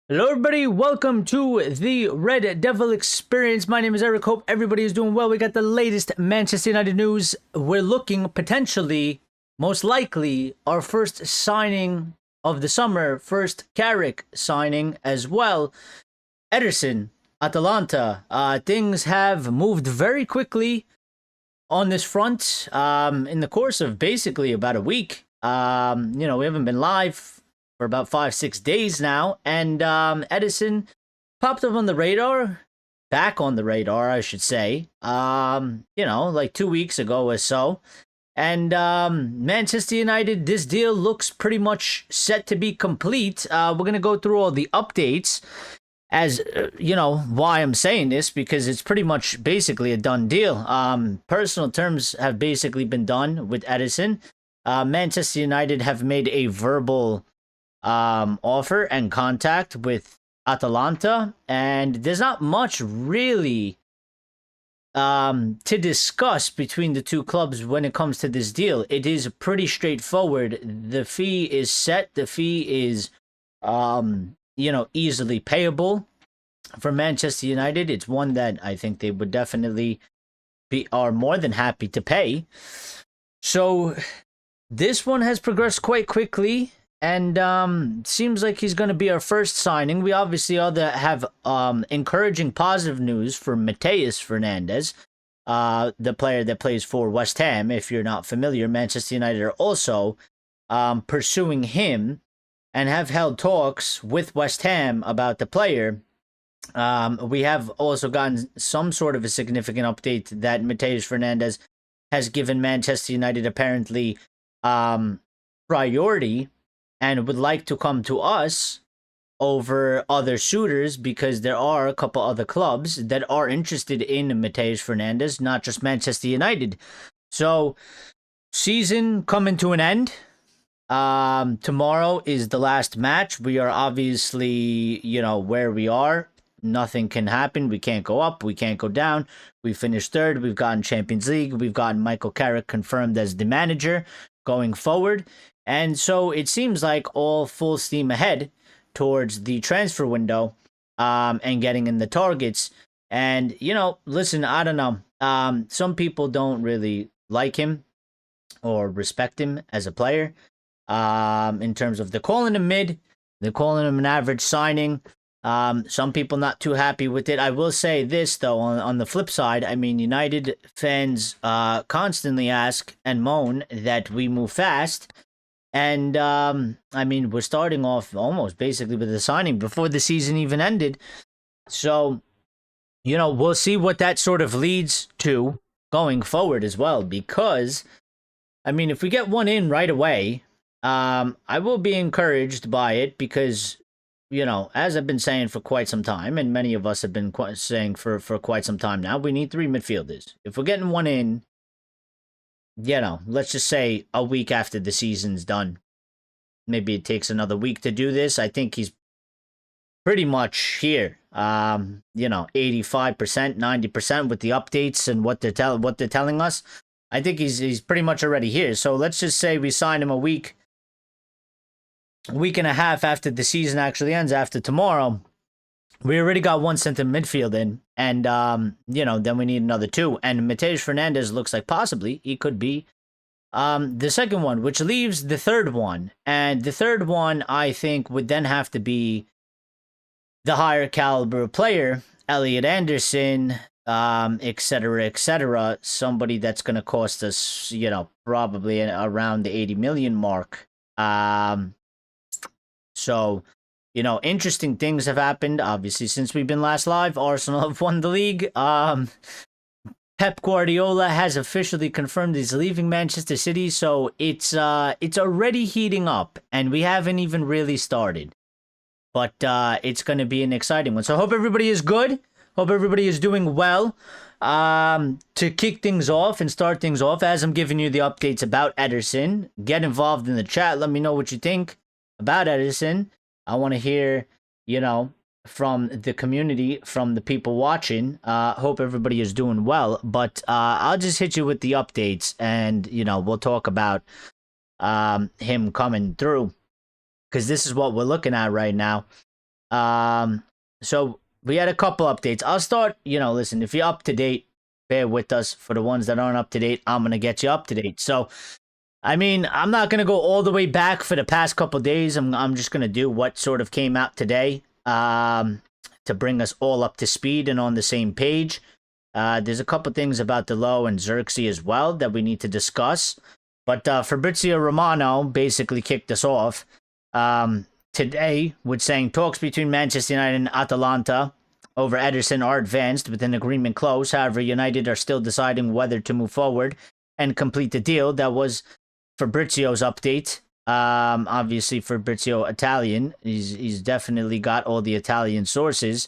Hello everybody, welcome to the Red Devil Experience. My name is Eric. Hope everybody is doing well. We got the latest Manchester United news. We're looking potentially, most likely, our first signing of the summer, first Carrick signing as well. Ederson, Atalanta. Things have moved very quickly on this front in the course of basically about a week. We haven't been live for about 5-6 days now, and Ederson popped up on the radar, back on the radar, I should say. Like 2 weeks ago or so. And Manchester United, this deal looks pretty much set to be complete. We're gonna go through all the updates. As why I'm saying this, because it's pretty much basically a done deal. Personal terms have basically been done with Ederson. Manchester United have made a verbal offer and contact with Atalanta, and there's not much really to discuss between the two clubs when it comes to this deal. It is pretty straightforward. The fee is set. The fee is easily payable for Manchester United. It's one that I think they would definitely are more than happy to pay. So this one has progressed quite quickly, and seems like he's going to be our first signing. We obviously have encouraging positive news for Mateus Fernandes, the player that plays for West Ham. If you're not familiar, Manchester United are also pursuing him and have held talks with West Ham about the player. We have also gotten some sort of a significant update that Mateus Fernandes has given Manchester United apparently priority and would like to come to us over other suitors, because there are a couple other clubs that are interested in Mateus Fernandes, not just Manchester United. So, season coming to an end. Tomorrow is the last match. We are obviously, where we are. Nothing can happen. We can't go up. We can't go down. We finished third. We've gotten Champions League. We've gotten Michael Carrick confirmed as the manager going forward. And so it seems like all full steam ahead towards the transfer window and getting in the targets. And, listen, I don't know. Some people don't really like him or respect him as a player. In terms of they're calling him mid, they're calling him an average signing. Some people not too happy with it. I will say this, though, on the flip side, I mean, United fans constantly ask and moan that we move fast. And, we're starting off almost basically with a signing before the season even ended. So, we'll see what that sort of leads to going forward as well. Because, if we get one in right away, I will be encouraged by it because, as I've been saying for quite some time, and many of us have been saying for quite some time now, we need 3 midfielders. If we're getting one in, let's just say a week after the season's done. Maybe it takes another week to do this. I think he's pretty much here. 85%, 90% with the updates and what they're telling us. I think he's pretty much already here. So let's just say we sign him a week and a half after the season actually ends, after tomorrow. We already got one centre midfield in, and then we need another 2. And Mateus Fernandes looks like possibly he could be the second one, which leaves the third one. And the third one, I think, would then have to be the higher caliber player, Elliot Anderson, etc., etc. Somebody that's going to cost us, probably around the 80 million mark. So, interesting things have happened, obviously, since we've been last live. Arsenal have won the league. Pep Guardiola has officially confirmed he's leaving Manchester City, so it's already heating up, and we haven't even really started. But it's going to be an exciting one. So I hope everybody is good. Hope everybody is doing well. To kick things off and start things off, as I'm giving you the updates about Ederson, get involved in the chat. Let me know what you think about Ederson. I want to hear, from the community, from the people watching. Hope everybody is doing well. But I'll just hit you with the updates, and, we'll talk about him coming through, because this is what we're looking at right now. So we had a couple updates. I'll start, listen, if you're up to date, bear with us. For the ones that aren't up to date, I'm going to get you up to date. So, I mean, I'm not going to go all the way back for the past couple days. I'm just going to do what sort of came out today to bring us all up to speed and on the same page. There's a couple things about Delo and Xerxes as well that we need to discuss. But Fabrizio Romano basically kicked us off today with saying talks between Manchester United and Atalanta over Ederson are advanced with an agreement close. However, United are still deciding whether to move forward and complete the deal. That was Fabrizio's update. Obviously, Fabrizio Italian. He's definitely got all the Italian sources.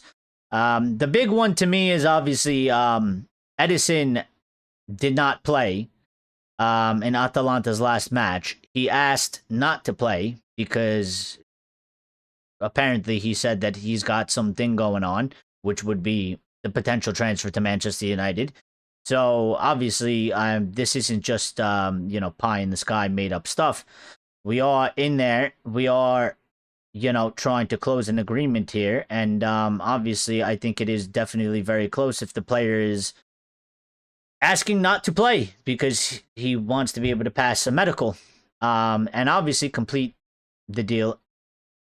The big one to me is obviously Ederson did not play in Atalanta's last match. He asked not to play because apparently he said that he's got something going on, which would be the potential transfer to Manchester United. So obviously, this isn't just pie in the sky made up stuff. We are in there. We are trying to close an agreement here, and obviously, I think it is definitely very close if the player is asking not to play because he wants to be able to pass a medical, and obviously complete the deal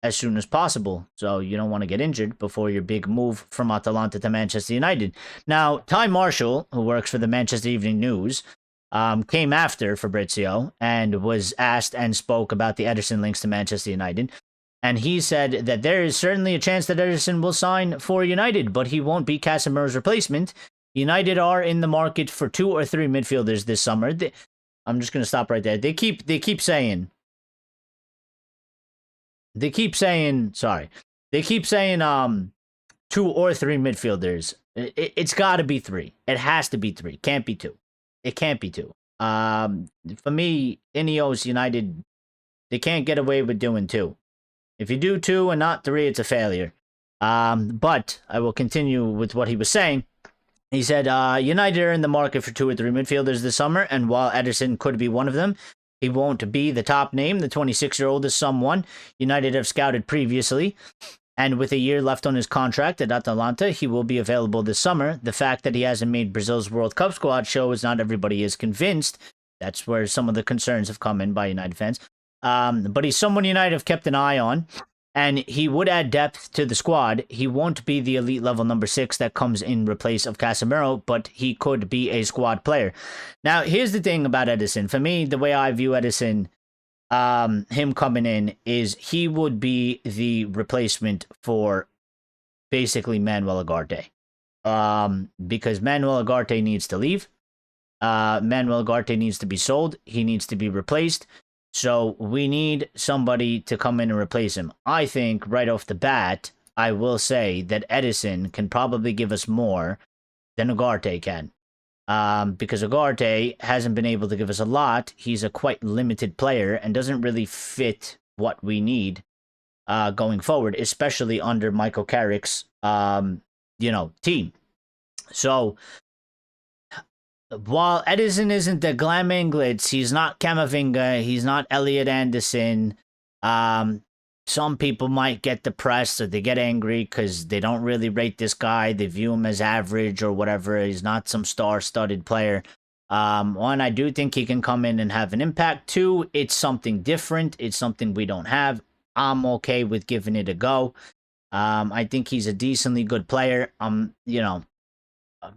as soon as possible. So you don't want to get injured before your big move from Atalanta to Manchester United. Now, Ty Marshall, who works for the Manchester Evening News, came after Fabrizio and was asked and spoke about the Ederson links to Manchester United. And he said that there is certainly a chance that Ederson will sign for United, but he won't be Casemiro's replacement. United are in the market for 2 or 3 midfielders this summer. I'm just going to stop right there. They keep saying, sorry. They keep saying 2 or 3 midfielders. It's got to be 3. It has to be 3. Can't be 2. It can't be 2. For me, Ineos United, they can't get away with doing 2. If you do 2 and not 3, it's a failure. But I will continue with what he was saying. He said, United are in the market for 2 or 3 midfielders this summer, and while Ederson could be one of them, he won't be the top name. The 26-year-old is someone United have scouted previously, and with a year left on his contract at Atalanta, he will be available this summer. The fact that he hasn't made Brazil's World Cup squad shows not everybody is convinced. That's where some of the concerns have come in by United fans. But he's someone United have kept an eye on, and he would add depth to the squad. He won't be the elite level number 6 that comes in replace of Casemiro, but he could be a squad player. Now, here's the thing about Ederson. For me, the way I view Ederson, him coming in, is he would be the replacement for basically Manuel Ugarte. Because Manuel Ugarte needs to leave. Manuel Ugarte needs to be sold. He needs to be replaced. So we need somebody to come in and replace him. I think right off the bat, I will say that Ederson can probably give us more than Ugarte can. Because Ugarte hasn't been able to give us a lot. He's a quite limited player and doesn't really fit what we need going forward, especially under Michael Carrick's team. So while Ederson isn't the glam and glitz, he's not Camavinga, he's not Elliot Anderson. Some people might get depressed or they get angry because they don't really rate this guy. They view him as average or whatever. He's not some star-studded player. One, I do think he can come in and have an impact. 2, it's something different. It's something we don't have. I'm okay with giving it a go. I think he's a decently good player. I'm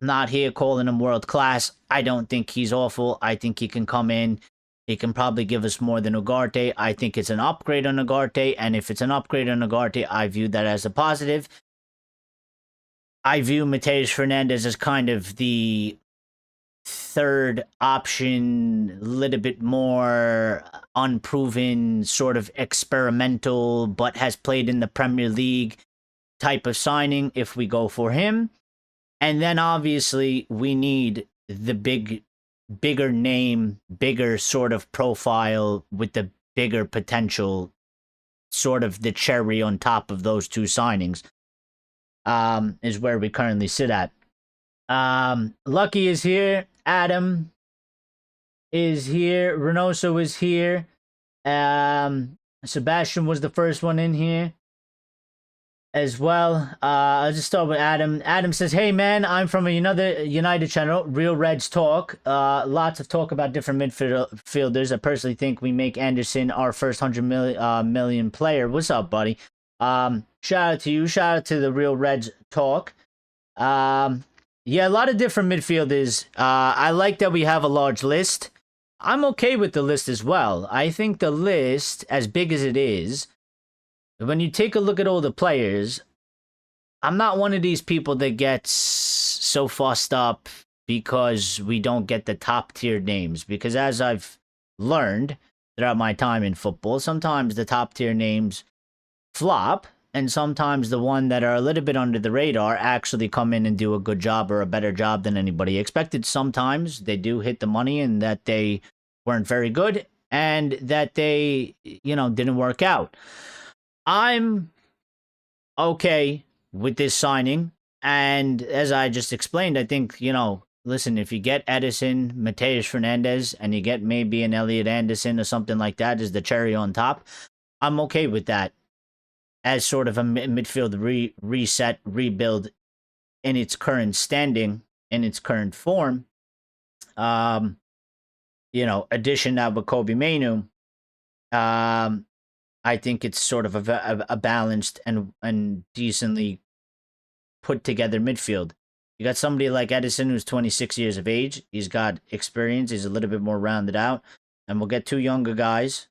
not here calling him world class. I don't think he's awful. I think he can come in. He can probably give us more than Ugarte. I think it's an upgrade on Ugarte, and if it's an upgrade on Ugarte, I view that as a positive. I view Mateus Fernandes as kind of the third option, a little bit more unproven, sort of experimental, but has played in the Premier League type of signing if we go for him. And then obviously we need the bigger name, bigger sort of profile with the bigger potential, sort of the cherry on top of those 2 signings, is where we currently sit at. Lucky is here. Adam is here. Reynoso is here. Sebastian was the first one in here. as well. I'll just start with Adam. Adam says, "Hey man, I'm from another United channel, Real Reds Talk. Lots of talk about different midfielders. I personally think we make Anderson our first 100 million player. What's up, buddy? Shout out to you. Shout out to the Real Reds Talk. Yeah, a lot of different midfielders. I like that we have a large list. I'm okay with the list as well. I think the list, as big as it is, when you take a look at all the players, I'm not one of these people that gets so fussed up because we don't get the top tier names. Because as I've learned throughout my time in football, sometimes the top tier names flop, and sometimes the one that are a little bit under the radar actually come in and do a good job or a better job than anybody expected. Sometimes they do hit the money and that they weren't very good and that they, didn't work out. I'm okay with this signing. And as I just explained, I think, listen, if you get Ederson, Mateus Fernandes, and you get maybe an Elliot Anderson or something like that as the cherry on top, I'm okay with that as sort of a midfield reset, rebuild in its current standing, in its current form. Addition now with Kobe Mainu. I think it's sort of a balanced and decently put together midfield. You got somebody like Ederson who's 26 years of age. He's got experience. He's a little bit more rounded out. And we'll get two younger guys,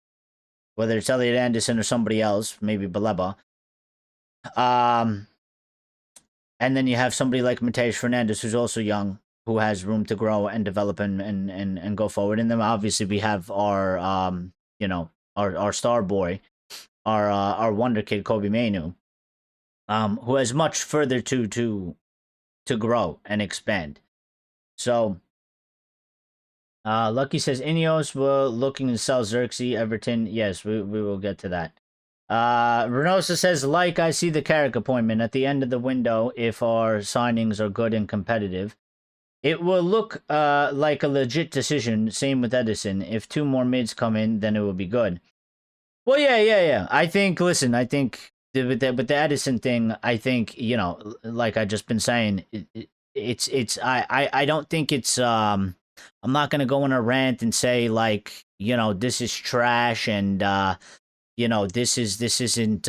whether it's Elliot Anderson or somebody else, maybe Baleba. And then you have somebody like Mateus Fernandes, who's also young, who has room to grow and develop and go forward. And then obviously we have our our star boy, our wonder kid Kobe Mainu, who has much further to grow and expand. So Lucky says Ineos were looking to sell Xerxes, Everton. Yes, we will get to that. Renosa says, I see the Carrick appointment at the end of the window. If our signings are good and competitive, it will look like a legit decision. Same with Ederson. If two more mids come in, then it will be good. Well, yeah. I think with the Ederson thing, I think, like I just been saying, I don't think it's, I'm not going to go on a rant and say this is trash and, this isn't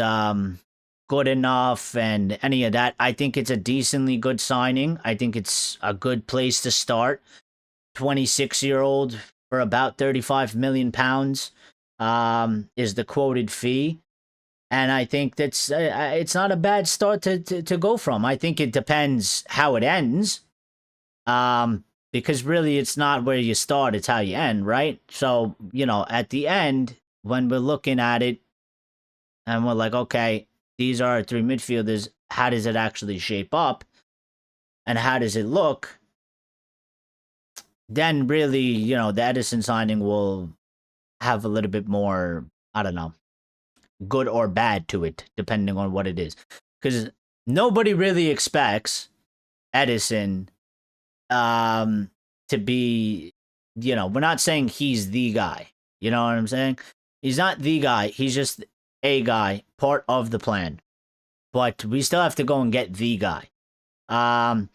good enough and any of that. I think it's a decently good signing. I think it's a good place to start. 26-year-old for about £35 million is the quoted fee. And I think that's it's not a bad start to go from. I think it depends how it ends. Because really it's not where you start, it's how you end, right? So, at the end, when we're looking at it and we're like, okay, these are our three midfielders, how does it actually shape up? And how does it look? Then really, the Ederson signing will have a little bit more, I don't know, good or bad to it, depending on what it is. Because nobody really expects Ederson to be, we're not saying he's the guy. You know what I'm saying? He's not the guy. He's just a guy, part of the plan. But we still have to go and get the guy. Now,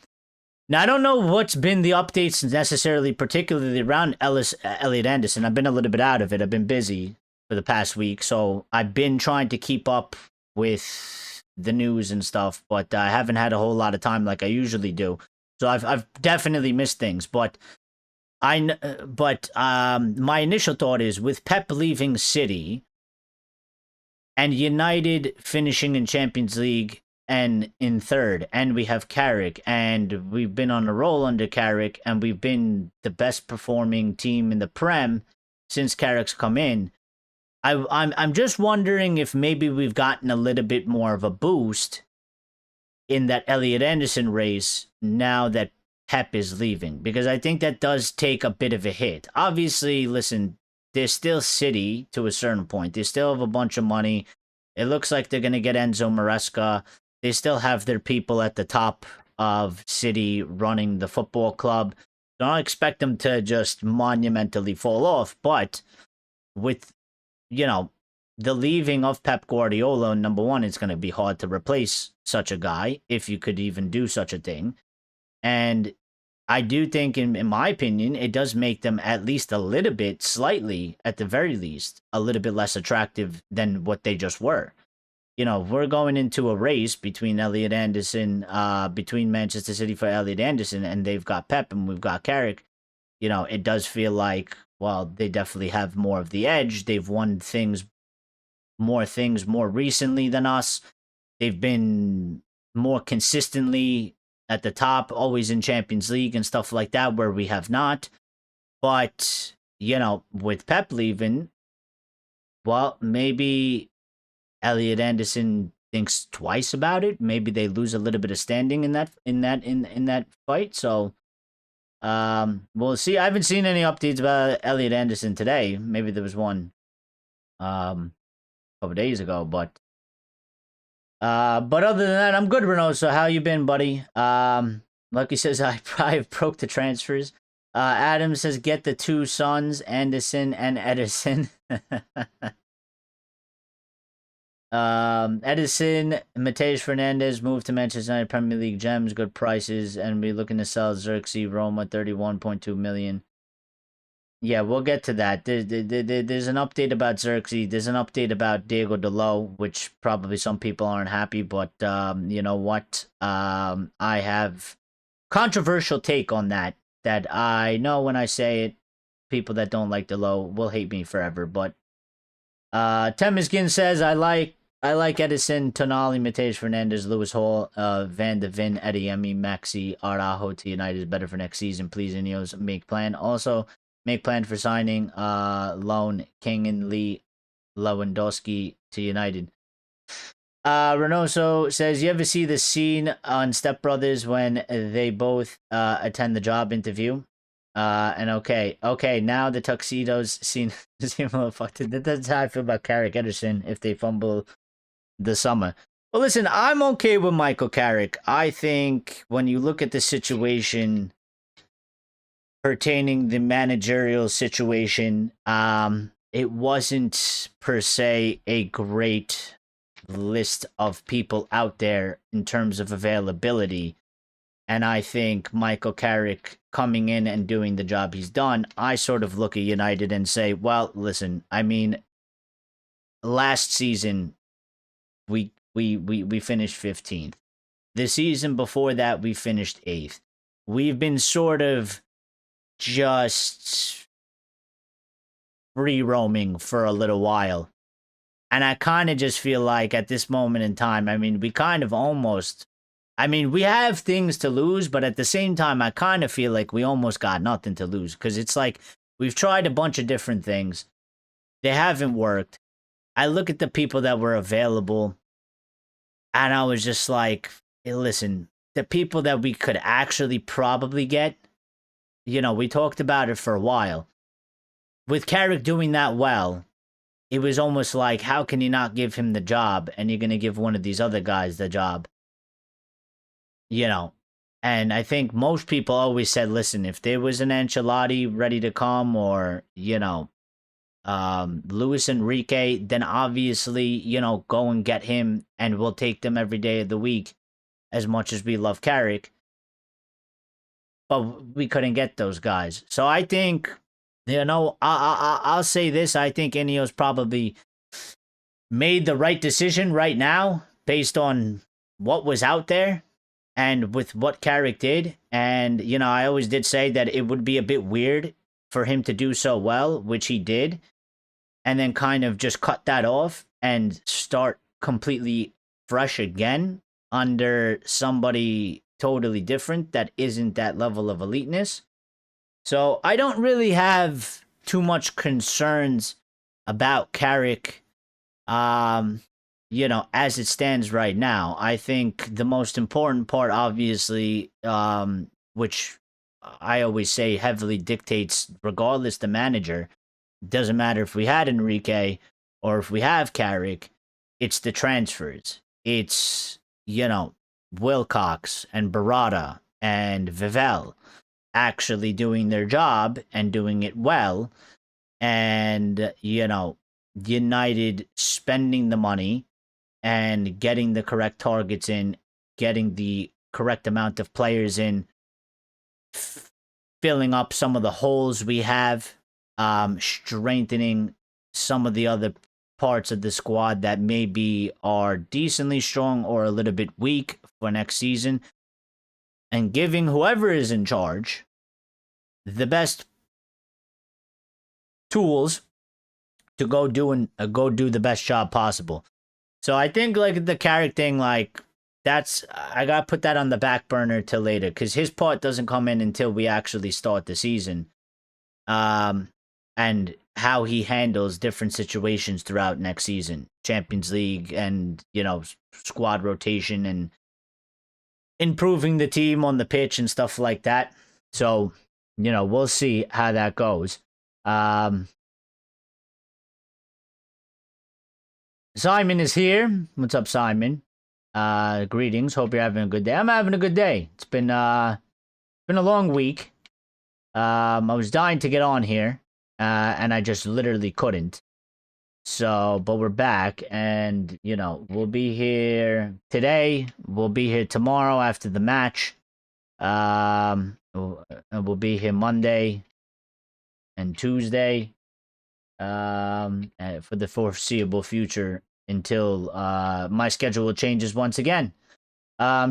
I don't know what's been the updates necessarily, particularly around Elliot Anderson. I've been a little bit out of it. I've been busy for the past week. So I've been trying to keep up with the news and stuff. But I haven't had a whole lot of time like I usually do. So I've definitely missed things. But my initial thought is with Pep leaving City and United finishing in Champions League and in third, and we have Carrick, and we've been on a roll under Carrick, and we've been the best performing team in the Prem since Carrick's come in. I'm just wondering if maybe we've gotten a little bit more of a boost in that Elliot Anderson race now that Pep is leaving, because I think that does take a bit of a hit. Obviously, listen, they're still City to a certain point. They still have a bunch of money. It looks like they're going to get Enzo Maresca. They still have their people at the top of City running the football club. Don't expect them to just monumentally fall off, but with, the leaving of Pep Guardiola, number one, it's going to be hard to replace such a guy, if you could even do such a thing. And I do think, in my opinion, it does make them at least a little bit, slightly, at the very least, a little bit less attractive than what they just were. You know, we're going into a race between Elliot Anderson, between Manchester City for Elliot Anderson, and they've got Pep and we've got Carrick. You know, it does feel like, well, they definitely have more of the edge. They've won more things more recently than us. They've been more consistently at the top, always in Champions League and stuff like that, where we have not. But, you know, with Pep leaving, well, maybe Elliot Anderson thinks twice about it. Maybe they lose a little bit of standing in that fight. So we'll see. I haven't seen any updates about Elliot Anderson today. Maybe there was one a couple days ago, but other than that, I'm good, Renault. So how you been, buddy? Lucky says I probably broke the transfers. Adam says get the two sons, Anderson and Ederson. Ederson, Mateus Fernandes moved to Manchester United, Premier League gems, good prices, and we're looking to sell Xerxes Roma, 31.2 million. Yeah, we'll get to that. There's an update about Xerxes. There's an update about Diego Dalot, which probably some people aren't happy, but you know what? I have controversial take on that I know when I say it, people that don't like Dalot will hate me forever. But Temiskin says I like Edison, Tonali, Mateus Fernandes, Lewis Hall, Van de Ven, Adeyemi, Maxi, Araujo to United is better for next season. Please, Ineos, make plan. Also, make plan for signing loan King and Lee Lewandowski to United. Renoso says, you ever see the scene on Step Brothers when they both attend the job interview? And okay, now the tuxedos seem a little fucked. That's how I feel about Carrick Ederson if they fumble the summer. Well, listen, I'm okay with Michael Carrick. I think when you look at the situation pertaining the managerial situation, it wasn't per se a great list of people out there in terms of availability. And I think Michael Carrick coming in and doing the job he's done, I sort of look at United and say, well, listen, I mean, last season we finished 15th. The season before that we finished 8th. We've been sort of just free roaming for a little while. And I kind of just feel like at this moment in time, I mean, we kind of almost, I mean, we have things to lose, but at the same time, I kind of feel like we almost got nothing to lose. Because it's like, we've tried a bunch of different things. They haven't worked. I look at the people that were available, and I was just like, hey, listen, the people that we could actually probably get, you know, we talked about it for a while. With Carrick doing that well, it was almost like, how can you not give him the job, and you're going to give one of these other guys the job? You know, and I think most people always said, listen, if there was an Ancelotti ready to come, or, you know, Luis Enrique, then obviously, you know, go and get him, and we'll take them every day of the week, as much as we love Carrick. But we couldn't get those guys. So I think, you know, I'll say this. I think Ineos probably made the right decision right now based on what was out there and with what Carrick did. And, you know, I always did say that it would be a bit weird for him to do so well, which he did, and then kind of just cut that off and start completely fresh again under somebody totally different that isn't that level of eliteness. So I don't really have too much concerns about Carrick, you know, as it stands right now. I think the most important part, obviously, which I always say heavily dictates, regardless the manager, doesn't matter if we had Enrique or if we have Carrick, it's the transfers. It's, you know, Wilcox and Barada and Vivel actually doing their job and doing it well. And, you know, United spending the money and getting the correct targets in, getting the correct amount of players in, filling up some of the holes we have, strengthening some of the other parts of the squad that maybe are decently strong or a little bit weak for next season, and giving whoever is in charge the best tools to go do the best job possible. So I think like the Carrick thing, like that's I gotta put that on the back burner till later because his part doesn't come in until we actually start the season. And how he handles different situations throughout next season, Champions League, and squad rotation and improving the team on the pitch and stuff like that. So we'll see how that goes. Simon is here. What's up, Simon? Greetings. Hope you're having a good day. I'm having a good day. It's been a long week. I was dying to get on here, and I just literally couldn't. So, but we're back, and we'll be here today. We'll be here tomorrow after the match. We'll be here Monday and Tuesday. For the foreseeable future until my schedule changes once again.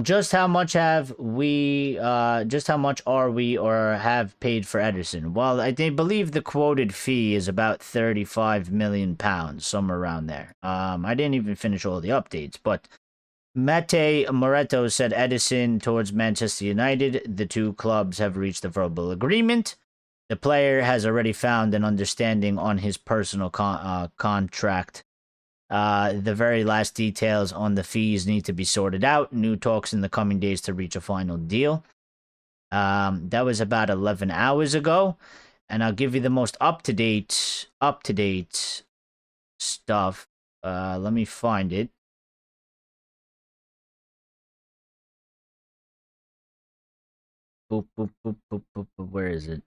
Just how much are we or have paid for Ederson? Well, I believe the quoted fee is about £35 million, somewhere around there. I didn't even finish all the updates, but Mate Moretto said Ederson towards Manchester United. The two clubs have reached a verbal agreement. The player has already found an understanding on his personal contract. The very last details on the fees need to be sorted out. New talks in the coming days to reach a final deal. That was about 11 hours ago. And I'll give you the most up-to-date stuff. Let me find it. Boop, boop, boop, boop, boop, boop. Where is it?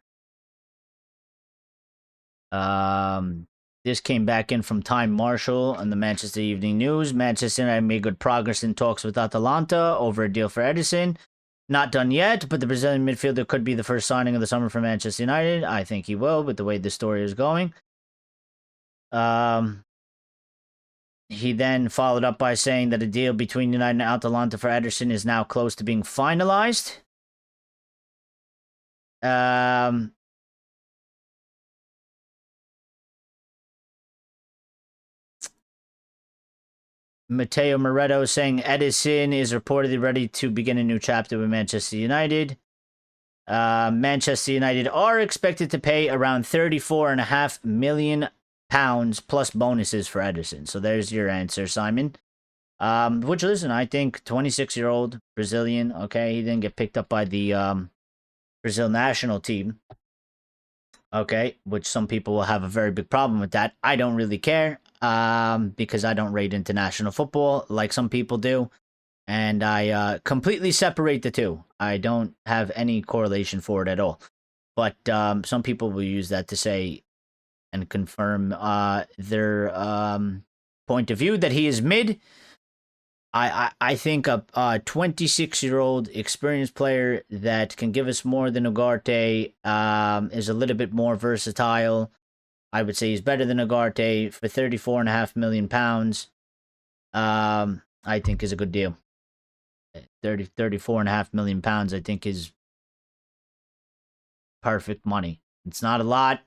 This came back in from Time Marshall on the Manchester Evening News. Manchester United made good progress in talks with Atalanta over a deal for Ederson. Not done yet, but the Brazilian midfielder could be the first signing of the summer for Manchester United. I think he will, with the way the story is going. He then followed up by saying that a deal between United and Atalanta for Ederson is now close to being finalized. Mateo Moretto saying Ederson is reportedly ready to begin a new chapter with Manchester United. Manchester United are expected to pay around £34.5 million plus bonuses for Ederson. So there's your answer, Simon. Which, listen, I think 26-year-old Brazilian, okay, he didn't get picked up by the Brazil national team. Okay, which some people will have a very big problem with that. I don't really care. Because I don't rate international football like some people do. And I completely separate the two. I don't have any correlation for it at all. But some people will use that to say and confirm their point of view that he is mid. I think a 26-year-old experienced player that can give us more than Ugarte is a little bit more versatile. I would say he's better than Ugarte for £34.5 million. I think is a good deal. £34.5 million, I think, is perfect money. It's not a lot.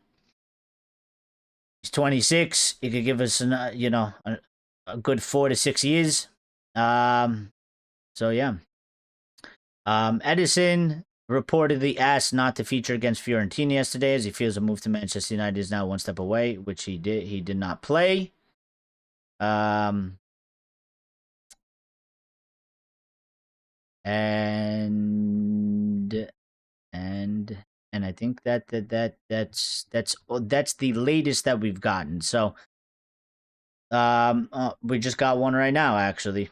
He's 26. He could give us, a good 4 to 6 years. So yeah. Ederson reportedly asked not to feature against Fiorentina yesterday as he feels a move to Manchester United is now one step away, which he did. He did not play. And I think that's the latest that we've gotten. So we just got one right now, actually.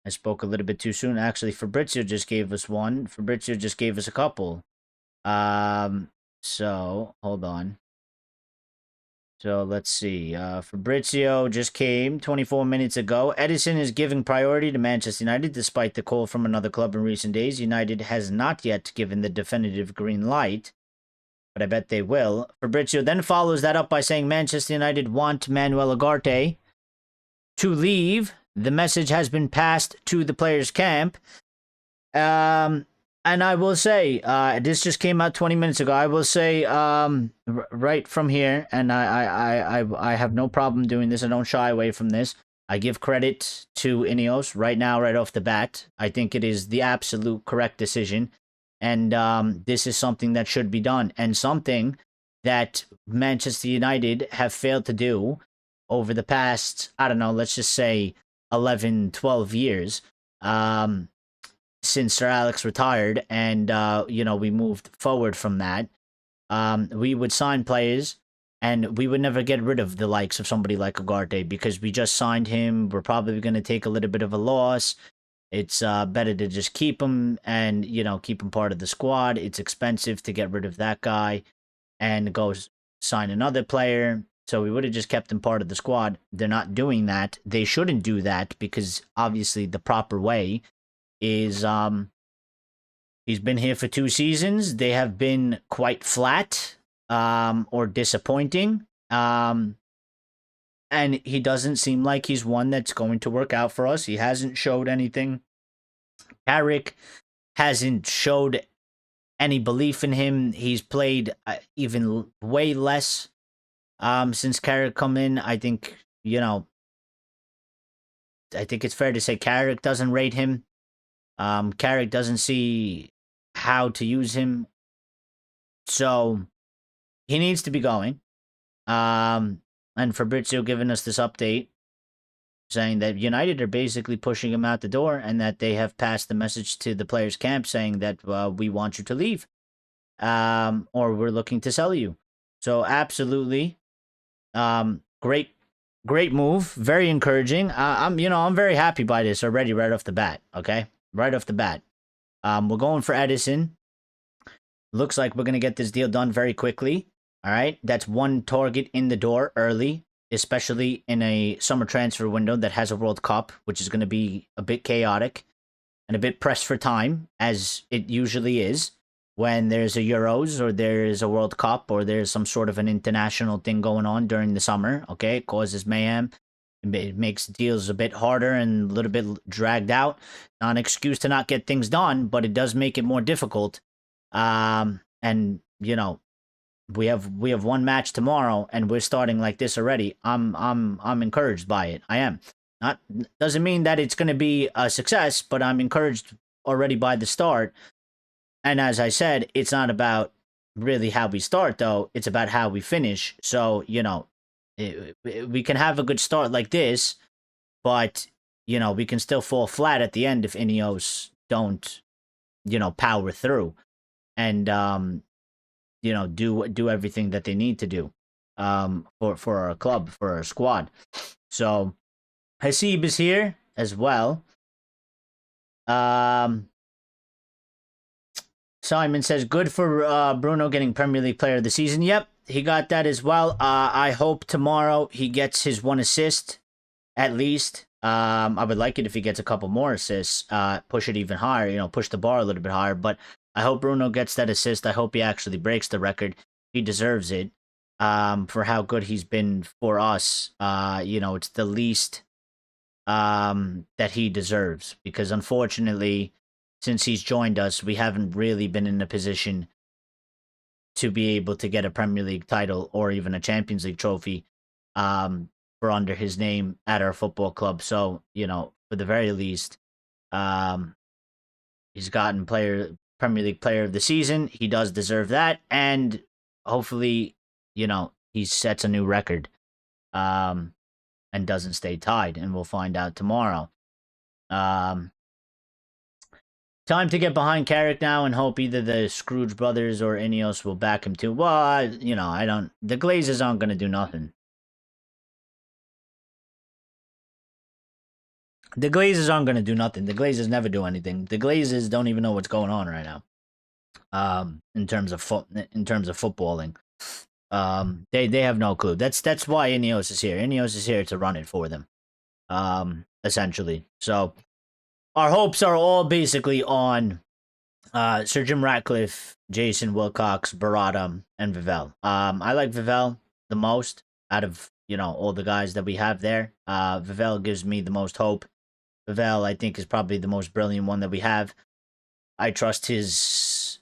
I spoke a little bit too soon. Actually, Fabrizio just gave us one. Fabrizio just gave us a couple. So hold on. So let's see. Fabrizio just came 24 minutes ago. Ederson is giving priority to Manchester United despite the call from another club in recent days. United has not yet given the definitive green light, but I bet they will. Fabrizio then follows that up by saying Manchester United want Manuel Ugarte to leave. The message has been passed to the players' camp. And I will say, this just came out 20 minutes ago. I will say, right from here, and I have no problem doing this. I don't shy away from this. I give credit to Ineos right now, right off the bat. I think it is the absolute correct decision. And this is something that should be done. And something that Manchester United have failed to do over the past, I don't know, let's just say 11, 12 years. Since Sir Alex retired and, we moved forward from that, we would sign players and we would never get rid of the likes of somebody like Ugarte because we just signed him. We're probably going to take a little bit of a loss. It's better to just keep him and, keep him part of the squad. It's expensive to get rid of that guy and go sign another player. So we would have just kept him part of the squad. They're not doing that. They shouldn't do that because obviously the proper way is he's been here for 2 seasons. They have been quite flat or disappointing. And he doesn't seem like he's one that's going to work out for us. He hasn't showed anything. Carrick hasn't showed any belief in him. He's played even way less since Carrick come in. I think, I think it's fair to say Carrick doesn't rate him. Carrick doesn't see how to use him. So he needs to be going. And Fabrizio giving us this update saying that United are basically pushing him out the door and that they have passed the message to the players' camp saying that we want you to leave. Or we're looking to sell you. So absolutely. Great move. Very encouraging. I'm very happy by this already right off the bat. Okay. Right off the bat. We're going for Ederson. Looks like we're going to get this deal done very quickly. All right. That's one target in the door early, especially in a summer transfer window that has a World Cup, which is going to be a bit chaotic and a bit pressed for time, as it usually is when there's a Euros or there's a World Cup or there's some sort of an international thing going on during the summer. Okay. It causes mayhem. It makes deals a bit harder and a little bit dragged out. Not an excuse to not get things done, but it does make it more difficult. And we have one match tomorrow, and we're starting like this already. I'm encouraged by it. I am. Not doesn't mean that it's going to be a success, but I'm encouraged already by the start. And as I said, it's not about really how we start, though. It's about how we finish. So we can have a good start like this, but, we can still fall flat at the end if Ineos don't, power through and, do everything that they need to do for our club, for our squad. So Hasib is here as well. Simon says, good for Bruno getting Premier League Player of the Season. Yep. He got that as well. I hope tomorrow he gets his 1 assist, at least. I would like it if he gets a couple more assists. Push it even higher, push the bar a little bit higher. But I hope Bruno gets that assist. I hope he actually breaks the record. He deserves it for how good he's been for us. It's the least that he deserves. Because unfortunately, since he's joined us, we haven't really been in a position to be able to get a Premier League title or even a Champions League trophy for under his name at our football club. So, for the very least, he's gotten Premier League Player of the Season. He does deserve that. And hopefully, he sets a new record and doesn't stay tied. And we'll find out tomorrow. Time to get behind Carrick now and hope either the Scrooge brothers or Ineos will back him too. Well, the Glazers aren't going to do nothing. The Glazers aren't going to do nothing. The Glazers never do anything. The Glazers don't even know what's going on right now. In terms of footballing. They have no clue. That's why Ineos is here. Ineos is here to run it for them. Essentially. So our hopes are all basically on Sir Jim Ratcliffe, Jason Wilcox, Barada, and Vivel. I like Vivel the most out of all the guys that we have there. Vivel gives me the most hope. Vivel, I think, is probably the most brilliant one that we have. I trust his,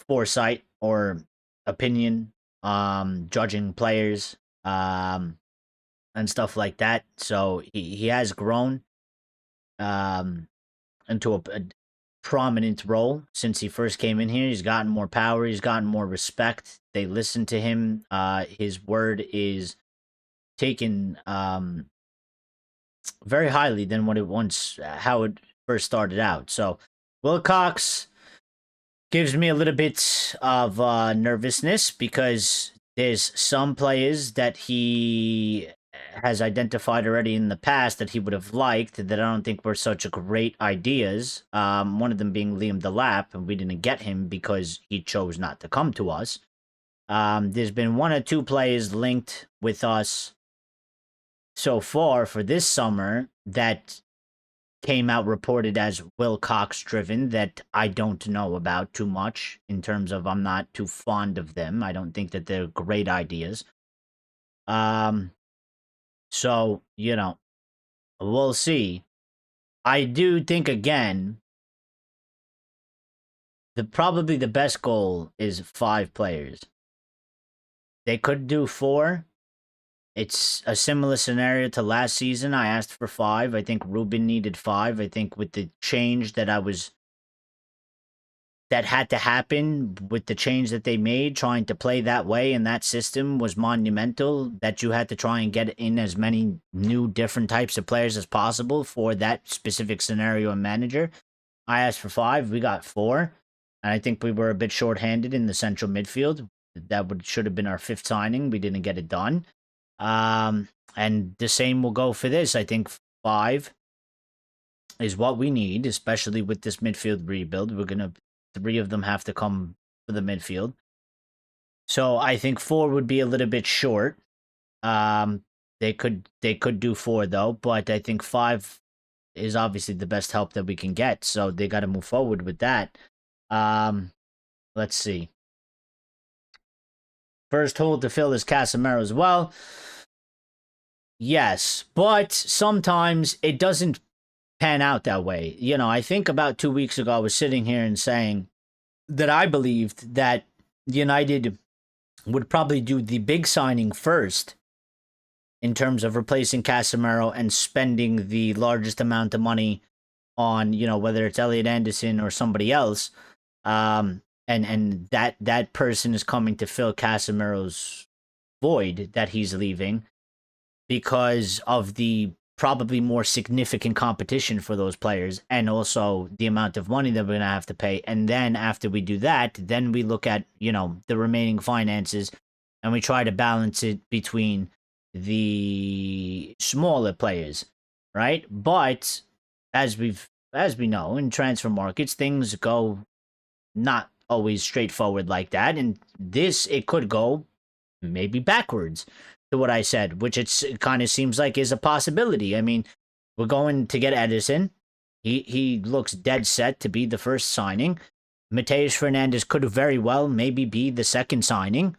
foresight or opinion, judging players, and stuff like that. So he has grown into a prominent role since he first came in here. He's gotten more power. He's gotten more respect. They listen to him. His word is taken very highly than what it once, how it first started out. So Wilcox gives me a little bit of nervousness because there's some players that he has identified already in the past that he would have liked that I don't think were such great ideas. One of them being Liam Delap, and we didn't get him because he chose not to come to us. There's been one or two players linked with us so far for this summer that came out reported as Wilcox driven that I don't know about too much in terms of I'm not too fond of them. I don't think that they're great ideas. So, we'll see. I do think again probably the best goal is 5 players. They could do 4. It's a similar scenario to last season. I asked for 5. I think Ruben needed 5. I think with the change that had to happen with the change that they made, trying to play that way and that system was monumental, that you had to try and get in as many new different types of players as possible for that specific scenario and manager. I asked for 5. We got 4. And I think we were a bit shorthanded in the central midfield. That should have been our 5th signing. We didn't get it done. And the same will go for this. I think 5 is what we need, especially with this midfield rebuild. 3 of them have to come for the midfield. So I think 4 would be a little bit short. They could do 4 though, but I think 5 is obviously the best help that we can get. So they got to move forward with that. Let's see. First hole to fill is Casemiro as well. Yes, but sometimes it doesn't pan out that way. I think about 2 weeks ago, I was sitting here and saying that I believed that United would probably do the big signing first in terms of replacing Casemiro and spending the largest amount of money on, whether it's Elliot Anderson or somebody else. And that person is coming to fill Casemiro's void that he's leaving because of the probably more significant competition for those players and also the amount of money that we're going to have to pay. And then after we do that, then we look at, the remaining finances and we try to balance it between the smaller players, right? But as we know in transfer markets, things go not always straightforward like that. And it could go maybe backwards to what I said, which it kind of seems like is a possibility. I mean, we're going to get Ederson. He looks dead set to be the first signing. Mateus Fernandes could very well maybe be the second signing.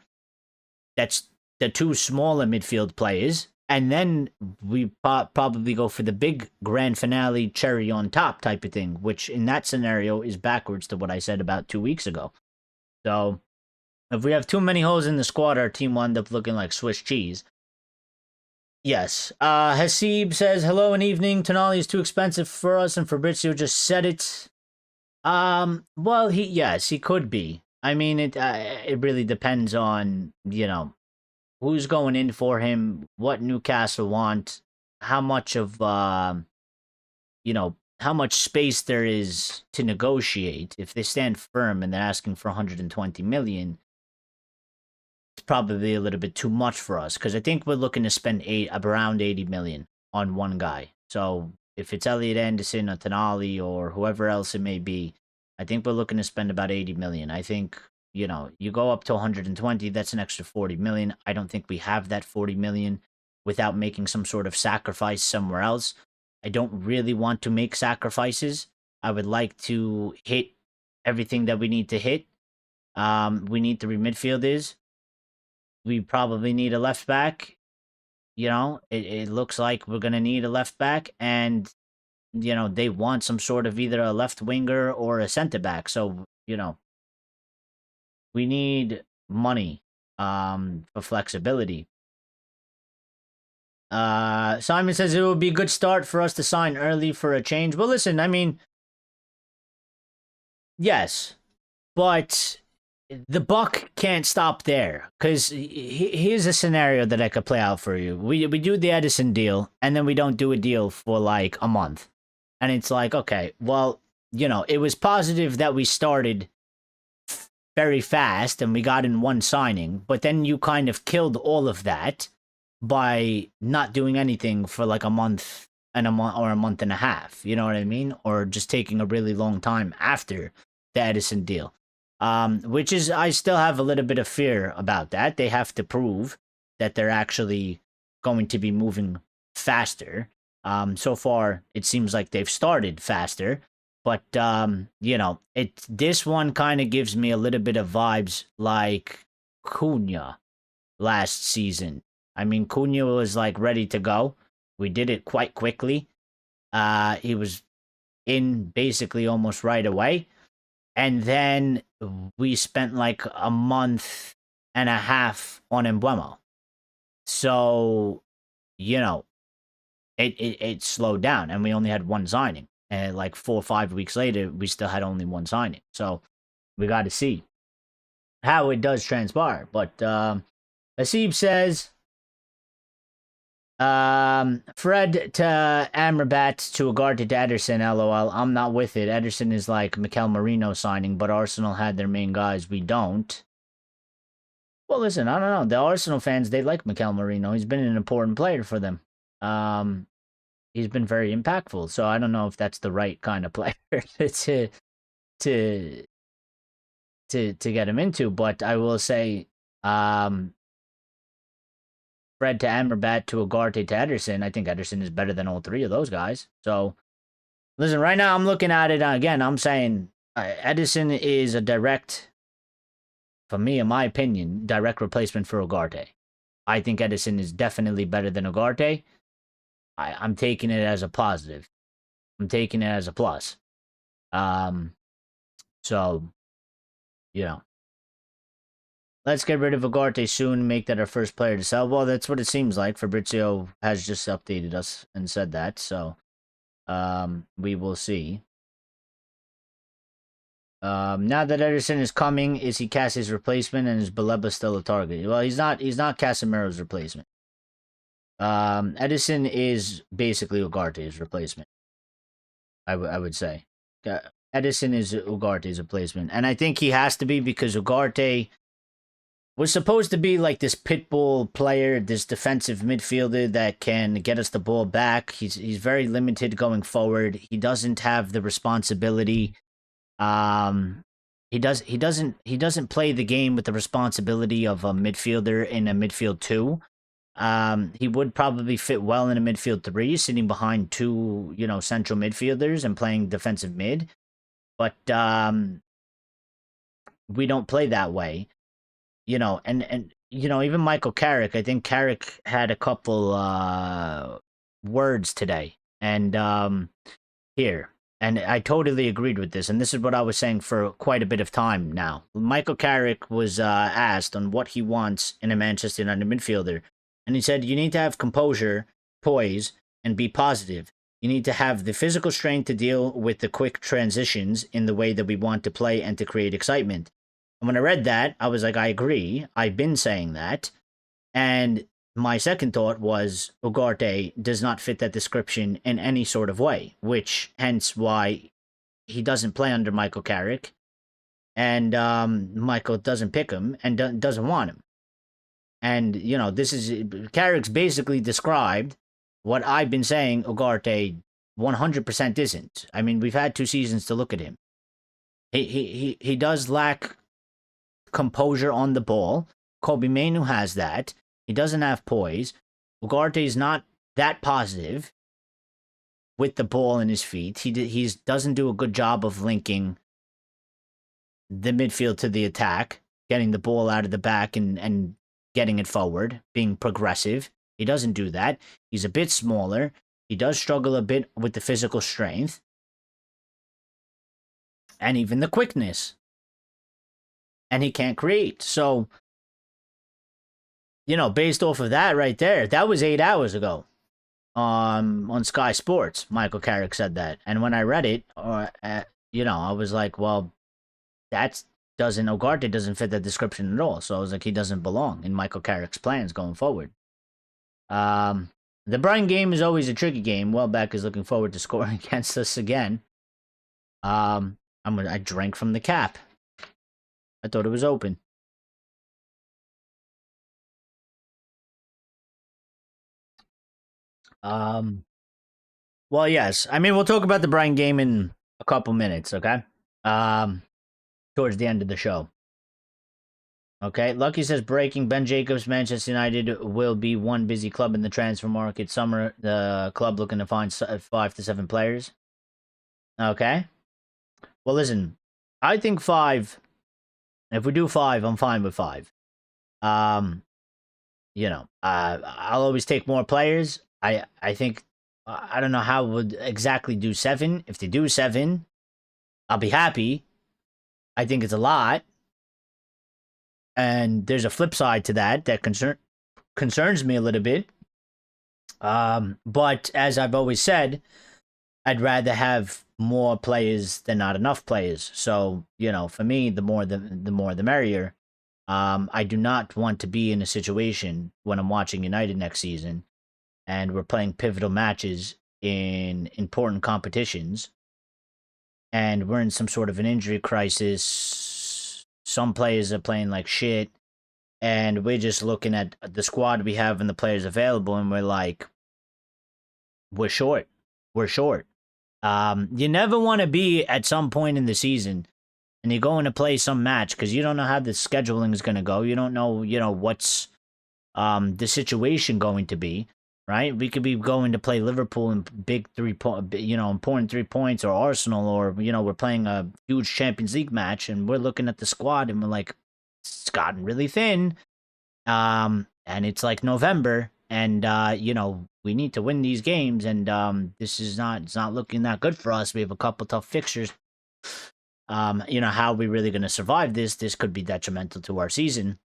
That's the 2 smaller midfield players. And then we probably go for the big grand finale cherry on top type of thing, which in that scenario is backwards to what I said about 2 weeks ago. So if we have too many holes in the squad, our team will end up looking like Swiss cheese. Yes. Hasib says, hello and evening. Tonali is too expensive for us, and Fabrizio just said it. Well, he could be. I mean, it really depends on, who's going in for him, what Newcastle want, how much of, how much space there is to negotiate. If they stand firm and they're asking for 120 million, it's probably a little bit too much for us because I think we're looking to spend around 80 million on one guy. So if it's Elliot Anderson or Tonali or whoever else it may be, I think we're looking to spend about 80 million. I think you know, you go up to 120, that's an extra 40 million. I don't think we have that 40 million without making some sort of sacrifice somewhere else. I don't really want to make sacrifices. I would like to hit everything that we need to hit. We need 3 midfielders. We probably need a left back. You know, it looks like we're going to need a left back, and, you know, they want some sort of either a left winger or a center back. So, you know, we need money for flexibility. Simon says it would be a good start for us to sign early for a change. Well, listen, I mean, yes, but the buck can't stop there, because here's a scenario that I could play out for you. We do the Ederson deal, and then we don't do a deal for like a month, and it's like, okay, well, you know, it was positive that we started very fast and we got in one signing, but then you kind of killed all of that by not doing anything for like a month and a month or a month and a half. You know what I mean? Or just taking a really long time after the Ederson deal. Which is, I still have a little bit of fear about that. They have to prove that they're actually going to be moving faster. So far, it seems like they've started faster. But, you know, this one kind of gives me a little bit of vibes like Cunha last season. I mean, Cunha was like ready to go. We did it quite quickly. He was in basically almost right away. And then we spent like a month and a half on Embuemo. So, you know, it slowed down, and we only had one signing. And like 4 or 5 weeks later, we still had only one signing. So we got to see how it does transpire. But Asib says, Fred to Amrabat to Ugarte to Ederson, lol. I'm not with it. Ederson is like Mikel Merino signing, but Arsenal had their main guys. We don't. Well, listen, I don't know. The Arsenal fans, they like Mikel Merino. He's been an important player for them. He's been very impactful. So I don't know if that's the right kind of player to get him into. But I will say, Fred to Amrabat to Ugarte to Ederson. I think Ederson is better than all three of those guys. So, listen, right now I'm looking at it again. I'm saying Ederson is a direct, for me, in my opinion, direct replacement for Ugarte. I think Ederson is definitely better than Ugarte. I'm taking it as a positive. I'm taking it as a plus. So, you know. Let's get rid of Ugarte soon, make that our first player to sell. Well, that's what it seems like. Fabrizio has just updated us and said that. So, we will see. Now that Ederson is coming, is he Cassie's replacement, and is Baleba still a target? Well, he's not Casemiro's replacement. Ederson is basically Ugarte's replacement. I would say. Ederson is Ugarte's replacement. And I think he has to be, because Ugarte was supposed to be like this pit bull player, this defensive midfielder that can get us the ball back. He's very limited going forward. He doesn't have the responsibility. He doesn't play the game with the responsibility of a midfielder in a midfield 2. He would probably fit well in a midfield 3, sitting behind 2, you know, central midfielders and playing defensive mid. But we don't play that way. You know, and you know, even Michael Carrick, I think Carrick had a couple words today, and here, and I totally agreed with this, and this is what I was saying for quite a bit of time now. Michael Carrick was asked on what he wants in a Manchester United midfielder, and he said, you need to have composure, poise, and be positive. You need to have the physical strength to deal with the quick transitions in the way that we want to play and to create excitement. And when I read that, I was like, I agree. I've been saying that. And my second thought was Ugarte does not fit that description in any sort of way, which hence why he doesn't play under Michael Carrick. And Michael doesn't pick him and doesn't want him. And, you know, this is Carrick's basically described what I've been saying Ugarte 100% isn't. I mean, we've had 2 seasons to look at him. He does lack composure on the ball. Kobe Mainu has that. He doesn't have poise. Ugarte is not that positive with the ball in his feet. He doesn't do a good job of linking the midfield to the attack, getting the ball out of the back and getting it forward, being progressive. He doesn't do that. He's a bit smaller. He does struggle a bit with the physical strength and even the quickness. And he can't create. So, you know, based off of that right there, that was 8 hours ago on Sky Sports. Michael Carrick said that. And when I read it, you know, I was like, well, Ugarte doesn't fit that description at all. So I was like, he doesn't belong in Michael Carrick's plans going forward. The Brighton game is always a tricky game. Welbeck is looking forward to scoring against us again. I drank from the cap. I thought it was open. Well, yes. I mean, we'll talk about the Brighton game in a couple minutes, okay? Towards the end of the show. Okay, Lucky says, breaking, Ben Jacobs, Manchester United will be one busy club in the transfer market. Summer, the club looking to find 5 to 7 players. Okay. Well, listen, I think 5, if we do 5, I'm fine with 5. You know, I'll always take more players. I think, I don't know how would exactly do 7. If they do 7, I'll be happy. I think it's a lot. And there's a flip side to that concerns me a little bit. But as I've always said, I'd rather have more players than not enough players. So, you know, for me, the more the merrier. I do not want to be in a situation when I'm watching United next season and we're playing pivotal matches in important competitions and we're in some sort of an injury crisis. Some players are playing like shit, and we're just looking at the squad we have and the players available, and we're like, we're short. We're short. You never want to be at some point in the season and you're going to play some match because you don't know how the scheduling is going to go. You don't know, you know, what's the situation going to be, right? We could be going to play Liverpool in important 3 points, or Arsenal, or, you know, we're playing a huge Champions League match and we're looking at the squad and we're like, it's gotten really thin. And it's like November and, you know, we need to win these games and it's not looking that good for us. We have a couple tough fixtures. You know, how are we really going to survive this? This could be detrimental to our season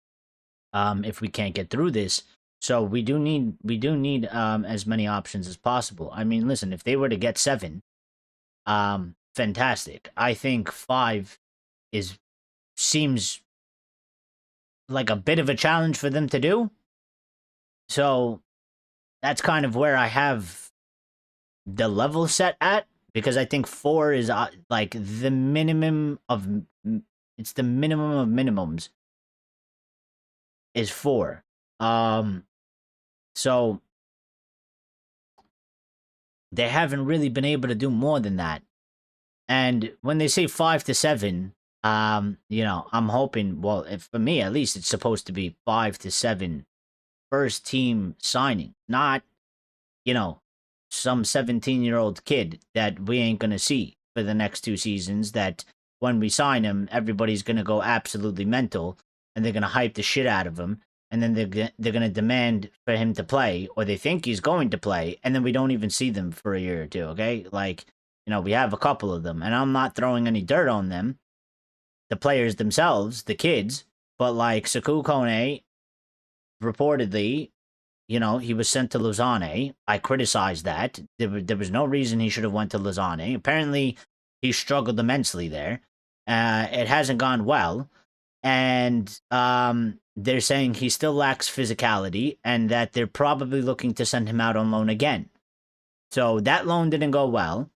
if we can't get through this. So we do need as many options as possible. I mean, listen, if they were to get 7, fantastic. I think 5 seems like a bit of a challenge for them to do. So that's kind of where I have the level set at. Because I think 4 is like the minimum of, it's the minimum of minimums is 4. So they haven't really been able to do more than that. And when they say 5 to 7, you know, I'm hoping, well, for me at least, it's supposed to be 5 to 7 first team signing, not, you know, some 17-year-old kid that we ain't going to see for the next 2 seasons, that when we sign him, everybody's going to go absolutely mental and they're going to hype the shit out of him. And then they're going to demand for him to play, or they think he's going to play. And then we don't even see them for a year or 2. Okay. Like, you know, we have a couple of them and I'm not throwing any dirt on them, the players themselves, the kids, but like Saku Kone, reportedly, you know, he was sent to Lausanne. I criticized that. There was no reason he should have went to Lausanne. Apparently, he struggled immensely there. It hasn't gone well. And they're saying he still lacks physicality and that they're probably looking to send him out on loan again. So that loan didn't go well.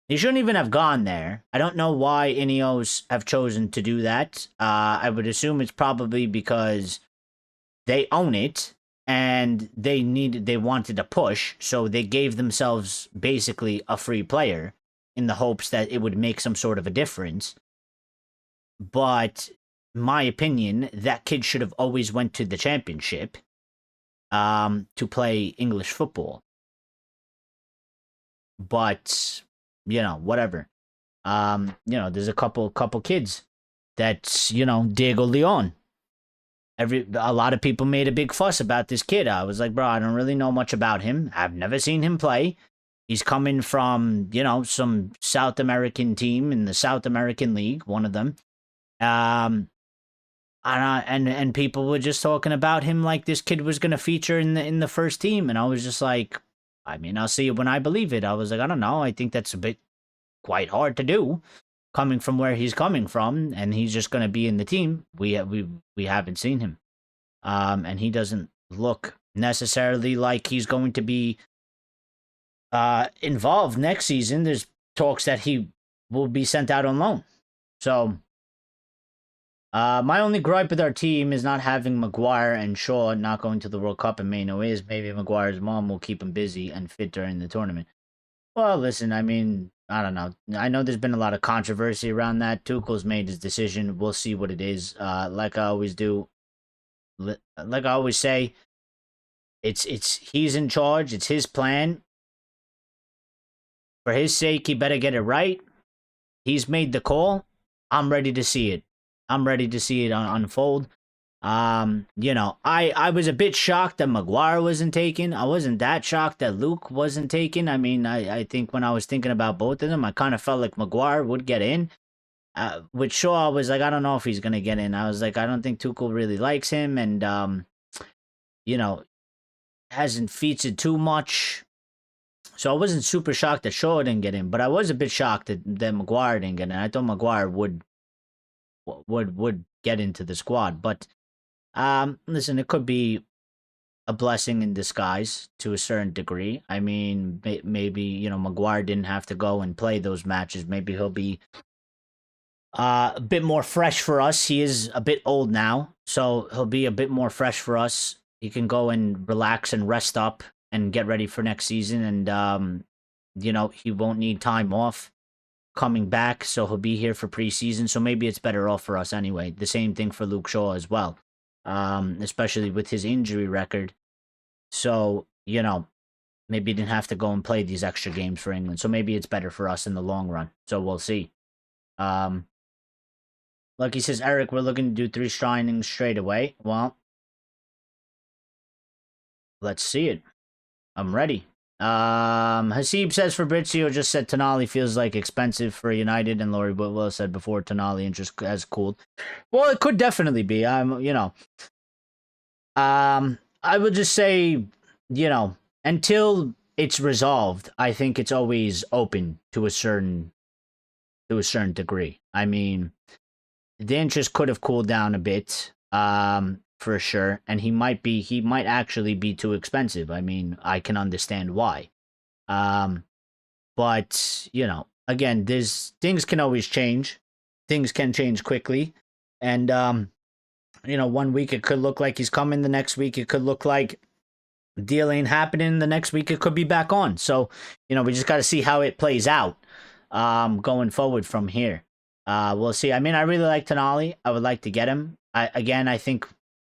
He shouldn't even have gone there. I don't know why Ineos have chosen to do that. I would assume it's probably because they own it. And they wanted a push, so they gave themselves basically a free player in the hopes that it would make some sort of a difference. But my opinion, that kid should have always went to the championship to play English football. But, whatever. There's a couple kids that's, Diego Leon. A lot of people made a big fuss about this kid. I was like, bro, I don't really know much about him. I've never seen him play. He's coming from, some South American team in the South American League, one of them. And people were just talking about him like this kid was going to feature in the first team. And I was just like, I mean, I'll see it when I believe it. I was like, I don't know. I think that's a bit quite hard to do, coming from where he's coming from, and he's just going to be in the team. We haven't seen him, and he doesn't look necessarily like he's going to be involved next season. There's talks that he will be sent out on loan. So my only gripe with our team is not having Maguire and Shaw not going to the World Cup in May. Is maybe Maguire's mom will keep him busy and fit during the tournament. Well, listen, I mean, I don't know. I know there's been a lot of controversy around that. Tuchel's made his decision. We'll see what it is. Like I always do, like I always say, it's he's in charge. It's his plan. For his sake, he better get it right. He's made the call. I'm ready to see it. I'm ready to see it unfold. I was a bit shocked that Maguire wasn't taken. I wasn't that shocked that Luke wasn't taken. I mean, I think when I was thinking about both of them, I kind of felt like Maguire would get in. With Shaw, I was like, I don't know if he's going to get in. I was like, I don't think Tuchel really likes him, and, hasn't featured too much. So I wasn't super shocked that Shaw didn't get in, but I was a bit shocked that Maguire didn't get in. I thought Maguire would get into the squad, but listen, it could be a blessing in disguise to a certain degree. I mean, maybe Maguire didn't have to go and play those matches. Maybe he'll be a bit more fresh for us. He is a bit old now, so he'll be a bit more fresh for us. He can go and relax and rest up and get ready for next season, and he won't need time off coming back, so he'll be here for preseason. So maybe it's better off for us anyway. The same thing for Luke Shaw as well, especially with his injury record. So maybe he didn't have to go and play these extra games for England. So maybe it's better for us in the long run. So we'll see. Like he says, Eric, we're looking to do 3 signings straight away. Well, let's see it. I'm ready. Hasib says Fabrizio just said Tonali feels like expensive for United, and Laurie Whitwell said before Tonali interest has cooled. Well, it could definitely be. I would just say, until it's resolved, I think it's always open to a certain degree. I mean, the interest could have cooled down a bit. For sure, and he might actually be too expensive. I mean, I can understand why. But, again, things can always change. Things can change quickly. And, 1 week it could look like he's coming. The next week it could look like the deal ain't happening. The next week it could be back on. So, we just got to see how it plays out going forward from here. We'll see. I mean, I really like Tonali. I would like to get him. I think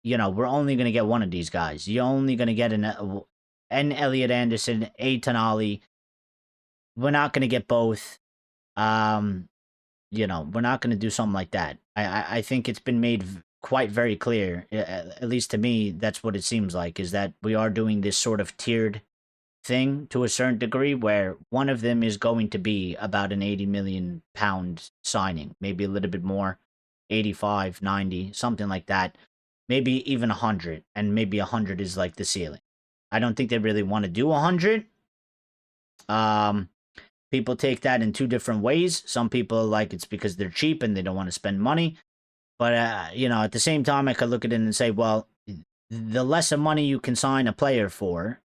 we're only going to get one of these guys. You're only going to get an Elliot Anderson, a Tonali. We're not going to get both. We're not going to do something like that. I think it's been made quite very clear, at least to me, that's what it seems like, is that we are doing this sort of tiered thing to a certain degree, where one of them is going to be about an £80 million signing, maybe a little bit more, 85, 90, something like that. Maybe even 100, and maybe 100 is like the ceiling. I don't think they really want to do 100. People take that in 2 different ways. Some people like it's because they're cheap and they don't want to spend money. But, at the same time, I could look at it and say, well, the lesser money you can sign a player for,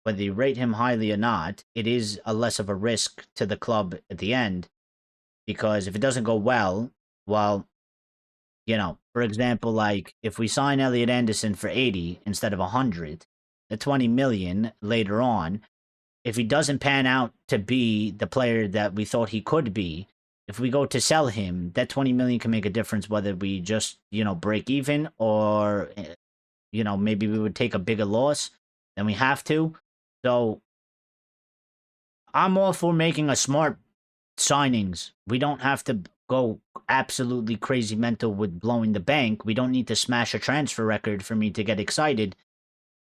whether you rate him highly or not, it is a less of a risk to the club at the end. Because if it doesn't go well, for example, like if we sign Elliot Anderson for 80 instead of 100, the 20 million later on, if he doesn't pan out to be the player that we thought he could be, if we go to sell him, that 20 million can make a difference whether we just, break even or, maybe we would take a bigger loss than we have to. So I'm all for making a smart signings. We don't have to go absolutely crazy mental with blowing the bank. We don't need to smash a transfer record for me to get excited.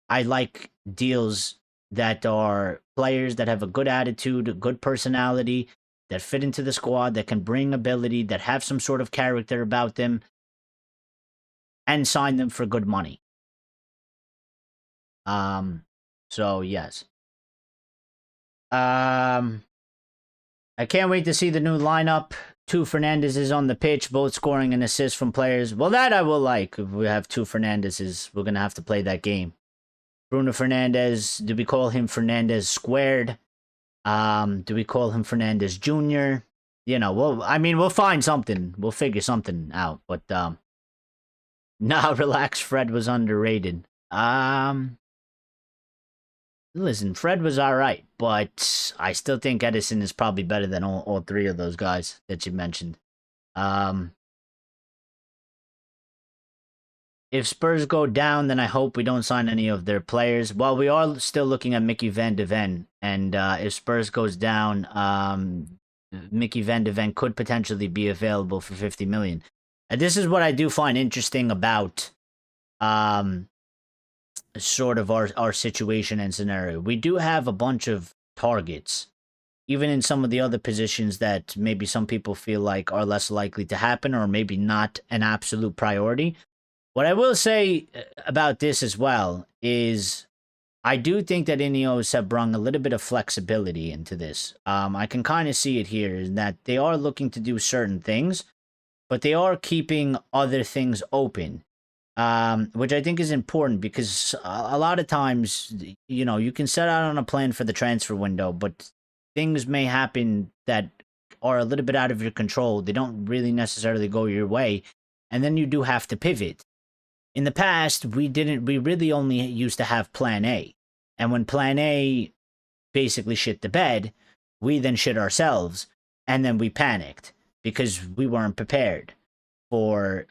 I like deals that are players that have a good attitude, a good personality, that fit into the squad, that can bring ability, that have some sort of character about them, and sign them for good money. So yes. I can't wait to see the new lineup. 2 Fernandeses on the pitch, both scoring an assist from players. Well, that I will like. If we have 2 Fernandeses, we're going to have to play that game. Bruno Fernandes, do we call him Fernandes squared? Do we call him Fernandes Jr.? We'll find something. We'll figure something out. But, nah, relax, Fred was underrated. Listen, Fred was alright, but I still think Ederson is probably better than all 3 of those guys that you mentioned. If Spurs go down, then I hope we don't sign any of their players. Well, we are still looking at Mickey van de Ven, and if Spurs goes down, Mickey van de Ven could potentially be available for 50 million. And this is what I do find interesting about sort of our situation and scenario. We do have a bunch of targets, even in some of the other positions that maybe some people feel like are less likely to happen or maybe not an absolute priority. What I will say about this as well is I do think that Ineos have brought a little bit of flexibility into this. I can kind of see it here in that they are looking to do certain things, but they are keeping other things open, which I think is important because a lot of times, you can set out on a plan for the transfer window, but things may happen that are a little bit out of your control. They don't really necessarily go your way, and then you do have to pivot. In the past, we really only used to have plan A. And when plan A basically shit the bed, we then shit ourselves, and then we panicked because we weren't prepared for,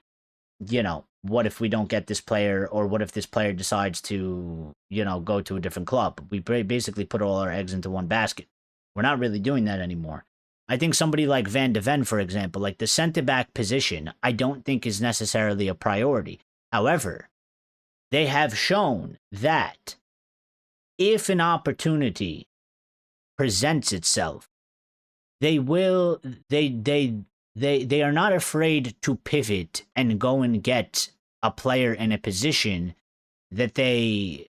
what if we don't get this player, or what if this player decides to, go to a different club? We basically put all our eggs into one basket. We're not really doing that anymore. I think somebody like Van de Ven, for example, like the center-back position, I don't think is necessarily a priority. However, they have shown that if an opportunity presents itself, they are not afraid to pivot and go and get a player in a position that they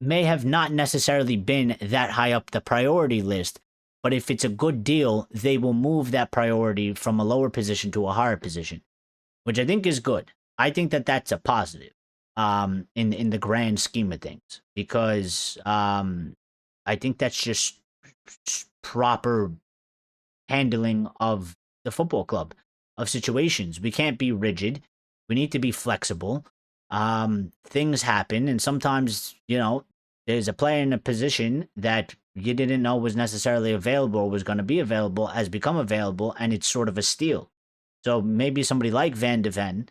may have not necessarily been that high up the priority list, but if it's a good deal, they will move that priority from a lower position to a higher position, which I think is good. I think that that's a positive in the grand scheme of things, because I think that's just proper handling of the football club, of situations. We can't be rigid. We need to be flexible. Things happen, and sometimes, there's a player in a position that you didn't know was necessarily available or was going to be available, has become available, and it's sort of a steal. So maybe somebody like Van de Ven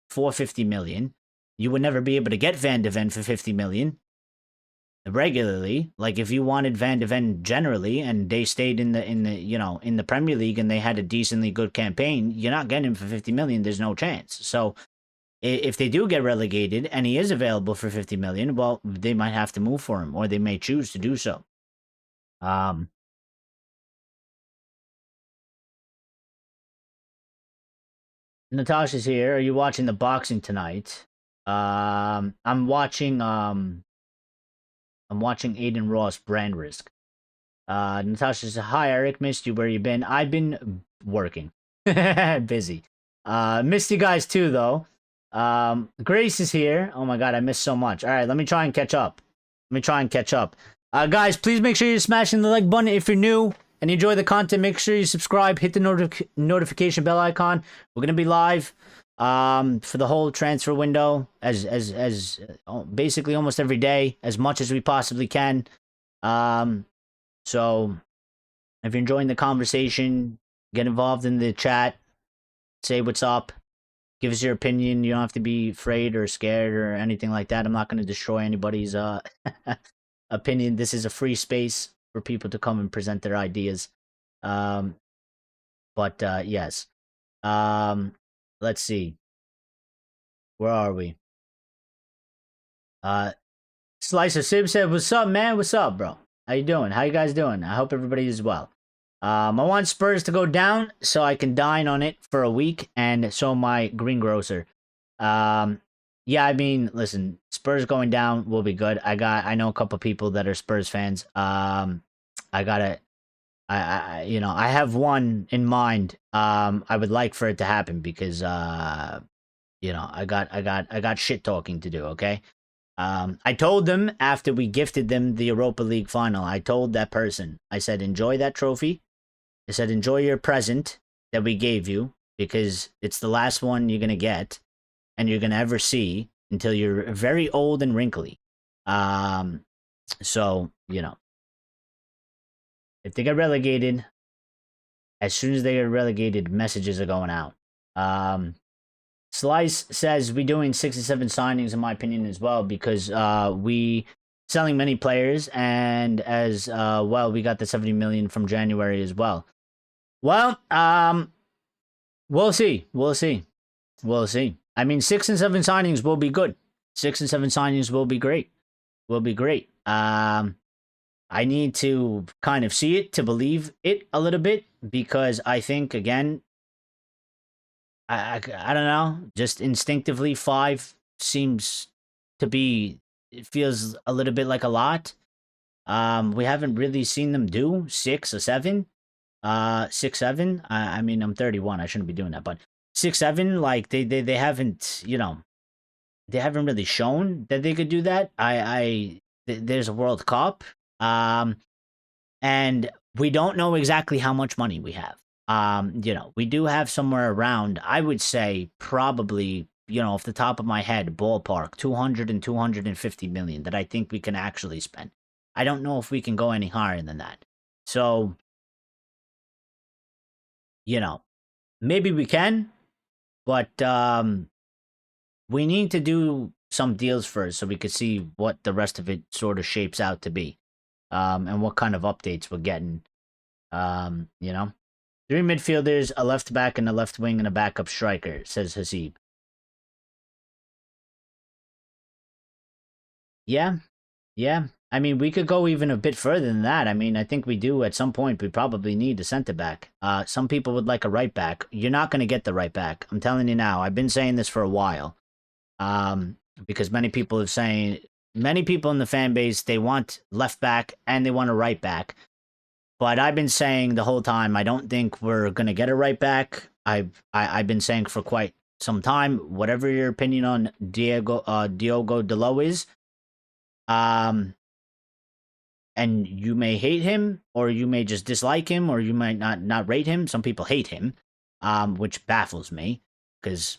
for 50 million, you would never be able to get Van de Ven for 50 million regularly. Like if you wanted Van de Ven generally and they stayed in the Premier League and they had a decently good campaign, you're not getting him for 50 million. There's no chance. So if they do get relegated and he is available for 50 million, well, they might have to move for him, or they may choose to do so. Natasha's here. Are you watching the boxing tonight? I'm watching Aiden Ross brand risk. Natasha says, hi Eric, missed you. Where you been? I've been working. Busy. Missed you guys too though. Grace is here. Oh my god, I missed so much. Alright, let me try and catch up. Guys, please make sure you're smashing the like button if you're new and you enjoy the content. Make sure you subscribe, hit the notification bell icon. We're gonna be live for the whole transfer window as basically almost every day, as much as we possibly can. So If you're enjoying the conversation, get involved in the chat, say what's up, give us your opinion. You don't have to be afraid or scared or anything like that. I'm not going to destroy anybody's opinion. This is a free space for people to come and present their ideas. But yes. Let's see. Where are we? Slice of Sib said, "What's up, man? What's up, bro? How you doing? How you guys doing? I hope everybody is well. I want Spurs to go down so I can dine on it for a week, and so my greengrocer. Yeah, I mean, listen, Spurs going down will be good. I know a couple people that are Spurs fans. I have one in mind. I would like for it to happen because I got shit talking to do. Okay. I told them after we gifted them the Europa League final, I told that person, I said, enjoy that trophy. I said, enjoy your present that we gave you because it's the last one you're going to get and you're going to ever see until you're very old and wrinkly. So, if they get relegated, as soon as they get relegated, messages are going out. Slice says we doing 67 signings in my opinion as well because we selling many players and as well we got the 70 million from January as well. Well, we'll see. I mean 6 and 7 signings will be good. 6 and 7 signings will be great. I need to kind of see it to believe it a little bit because I think again I don't know, just instinctively 5 seems to be, it feels a little bit like a lot. We haven't really seen them do 6 or 7. 6, 7. I mean, I'm 31. I shouldn't be doing that, but 6, 7, like they haven't, they haven't really shown that they could do that. There's a World Cup, and we don't know exactly how much money we have. We do have somewhere around, I would say probably, off the top of my head, ballpark, 200 and 250 million that I think we can actually spend. I don't know if we can go any higher than that. So, maybe we can, but we need to do some deals first so we could see what the rest of it sort of shapes out to be, and what kind of updates we're getting, 3 midfielders, a left back, and a left wing, and a backup striker, says Hasib. Yeah. I mean, we could go even a bit further than that. I mean, I think we do at some point. We probably need a center back. Some people would like a right back. You're not going to get the right back. I'm telling you now. I've been saying this for a while. Because many people in the fan base, they want left back and they want a right back. But I've been saying the whole time, I don't think we're going to get a right back. I've been saying for quite some time, whatever your opinion on Diogo Dalot is, and you may hate him, or you may just dislike him, or you might not rate him. Some people hate him, which baffles me, because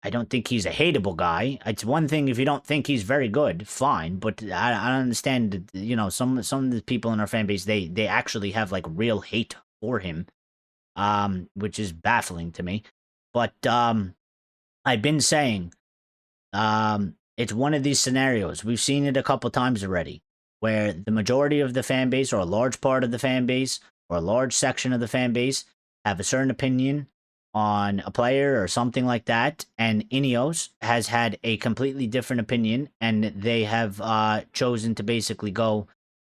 I don't think he's a hateable guy. It's one thing if you don't think he's very good, fine. But I don't understand, some of the people in our fan base, they actually have like real hate for him, which is baffling to me. But I've been saying, it's one of these scenarios. We've seen it a couple times already, where the majority of the fan base, or a large part of the fan base, or a large section of the fan base, have a certain opinion on a player or something like that, and Ineos has had a completely different opinion, and they have chosen to basically go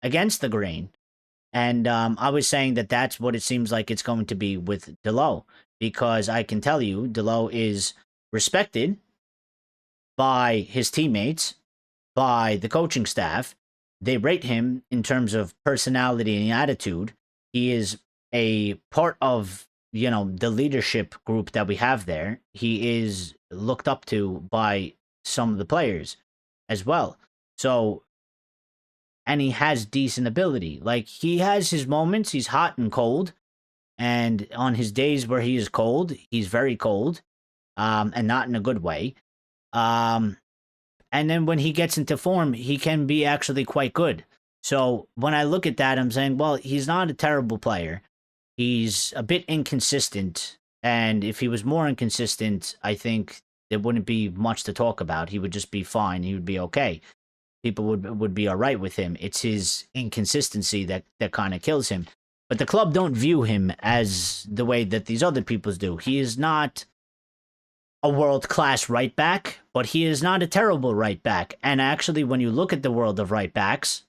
against the grain. And I was saying that that's what it seems like it's going to be with Dalot, because I can tell you Dalot is respected by his teammates, by the coaching staff. They rate him in terms of personality and attitude. He is a part of the leadership group that we have there. He is looked up to by some of the players as well. So, and he has decent ability. Like, he has his moments. He's hot and cold. And on his days where he is cold, he's very cold, and not in a good way. And then when he gets into form, he can be actually quite good. So when I look at that, I'm saying, well, he's not a terrible player. He's a bit inconsistent. And if he was more inconsistent, I think there wouldn't be much to talk about. He would just be fine. He would be okay. People would be all right with him. It's his inconsistency that kind of kills him. But the club don't view him as the way that these other peoples do. He is not a world-class right back, but he is not a terrible right back. And actually, when you look at the world of right backs,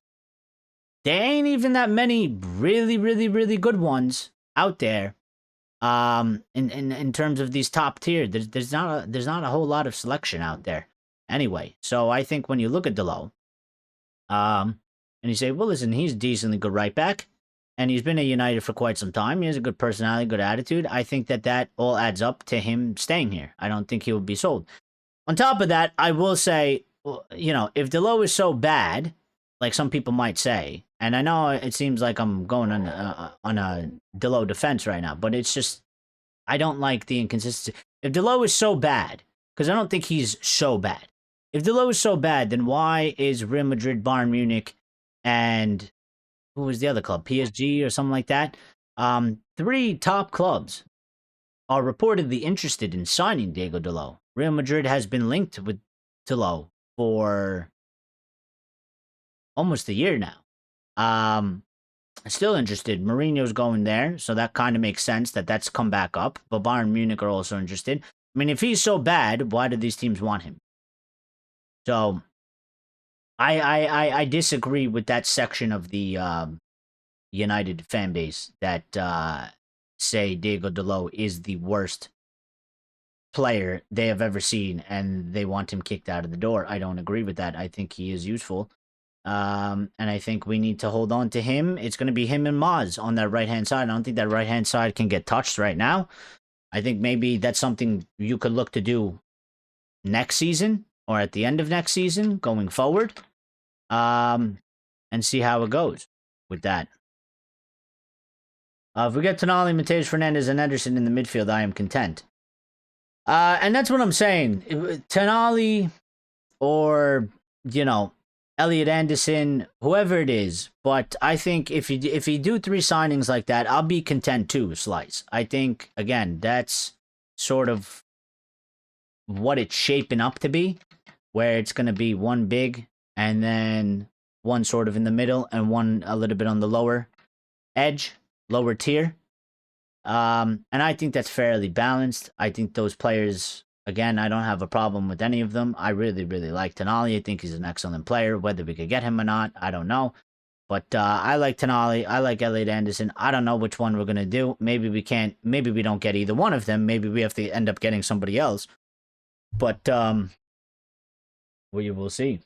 there ain't even that many really, really, really good ones out there. In terms of these top tier, there's not a whole lot of selection out there. Anyway, so I think when you look at Delo, and you say, well, listen, he's a decently good right back, and he's been at United for quite some time. He has a good personality, good attitude. I think that all adds up to him staying here. I don't think he will be sold. On top of that, I will say, you know, if Delo is so bad, like some people might say, and I know it seems like I'm going on a Delo defense right now, but it's just, I don't like the inconsistency. If Delo is so bad, because I don't think he's so bad. If Delo is so bad, then why is Real Madrid, Bayern Munich, and who was the other club? PSG or something like that? 3 top clubs are reportedly interested in signing Diego Delo. Real Madrid has been linked with Delo for almost a year now. Still interested. Mourinho's going there, so that kind of makes sense that that's come back up. But Bayern Munich are also interested. I mean, if he's so bad, why do these teams want him? So, I disagree with that section of the United fan base that say Diego Delo is the worst player they have ever seen, and they want him kicked out of the door. I don't agree with that. I think he is useful. And I think we need to hold on to him. It's going to be him and Maz on that right-hand side. I don't think that right-hand side can get touched right now. I think maybe that's something you could look to do next season or at the end of next season going forward. And see how it goes with that. If we get Tonali, Mateus Fernandes, and Ederson in the midfield, I am content. And that's what I'm saying. Tonali or, you know, Elliot Anderson, whoever it is. But I think if you do 3 signings like that, I'll be content too, Slice. I think, again, that's sort of what it's shaping up to be, where it's going to be one big and then one sort of in the middle and one a little bit on the lower edge, lower tier. And I think that's fairly balanced. I think those players, again, I don't have a problem with any of them. I really, really like Tonali. I think he's an excellent player. Whether we could get him or not, I don't know. But I like Tonali. I like Elliot Anderson. I don't know which one we're going to do. Maybe we can't. Maybe we don't get either one of them. Maybe we have to end up getting somebody else. But we will see.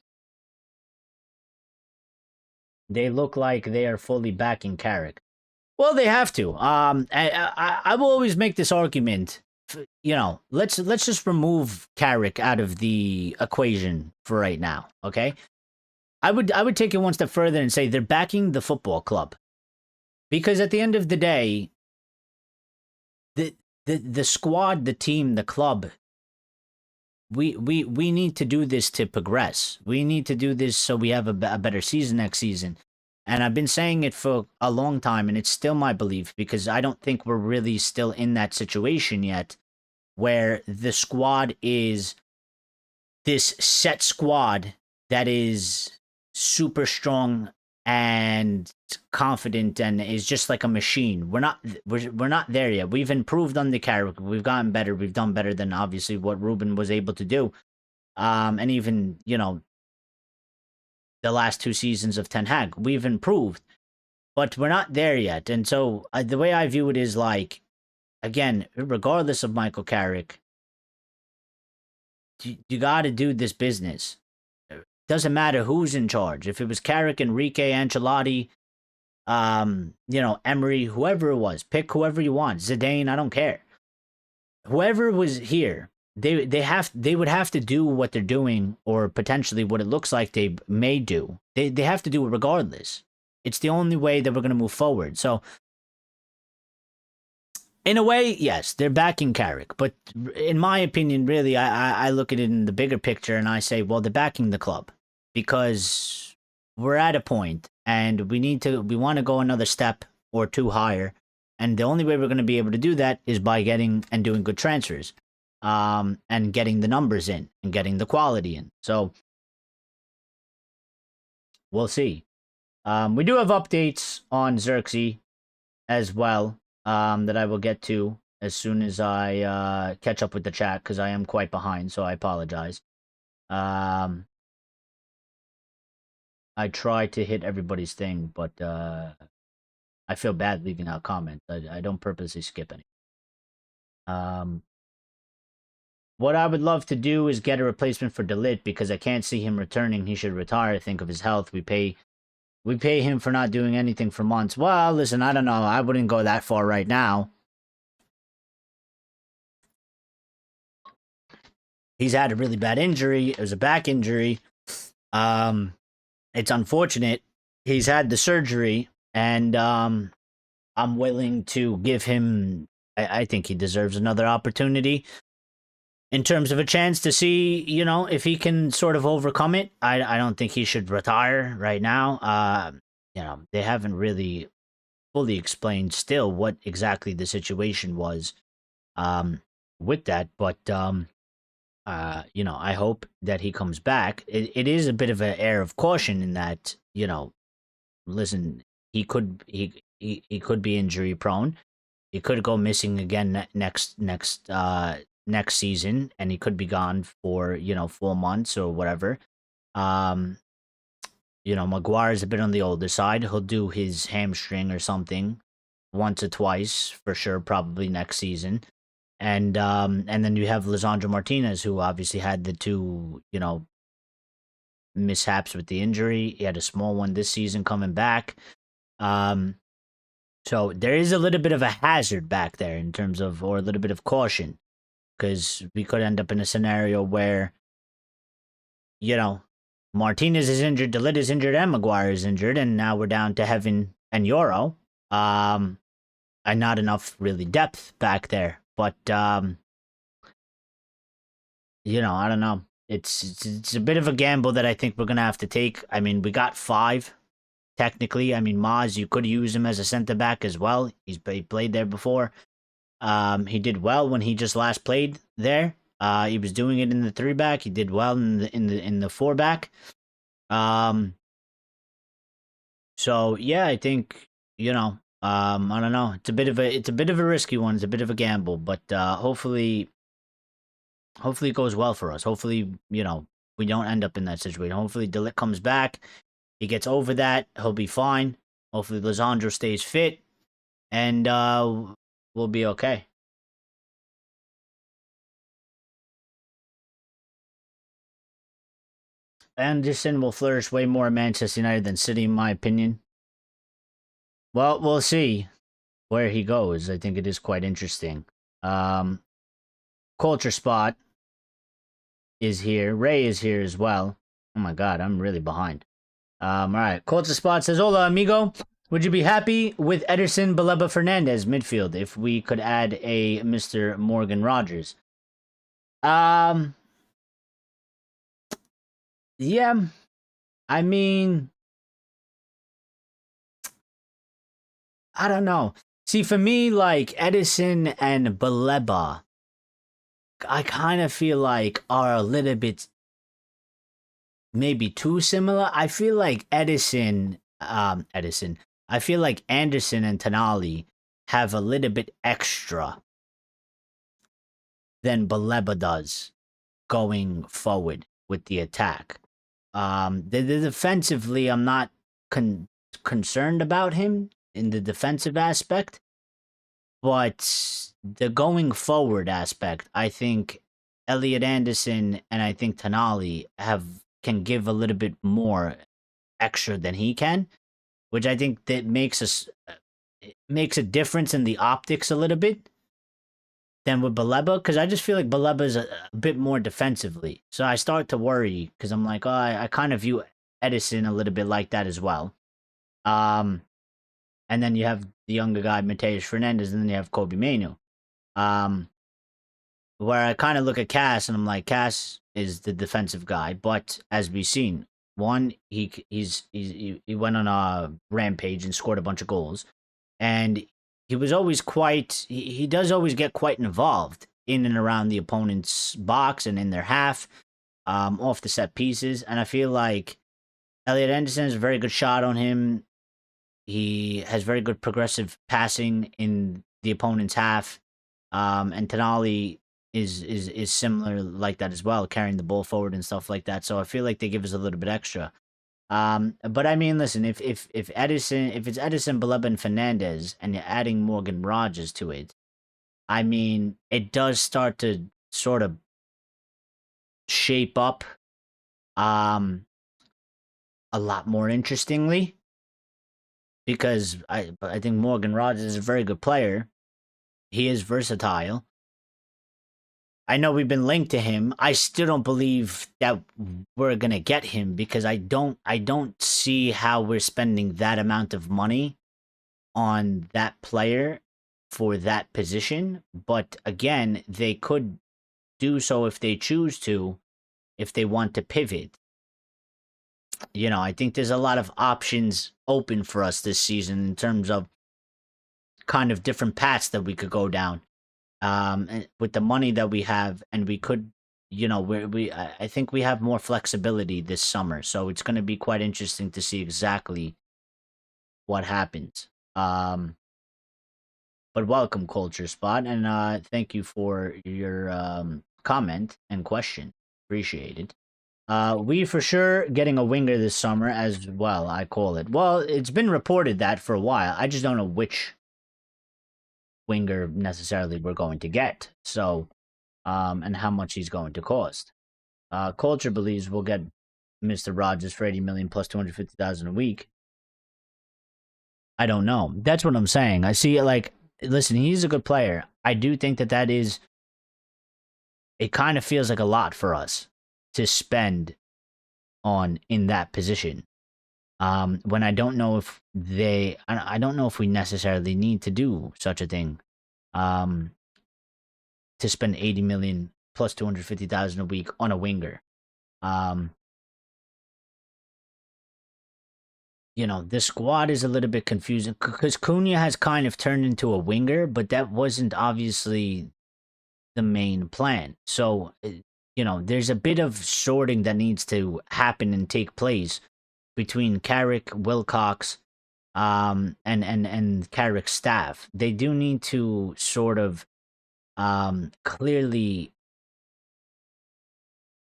They look like they are fully backing Carrick. Well, they have to. I will always make this argument. You know, let's just remove Carrick out of the equation for right now. Okay, I would take it one step further and say they're backing the football club, because at the end of the day, the squad, the team, the club. We need to do this to progress. We need to do this so we have a better season next season. And I've been saying it for a long time, and it's still my belief, because I don't think we're really still in that situation yet where the squad is this set squad that is super strong and confident and is just like a machine. We're not there yet. We've improved on the character. We've gotten better. We've done better than obviously what Ruben was able to do. And even, you know, the last 2 seasons of Ten Hag, we've improved, but we're not there yet. And so the way I view it is like, again, regardless of Michael Carrick, you got to do this business. Doesn't matter who's in charge. If it was Carrick, Enrique, Ancelotti, you know, Emery, whoever it was, pick whoever you want. Zidane, I don't care. Whoever was here, they would have to do what they're doing, or potentially what it looks like they may do. They have to do it regardless. It's the only way that we're going to move forward. So, in a way, yes, they're backing Carrick. But in my opinion, really, I look at it in the bigger picture and I say, well, they're backing the club. Because we're at a point and we want to go another step or two higher. And the only way we're going to be able to do that is by getting and doing good transfers, and getting the numbers in and getting the quality in. So we'll see. We do have updates on Xerxes as well, that I will get to as soon as I catch up with the chat, because I am quite behind, so I apologize. I try to hit everybody's thing, but I feel bad leaving out comments. I don't purposely skip any. What I would love to do is get a replacement for Delit, because I can't see him returning. He should retire. Think of his health. We pay him for not doing anything for months. Well, listen, I don't know. I wouldn't go that far right now. He's had a really bad injury. It was a back injury. It's unfortunate. He's had the surgery, and I'm willing to give him. I think he deserves another opportunity in terms of a chance to see, if he can sort of overcome it. I don't think he should retire right now. They haven't really fully explained still what exactly the situation was with that, but I hope that he comes back. It is a bit of an air of caution in that, listen, he could be injury prone. He could go missing again next season, and he could be gone for 4 months or whatever. Maguire's a bit on the older side. He'll do his hamstring or something once or twice for sure, probably next season. And then you have Lisandro Martinez, who obviously had the two, mishaps with the injury. He had a small one this season coming back. So there is a little bit of a hazard back there in terms of, or a little bit of caution, because we could end up in a scenario where, Martinez is injured, Delit is injured, and Maguire is injured, and now we're down to Heaven and Euro. And not enough really depth back there. But I don't know. It's a bit of a gamble that I think we're gonna have to take. I mean, we got 5 technically. I mean, Maz, you could use him as a center back as well. He played there before. He did well when he just last played there. He was doing it in the 3-back. He did well in the 4-back. So yeah, I think I don't know. It's a bit of a risky one. It's a bit of a gamble, but hopefully it goes well for us. Hopefully, we don't end up in that situation. Hopefully, Delit comes back. He gets over that. He'll be fine. Hopefully, Lisandro stays fit, and we'll be okay. Anderson will flourish way more at Manchester United than City, in my opinion. Well, we'll see where he goes. I think it is quite interesting. Culture Spot is here. Ray is here as well. Oh my god, I'm really behind. Alright. Culture Spot says, "Hola, amigo. Would you be happy with Ederson, Baleba, Fernandes midfield if we could add a Mr. Morgan Rogers?" Yeah. I mean, I don't know. See, for me, like, Ederson and Baleba, I kind of feel like are a little bit maybe too similar. I feel like I feel like Anderson and Tonali have a little bit extra than Baleba does going forward with the attack. The defensively, I'm not concerned about him in the defensive aspect, but the going forward aspect, I think Elliot Anderson and I think Tonali can give a little bit more extra than he can, which I think that makes a difference in the optics a little bit than with Baleba, because I just feel like Baleba is a bit more defensively. So I start to worry because I'm like, I kind of view Ederson a little bit like that as well. And then you have the younger guy, Mateus Fernandes, and then you have Kobe Mainoo. Where I kind of look at Cass and I'm like, Cass is the defensive guy, but as we've seen, One, he went on a rampage and scored a bunch of goals, and he was always quite. He does always get quite involved in and around the opponent's box and in their half, off the set pieces. And I feel like Elliot Anderson has a very good shot on him. He has very good progressive passing in the opponent's half. And Tonali is similar like that as well, carrying the ball forward and stuff like that. So I feel like they give us a little bit extra. But I mean, listen, if it's Ederson, Baleba, and Fernandes, and you're adding Morgan Rogers to it, I mean, it does start to sort of shape up a lot more interestingly, because I think Morgan Rogers is a very good player. He is versatile. I know we've been linked to him. I still don't believe that we're gonna get him, because I don't see how we're spending that amount of money on that player for that position. But again, they could do so if they choose to, if they want to pivot. I think there's a lot of options open for us this season in terms of kind of different paths that we could go down. And with the money that we have, and we could, I think we have more flexibility this summer, so it's going to be quite interesting to see exactly what happens. But welcome, Culture Spot, and thank you for your comment and question. Appreciate it. We for sure getting a winger this summer as well, I call it. Well, it's been reported that for a while. I just don't know which winger necessarily we're going to get. So, and how much he's going to cost. Culture believes we'll get Mr. Rogers for 80 million plus 250,000 a week. I don't know. That's what I'm saying. I see it like, listen, he's a good player. I do think that is, it kind of feels like a lot for us to spend on in that position. When I don't know if I don't know if we necessarily need to do such a thing. To spend 80 million plus 250,000 a week on a winger. The squad is a little bit confusing because Cunha has kind of turned into a winger, but that wasn't obviously the main plan. So, there's a bit of sorting that needs to happen and take place between Carrick, Wilcox, and Carrick's staff. They do need to sort of clearly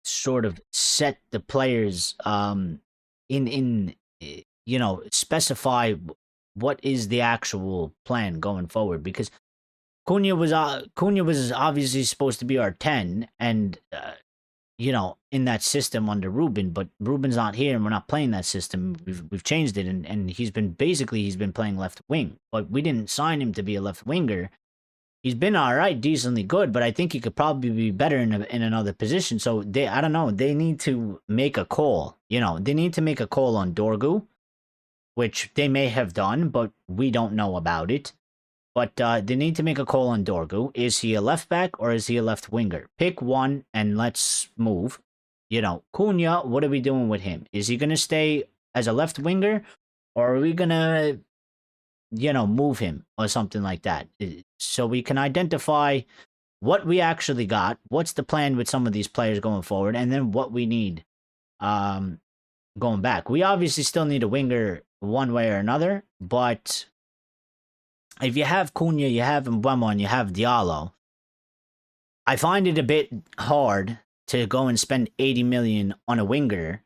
sort of set the players in specify what is the actual plan going forward, because Cunha was obviously supposed to be our 10, and in that system under Ruben, but Ruben's not here and we're not playing that system. We've changed it, and he's been playing left wing, but we didn't sign him to be a left winger. He's been all right, decently good, but I think he could probably be better in another position. So I don't know. They need to make a call. They need to make a call on Dorgu, which they may have done, but we don't know about it. But they need to make a call on Dorgu. Is he a left back or is he a left winger? Pick one and let's move. Cunha, what are we doing with him? Is he going to stay as a left winger, or are we going to, move him or something like that? So we can identify what we actually got, what's the plan with some of these players going forward, and then what we need going back. We obviously still need a winger one way or another, but if you have Cunha, you have Mbeumo, and you have Diallo, I find it a bit hard to go and spend 80 million on a winger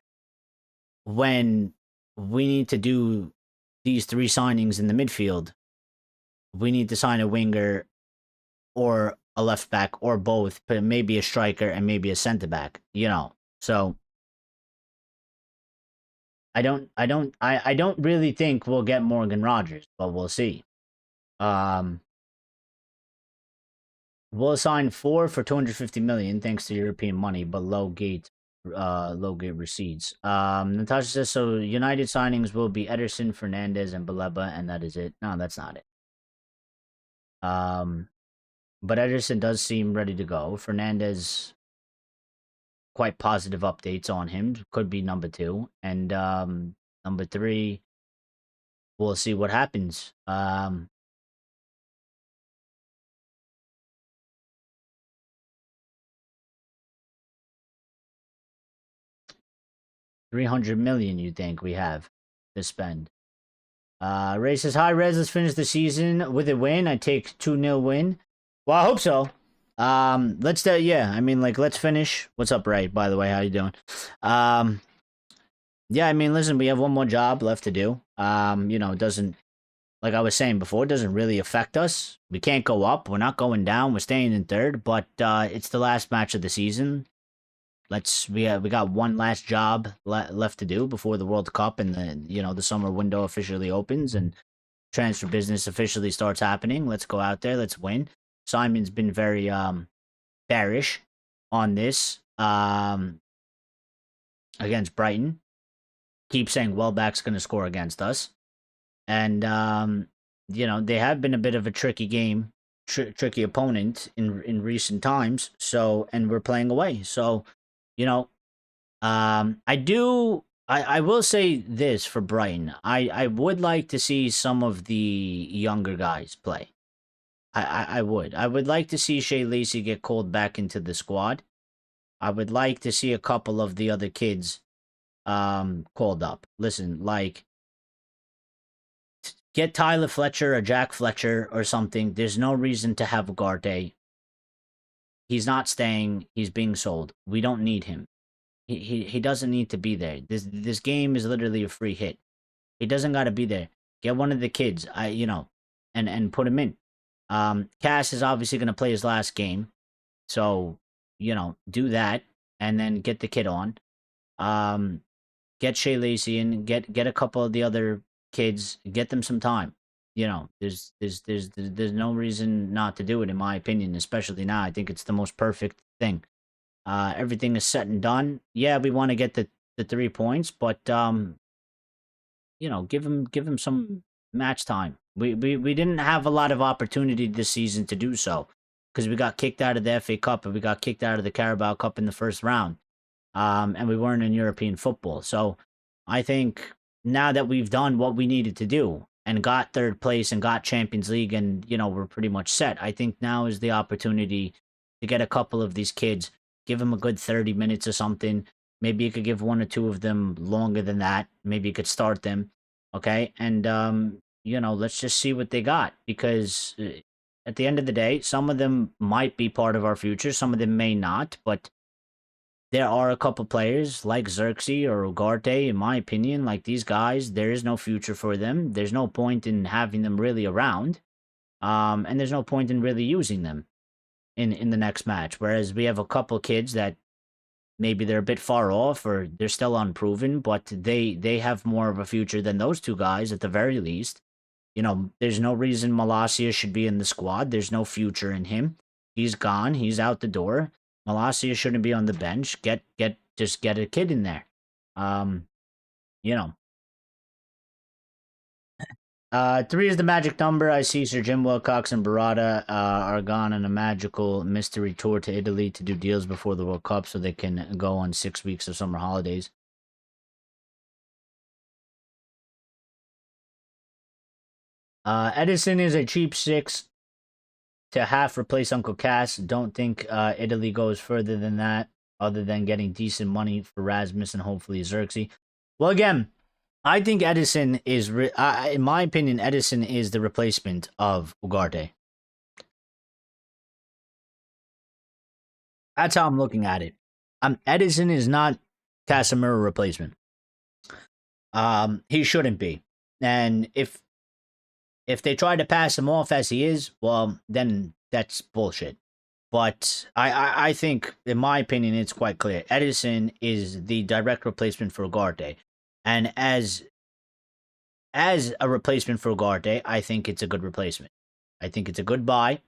when we need to do these three signings in the midfield. We need to sign a winger or a left back or both, but maybe a striker and maybe a center back, So I don't really think we'll get Morgan Rogers, but we'll see. We'll assign 4 for 250 million thanks to European money, but low gate receipts. Natasha says, so United signings will be Ederson, Fernandes, and Baleba, and that is it. No, that's not it. But Ederson does seem ready to go. Fernandes quite positive updates on him. Could be number 2. And number 3, we'll see what happens. 300 million, you think we have to spend? Ray says, hi, Rez. Let's finish the season with a win. I take 2-0 win. Well, I hope so. Let's, yeah, I mean, like, let's finish. What's up, Ray, by the way? How you doing? Yeah, I mean, listen, we have one more job left to do. You know, it doesn't, like I was saying before, it doesn't really affect us. We can't go up. We're not going down. We're staying in 3rd, but it's the last match of the season. We got one last job left to do before the World Cup and the summer window officially opens and transfer business officially starts happening. Let's go out there. Let's win. Simon's been very bearish on this against Brighton. Keep saying Welbeck's going to score against us. And, they have been a bit of a tricky game, tricky opponent in recent times. So, and we're playing away. So, I will say this for Brighton. I would like to see some of the younger guys play. I would. I would like to see Shea Lacey get called back into the squad. I would like to see a couple of the other kids called up. Listen, like, get Tyler Fletcher or Jack Fletcher or something. There's no reason to have Ugarte. He's not staying. He's being sold. We don't need him. He doesn't need to be there. This game is literally a free hit. He doesn't got to be there. Get one of the kids, and put him in. Cass is obviously going to play his last game. So, do that and then get the kid on. Get Shea Lacey in, get a couple of the other kids, get them some time. There's no reason not to do it, in my opinion, especially now. I think it's the most perfect thing. Everything is set and done. Yeah, we want to get the 3 points, but give him some match time. We didn't have a lot of opportunity this season to do so because we got kicked out of the FA Cup and we got kicked out of the Carabao Cup in the first round. And we weren't in European football. So I think now that we've done what we needed to do and got 3rd place and got Champions League and, we're pretty much set, I think now is the opportunity to get a couple of these kids, give them a good 30 minutes or something. Maybe you could give 1 or 2 of them longer than that. Maybe you could start them. Okay. And, let's just see what they got, because at the end of the day, some of them might be part of our future. Some of them may not, but there are a couple players like Xerxes or Ugarte, in my opinion, like these guys, there is no future for them. There's no point in having them really around. And there's no point in really using them in the next match. Whereas we have a couple kids that maybe they're a bit far off or they're still unproven, but they have more of a future than those 2 guys at the very least. There's no reason Malacia should be in the squad. There's no future in him. He's gone. He's out the door. Malacia shouldn't be on the bench. Just get a kid in there. 3 is the magic number. I see Sir Jim Wilcox and Barada are gone on a magical mystery tour to Italy to do deals before the World Cup so they can go on 6 weeks of summer holidays. Edison is a cheap 6 to half replace Uncle Cass. Don't think Italy goes further than that, other than getting decent money for Rasmus and hopefully Xerxes. Well, again, I think Edison is, in my opinion, Edison is the replacement of Ugarte. That's how I'm looking at it. Edison is not Casemiro replacement. He shouldn't be. And if they try to pass him off as he is, well, then that's bullshit. But I think, in my opinion, it's quite clear. Edison is the direct replacement for Ugarte. And as a replacement for Ugarte, I think it's a good replacement. I think it's a good buy,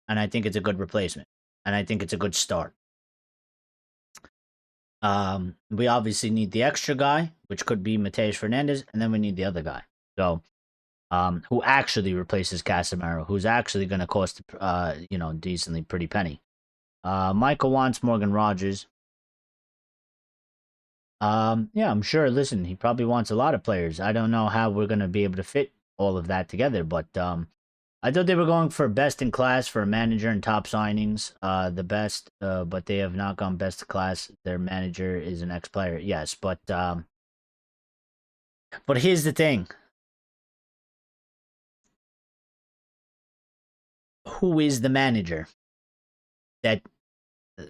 and I think it's a good replacement. And I think it's a good start. We obviously need the extra guy, which could be Mateus Fernandes, and then we need the other guy. So, who actually replaces Casemiro, who's actually going to cost, decently pretty penny. Michael wants Morgan Rogers. Yeah, I'm sure. Listen, he probably wants a lot of players. I don't know how we're gonna be able to fit all of that together, but I thought they were going for best in class for a manager and top signings, the best, but they have not gone best in class. Their manager is an ex-player, yes, but here's the thing: who is the manager? That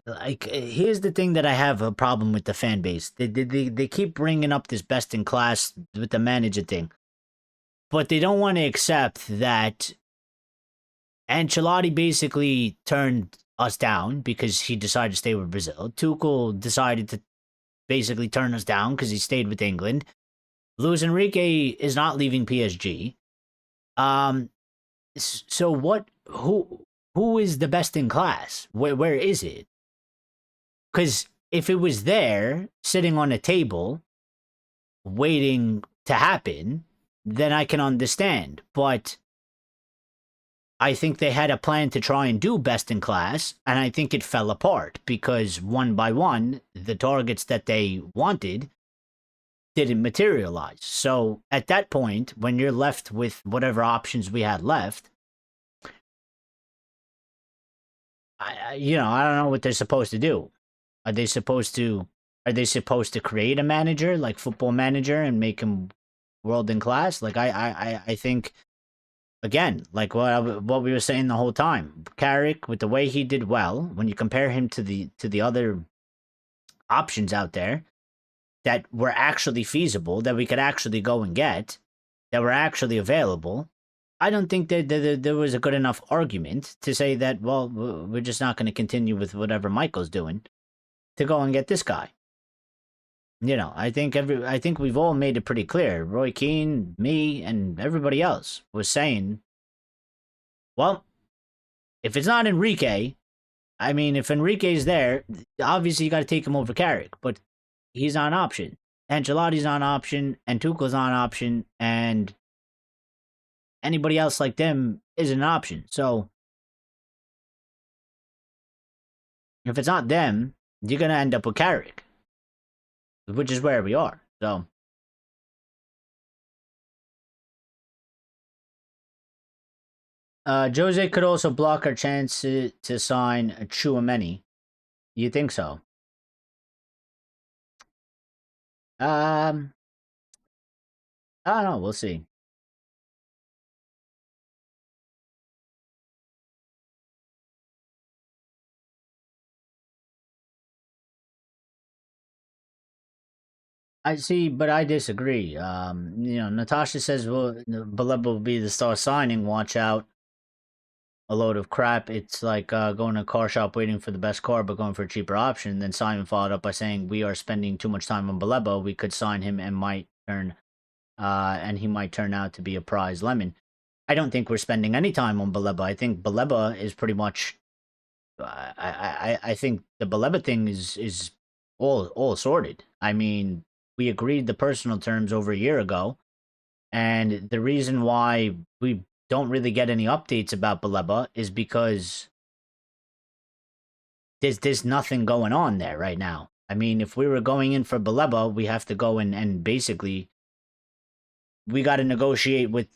like here's the thing that I have a problem with the fan base. They keep bringing up this best in class with the manager thing, but they don't want to accept that Ancelotti basically turned us down because he decided to stay with Brazil. Tuchel decided to basically turn us down because he stayed with England. Luis Enrique is not leaving PSG. Um, so what? Who is the best in class? Where is it? Because if it was there, sitting on a table, waiting to happen, then I can understand. But I think they had a plan to try and do best in class, and I think it fell apart because one by one, the targets that they wanted didn't materialize. So at that point, when you're left with whatever options we had left, I don't know what they're supposed to do. Are they supposed to create a manager like Football Manager and make him world in class? Like I think again, like what we were saying the whole time, Carrick with the way he did well, when you compare him to the other options out there that were actually feasible, that we could actually go and get, that were actually available, I don't think that there was a good enough argument to say that, well, we're just not going to continue with whatever Michael's doing to go and get this guy. I think we've all made it pretty clear. Roy Keane, me, and everybody else was saying, well, if it's not Enrique, I mean, if Enrique's there, obviously you got to take him over Carrick, but he's not an option. Ancelotti's not an option, and Tuchel's not an option, and anybody else like them isn't an option. So if it's not them, you're going to end up with Carrick, which is where we are. So Jose could also block our chance to sign Chouameni. You think so? I don't know. We'll see. I see, but I disagree. Natasha says, well, Baleba will be the star signing. Watch out. A load of crap. It's like going to a car shop waiting for the best car, but going for a cheaper option. Then Simon followed up by saying, we are spending too much time on Baleba. We could sign him and he might turn out to be a prize lemon. I don't think we're spending any time on Baleba. I think Baleba is pretty much. I think the Baleba thing is all sorted. I mean, we agreed the personal terms over a year ago, and the reason why we don't really get any updates about Baleba is because there's nothing going on there right now. I mean, if we were going in for Baleba, we have to go in and basically we got to negotiate with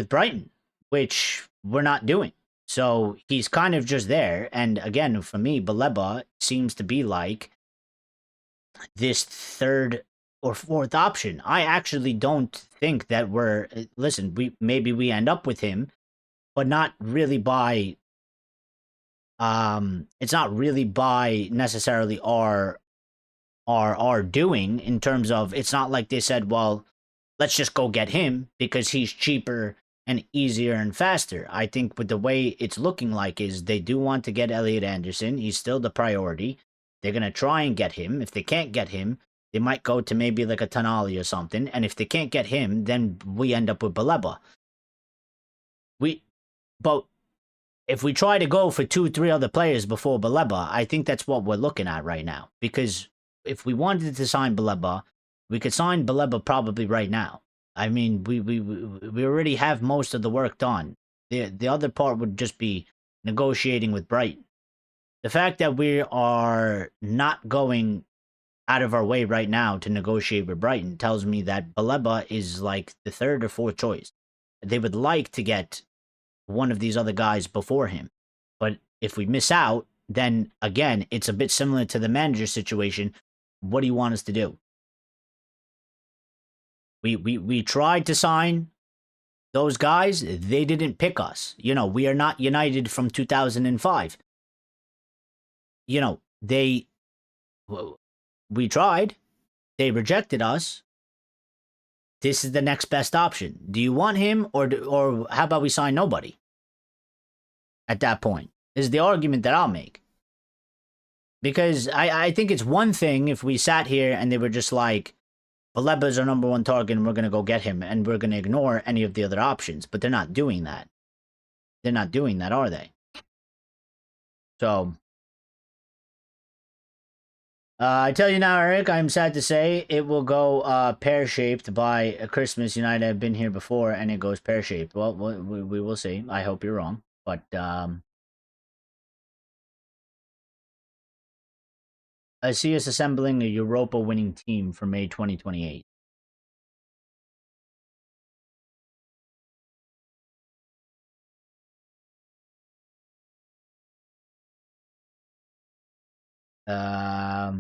Brighton, which we're not doing. So he's kind of just there. And again, for me, Baleba seems to be like this third or fourth option. I actually don't think that listen, we end up with him, but not really by it's not really by necessarily our doing, in terms of, it's not like they said, well, let's just go get him because he's cheaper and easier and faster. I think with the way it's looking like is they do want to get Elliot Anderson. He's still the priority. They're going to try and get him. If they can't get him, they might go to maybe like a Tonali or something. And if they can't get him, then we end up with Baleba. But if we try to go for 2-3 other players before Baleba, I think that's what we're looking at right now. Because if we wanted to sign Baleba, we could sign Baleba probably right now. I mean, we already have most of the work done. The other part would just be negotiating with Brighton. The fact that we are not going out of our way right now to negotiate with Brighton tells me that Baleba is like the third or fourth choice. They would like to get one of these other guys before him. But if we miss out, then again, it's a bit similar to the manager situation. What do you want us to do? We tried to sign those guys. They didn't pick us. You know, we are not United from 2005. You know, we tried. They rejected us. This is the next best option. Do you want him, or how about we sign nobody? At that point, is the argument that I'll make. Because I think it's one thing if we sat here and they were just like, Baleba is our number one target and we're going to go get him and we're going to ignore any of the other options. But they're not doing that. They're not doing that, are they? So, I tell you now, Eric, I'm sad to say it will go pear-shaped by Christmas. United have been here before and it goes pear-shaped. Well, we will see. I hope you're wrong. But, I see us assembling a Europa winning team for May 2028. I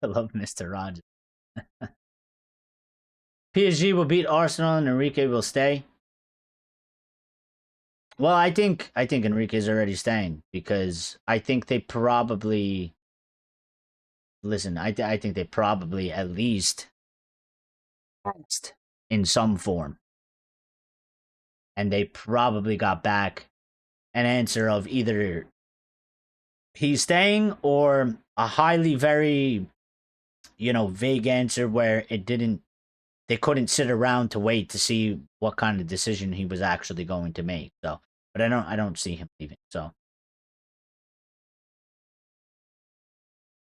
love Mr. Rogers. PSG will beat Arsenal and Enrique will stay. Well, I think Enrique's already staying because I think they probably listen. I think they probably at least asked in some form, and they probably got back an answer of either he's staying or a highly very vague answer where they couldn't sit around to wait to see what kind of decision he was actually going to make. So, but I don't see him leaving. So,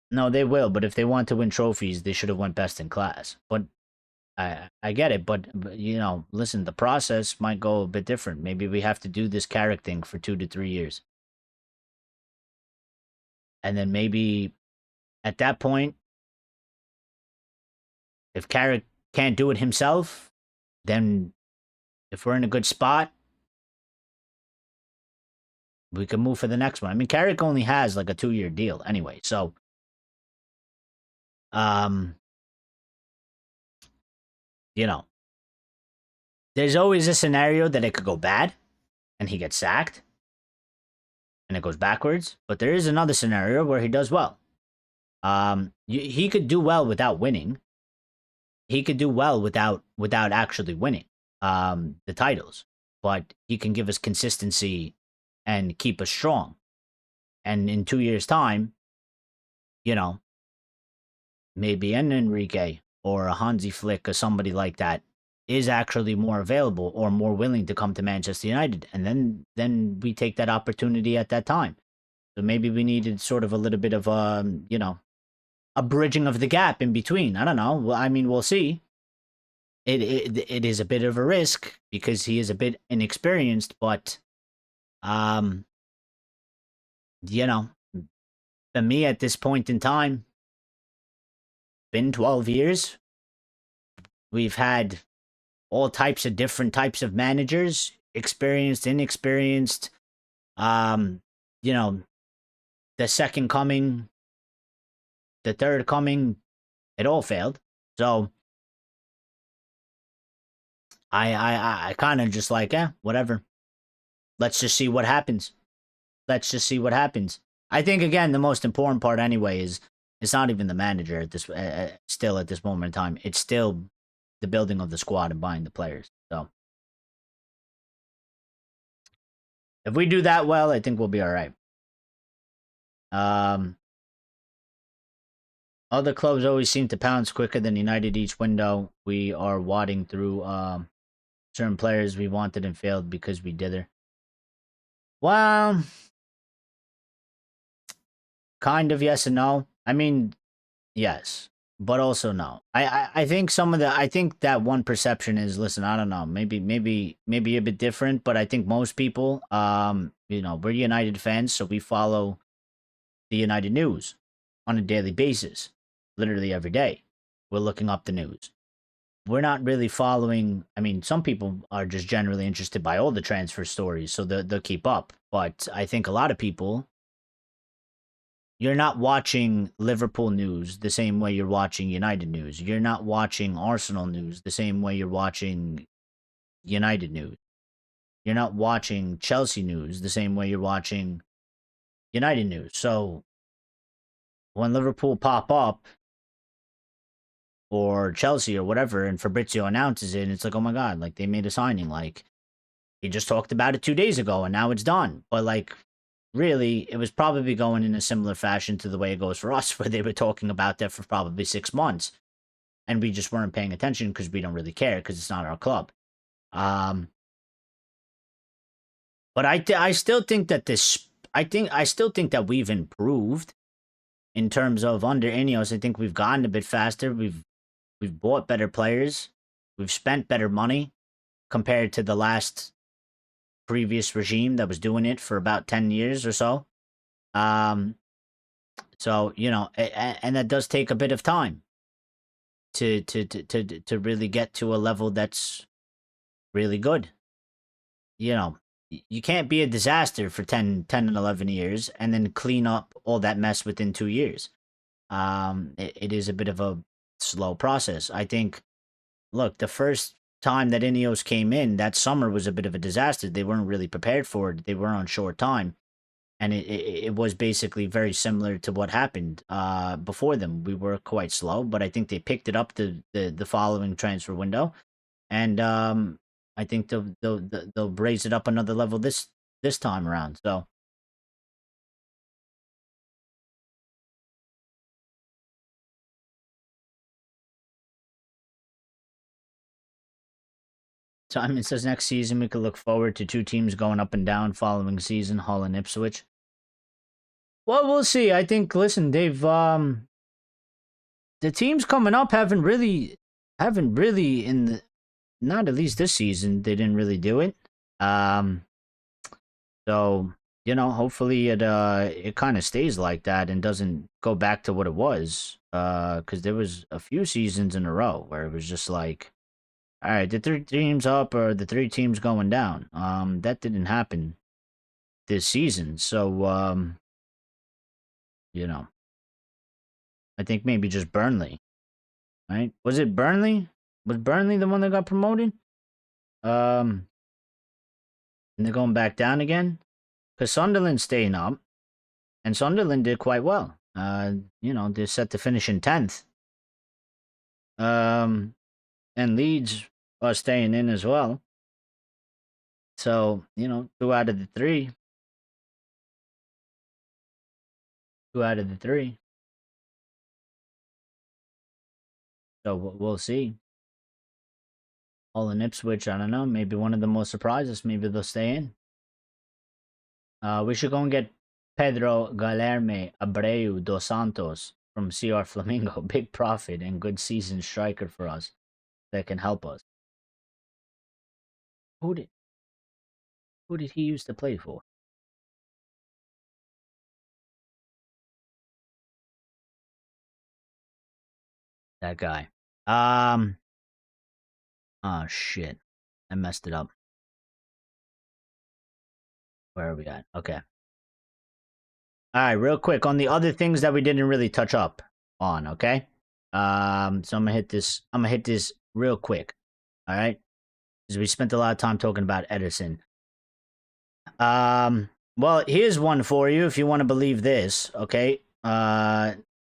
no, they will. But if they want to win trophies, they should have went best in class. But I get it. But listen, the process might go a bit different. Maybe we have to do this Carrick thing for 2 to 3 years, and then maybe at that point, if Carrick can't do it himself, then if we're in a good spot, we can move for the next one. I mean, Carrick only has like a 2-year deal anyway, so there's always a scenario that it could go bad and he gets sacked and it goes backwards, but there is another scenario where he does well. He could do well without winning. He could do well without actually winning the titles, but he can give us consistency and keep us strong. And in 2 years' time, maybe an Enrique or a Hansi Flick or somebody like that is actually more available or more willing to come to Manchester United, and then we take that opportunity at that time. So maybe we needed sort of a little bit of a bridging of the gap in between. I don't know. Well, I mean, we'll see. It is a bit of a risk because he is a bit inexperienced, but for me at this point in time, been 12 years. We've had all types of different types of managers, experienced, inexperienced, the second coming, the third coming, it all failed. So I kind of just like, whatever. Let's just see what happens. Let's just see what happens. I think, again, the most important part anyway is it's not even the manager at this still at this moment in time. It's still the building of the squad and buying the players. So if we do that well, I think we'll be all right. Other clubs always seem to pounce quicker than United each window. We are wadding through certain players we wanted and failed because we dither. Well, kind of yes and no. I mean, yes, but also no. I think I think that one perception is, listen, I don't know, maybe a bit different, but I think most people, we're United fans, so we follow the United news on a daily basis, literally every day. We're looking up the news. We're not really following. I mean, some people are just generally interested by all the transfer stories, so they'll keep up. But I think a lot of people, you're not watching Liverpool news the same way you're watching United news. You're not watching Arsenal news the same way you're watching United news. You're not watching Chelsea news the same way you're watching United news. So when Liverpool pop up or Chelsea or whatever, and Fabrizio announces it, and it's like, oh my God, like they made a signing. Like he just talked about it 2 days ago and now it's done. But like, really, it was probably going in a similar fashion to the way it goes for us, where they were talking about that for probably 6 months. And we just weren't paying attention because we don't really care because it's not our club. But I still think that I still think that we've improved in terms of under Ineos. I think we've gotten a bit faster. We've bought better players. We've spent better money compared to the last previous regime that was doing it for about 10 years or so. So, you know, and that does take a bit of time to really get to a level that's really good. You know, you can't be a disaster for 10 and 11 years and then clean up all that mess within 2 years. It is a bit of a slow process. I think, look, the first time that Ineos came in, that summer was a bit of a disaster. They weren't really prepared for it. They were on short time. And it was basically very similar to what happened before them. We were quite slow, but I think they picked it up the following transfer window. And I think they'll raise it up another level this time around. So Simon says next season we could look forward to 2 teams going up and down following season, Hull and Ipswich. Well, we'll see. I think, listen, they've the teams coming up haven't really in the, not at least this season, they didn't really do it. So, you know, hopefully it kind of stays like that and doesn't go back to what it was. Because there was a few seasons in a row where it was just like, all right, the 3 teams up or the 3 teams going down. That didn't happen this season. So, you know, I think maybe just Burnley, right? Was it Burnley? Was Burnley the one that got promoted? And they're going back down again? Because Sunderland's staying up, and Sunderland did quite well. You know, they're set to finish in 10th. And Leeds are staying in as well. So, you know, 2 out of the 3. 2 out of the 3. So we'll see. Hull and Ipswich, I don't know. Maybe one of them will surprise us. Maybe they'll stay in. We should go and get Pedro Guilherme Abreu dos Santos from CR Flamingo. Big profit and good season striker for us that can help us. Who did he used to play for? That guy. Oh shit. I messed it up. Where are we at? Okay. All right, real quick on the other things that we didn't really touch up on, okay? So I'm gonna hit this. I'm gonna hit this real quick. All right, because we spent a lot of time talking about Ederson. Well, here's one for you if you want to believe this. Okay.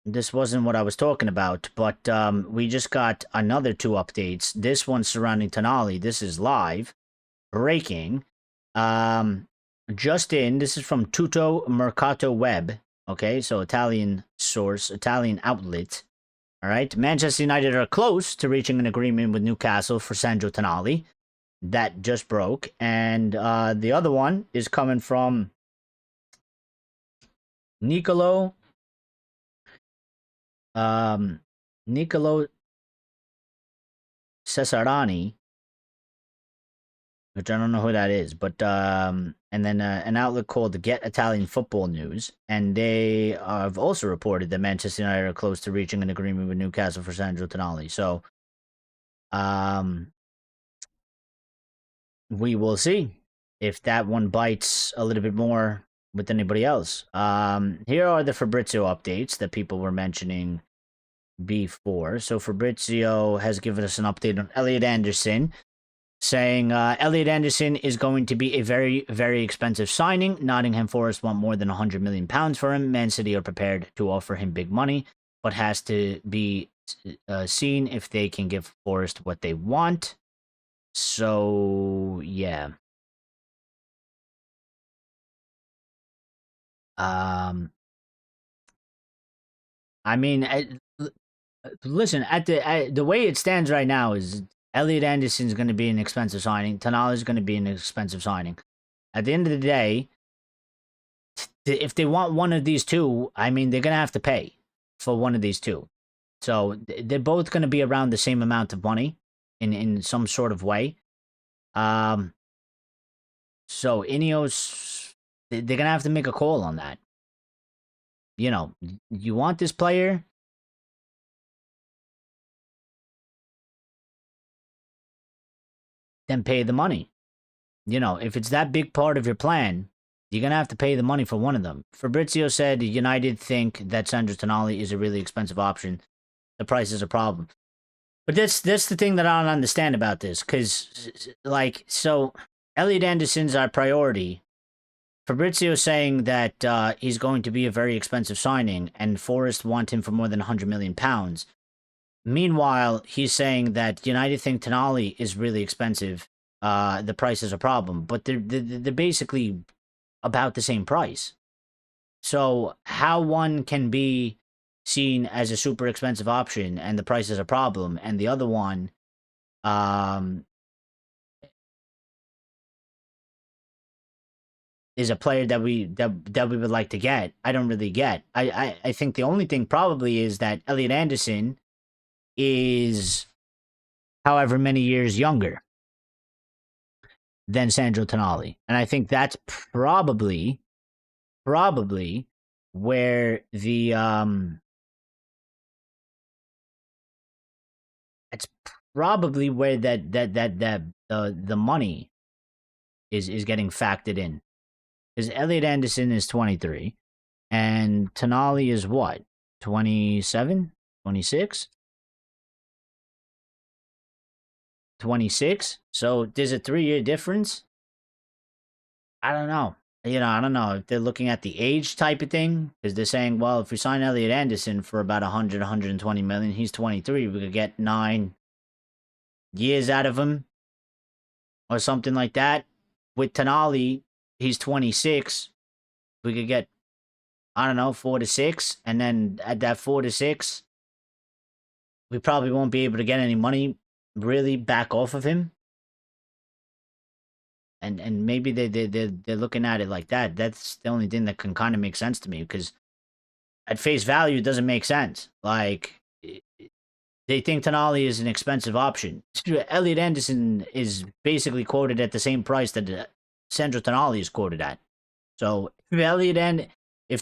This wasn't what I was talking about, but we just got another 2 updates. This one surrounding Tonali. This is live, breaking. Just in, this is from Tutto Mercato Web. Okay, so Italian source, Italian outlet. All right, Manchester United are close to reaching an agreement with Newcastle for Sandro Tonali. That just broke, and the other one is coming from Nicolo Cesarani, which I don't know who that is, but and then an outlet called Get Italian Football News, and they have also reported that Manchester United are close to reaching an agreement with Newcastle for Sandro Tonali. So, we will see if that one bites a little bit more with anybody else. Here are the Fabrizio updates that people were mentioning before. So Fabrizio has given us an update on Elliot Anderson, saying Elliot Anderson is going to be a very, very expensive signing. Nottingham Forest want more than £100 million for him. Man City are prepared to offer him big money, but has to be seen if they can give Forest what they want. So, yeah. I mean, listen, at the way it stands right now is Elliot Anderson's going to be an expensive signing. Tonali is going to be an expensive signing. At the end of the day, if they want one of these two, I mean, they're going to have to pay for one of these two. So they're both going to be around the same amount of money in some sort of way. So Ineos, they're going to have to make a call on that. You know, you want this player, then pay the money. You know, if it's that big part of your plan, you're going to have to pay the money for one of them. Fabrizio said United think that Sandro Tonali is a really expensive option. The price is a problem. But that's the thing that I don't understand about this. Because, like, so Elliot Anderson's our priority. Fabrizio saying that he's going to be a very expensive signing, and Forest want him for more than £100 million. Meanwhile, he's saying that United think Tonali is really expensive. The price is a problem, but they're basically about the same price. So how one can be seen as a super expensive option and the price is a problem, and the other one, is a player that we would like to get. I don't really get. I think the only thing probably is that Elliot Anderson is however many years younger than Sandro Tonali. And I think that's probably where the it's probably where the money is getting factored in. Because Elliot Anderson is 23 and Tonali is what? 27? 26? 26? So there's a 3-year difference? I don't know. You know, I don't know if they're looking at the age type of thing, because they're saying, well, if we sign Elliot Anderson for about 120 million, he's 23, we could get 9 years out of him or something like that. With Tonali, he's 26, we could get, I don't know, 4 to 6, and then at that 4 to 6, we probably won't be able to get any money really back off of him. And maybe they're looking at it like that. That's the only thing that can kind of make sense to me, because at face value, it doesn't make sense. Like, they think Tonali is an expensive option. Elliot Anderson is basically quoted at the same price that Sandro Tonali is quoted at. So if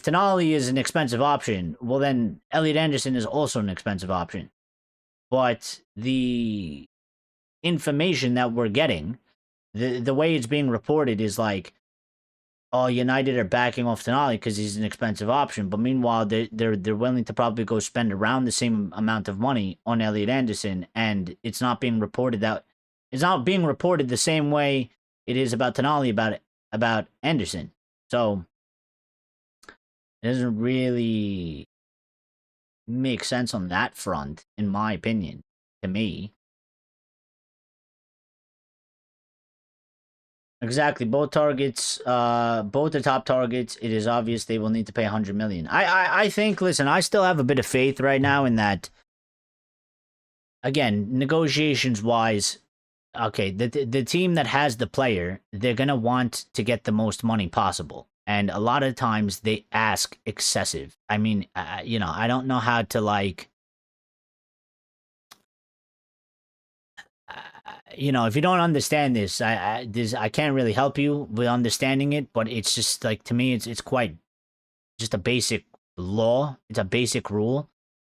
Tonali is an expensive option, well then Elliot Anderson is also an expensive option. But the information that we're getting, the way it's being reported is like, oh, United are backing off Tonali because he's an expensive option. But meanwhile, they're willing to probably go spend around the same amount of money on Elliot Anderson, and it's not being reported the same way it is about Tonali about Anderson. So it doesn't really make sense on that front, in my opinion, to me. Exactly. Both targets, both the top targets, it is obvious they will need to pay 100 million. I think, listen, I still have a bit of faith right now in that, again, negotiations wise, okay, the team that has the player, they're going to want to get the most money possible. And a lot of times they ask excessive. I mean, you know, I don't know how to, like, you know, if you don't understand this, I can't really help you with understanding it. But it's just like, to me, it's quite just a basic law. It's a basic rule.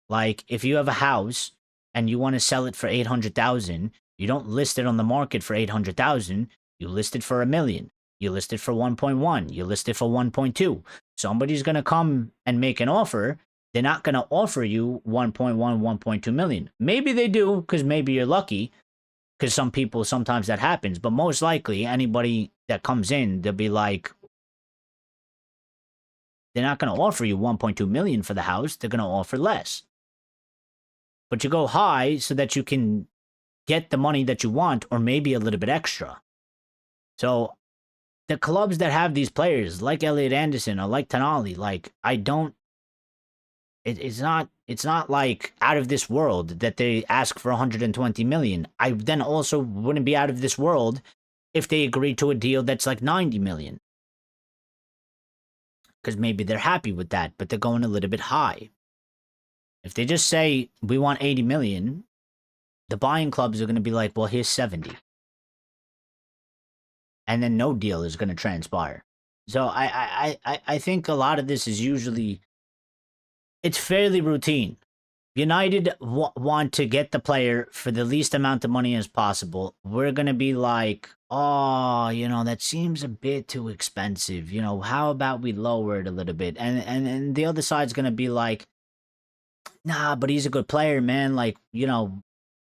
Like, if you have a house and you want to sell it for 800,000, you don't list it on the market for 800,000. You list it for 1 million. You list it for 1.1. You list it for 1.2. Somebody's gonna come and make an offer. They're not gonna offer you 1.1, 1.2 million. Maybe they do, because maybe you're lucky. Because some people, sometimes that happens. But most likely, anybody that comes in, they'll be like, they're not gonna offer you 1.2 million for the house. They're gonna offer less. But you go high so that you can get the money that you want, or maybe a little bit extra. So the clubs that have these players, like Elliot Anderson or like Tonali, like, it's not like out of this world that they ask for 120 million. I then also wouldn't be out of this world if they agreed to a deal that's like 90 million. Because maybe they're happy with that, but they're going a little bit high. If they just say, we want 80 million, the buying clubs are going to be like, well, here's 70. And then no deal is going to transpire. So I think a lot of this is usually, it's fairly routine. United want to get the player for the least amount of money as possible. We're going to be like, oh, you know, that seems a bit too expensive. You know, how about we lower it a little bit? And the other side's going to be like, nah, but he's a good player, man. Like, you know,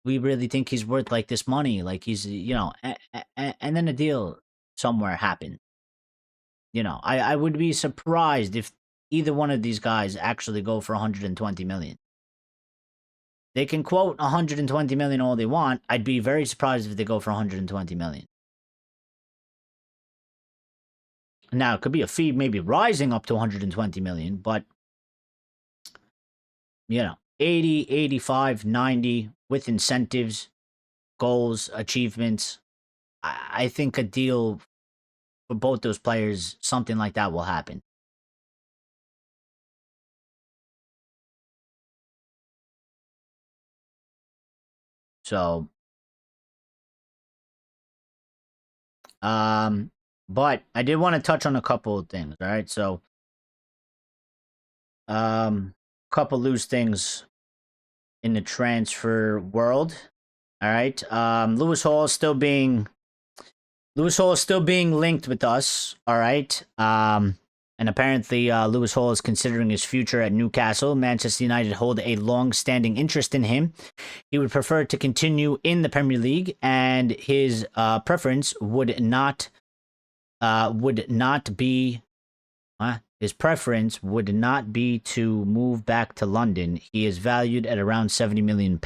we really think he's worth like this money. Like, he's, you know, and then a deal somewhere happened. You know, I would be surprised if either one of these guys actually go for 120 million. They can quote 120 million all they want. I'd be very surprised if they go for 120 million. Now, it could be a fee maybe rising up to 120 million, but, you know, 80, 85, 90 with incentives, goals, achievements. I think a deal for both those players, something like that will happen. So, but I did want to touch on a couple of things, all right? So, couple loose things in the transfer world. All right. Lewis Hall is still being linked with us. All right. And apparently Lewis Hall is considering his future at Newcastle. Manchester United hold a long-standing interest in him. He would prefer to continue in the Premier League, and his preference would not be. His preference would not be to move back to London. He is valued at around £70 million.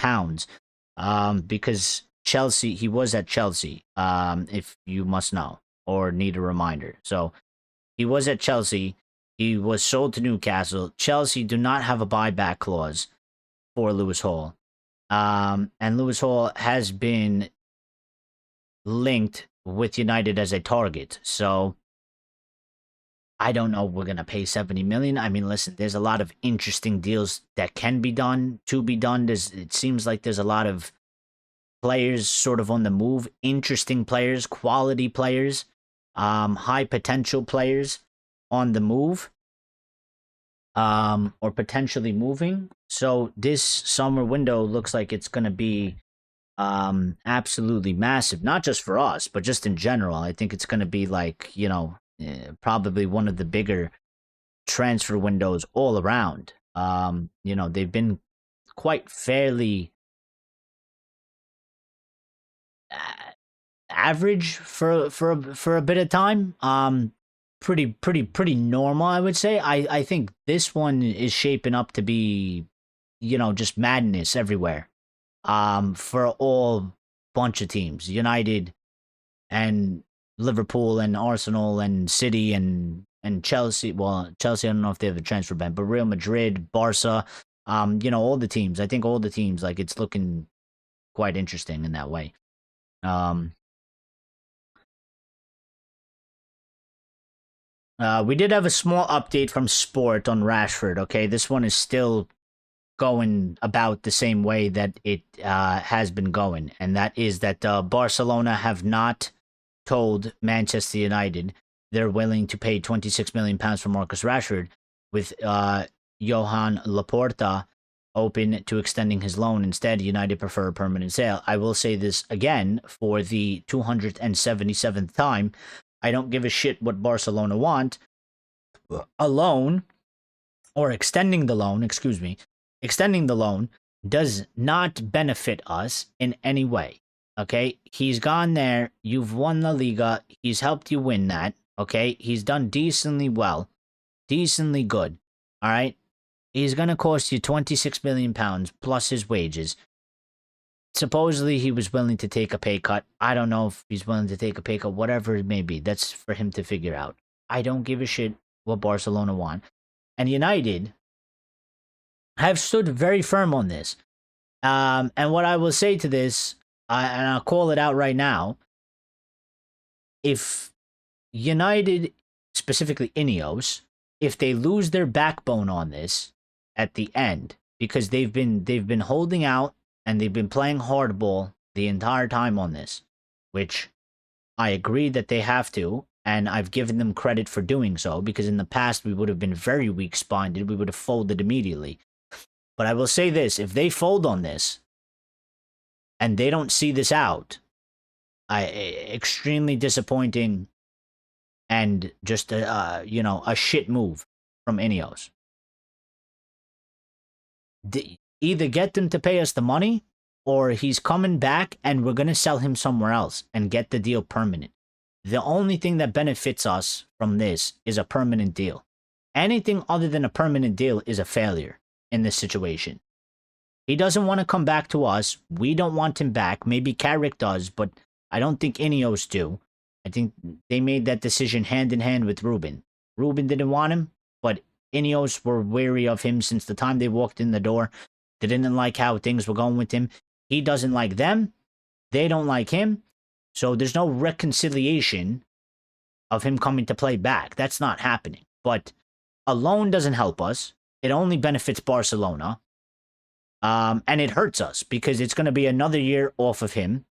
Because Chelsea, he was at Chelsea, if you must know or need a reminder. So he was at Chelsea. He was sold to Newcastle. Chelsea do not have a buyback clause for Lewis Hall. And Lewis Hall has been linked with United as a target. So I don't know if we're going to pay 70 million. I mean, listen, there's a lot of interesting deals that can be done, to be done. It seems like there's a lot of players sort of on the move, interesting players, quality players, high potential players on the move, or potentially moving. So this summer window looks like it's going to be absolutely massive, not just for us, but just in general. I think it's going to be like, you know, probably one of the bigger transfer windows all around. You know, they've been quite fairly average for a bit of time. Pretty normal, I would say. I think this one is shaping up to be, you know, just madness everywhere. For all bunch of teams, United and Liverpool and Arsenal and City and Chelsea. Well, Chelsea, I don't know if they have a transfer ban, but Real Madrid, Barca, you know, all the teams. I think all the teams, like, it's looking quite interesting in that way. We did have a small update from Sport on Rashford. Okay, this one is still going about the same way that it has been going, and that is that Barcelona have not told Manchester United they're willing to pay £26 million for Marcus Rashford, with Johan Laporta open to extending his loan. Instead, United prefer a permanent sale. I will say this again for the 277th time. I don't give a shit what Barcelona want. A loan, or extending the loan, extending the loan does not benefit us in any way. Okay? He's gone there. You've won La Liga. He's helped you win that. Okay? He's done decently well. Decently good. All right? He's going to cost you £26 million plus his wages. Supposedly, he was willing to take a pay cut. I don't know if he's willing to take a pay cut, whatever it may be. That's for him to figure out. I don't give a shit what Barcelona want. And United have stood very firm on this. And what I will say to this, and I'll call it out right now, if United, specifically Ineos, if they lose their backbone on this at the end, because they've been holding out and they've been playing hardball the entire time on this, which I agree that they have to, and I've given them credit for doing so, because in the past we would have been very weak-spined. We would have folded immediately. But I will say this, if they fold on this, and they don't see this out, extremely disappointing, and just a shit move from Ineos. Either get them to pay us the money, or he's coming back and we're going to sell him somewhere else and get the deal permanent. The only thing that benefits us from this is a permanent deal. Anything other than a permanent deal is a failure in this situation. He doesn't want to come back to us. We don't want him back. Maybe Carrick does, but I don't think Ineos do. I think they made that decision hand in hand with Ruben. Ruben didn't want him, but Ineos were wary of him since the time they walked in the door. They didn't like how things were going with him. He doesn't like them. They don't like him. So there's no reconciliation of him coming to play back. That's not happening. But a loan doesn't help us. It only benefits Barcelona. And it hurts us because it's going to be another year off of him,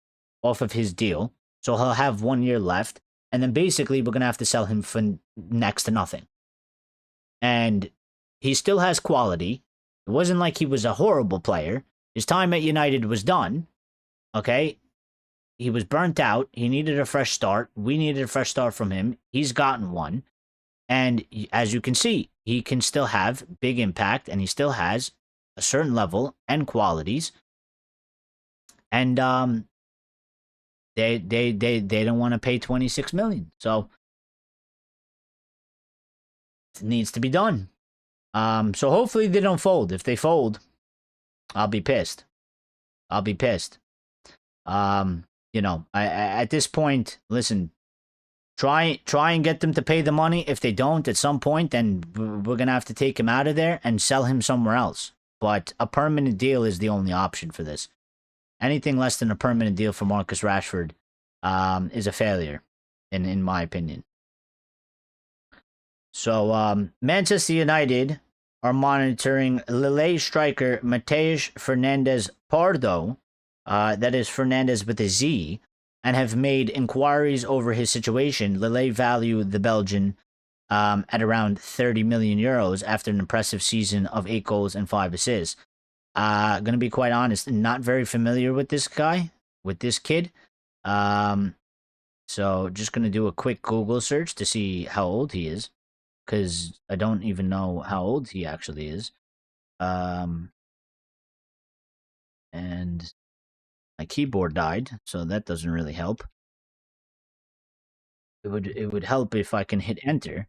off of his deal. So he'll have 1 year left. And then basically we're going to have to sell him for next to nothing. And he still has quality. It wasn't like he was a horrible player. His time at United was done. Okay? He was burnt out. He needed a fresh start. We needed a fresh start from him. He's gotten one. And as you can see, he can still have big impact, and he still has a certain level and qualities. And they don't want to pay $26 million. So it needs to be done. So hopefully they don't fold. If they fold, I'll be pissed. I'll be pissed. At this point, listen, try and get them to pay the money. If they don't at some point, then we're going to have to take him out of there and sell him somewhere else. But a permanent deal is the only option for this. Anything less than a permanent deal for Marcus Rashford is a failure, in my opinion. So, Manchester United are monitoring Lille striker Mateus Fernandes Pardo, that is Fernandes with a Z, and have made inquiries over his situation. Lille value the Belgian at around €30 million after an impressive season of 8 goals and 5 assists. Gonna be quite honest, not very familiar with this guy, with this kid. So just gonna do a quick Google search to see how old he is, because I don't even know how old he actually is. And my keyboard died, so that doesn't really help. It would help if I can hit enter.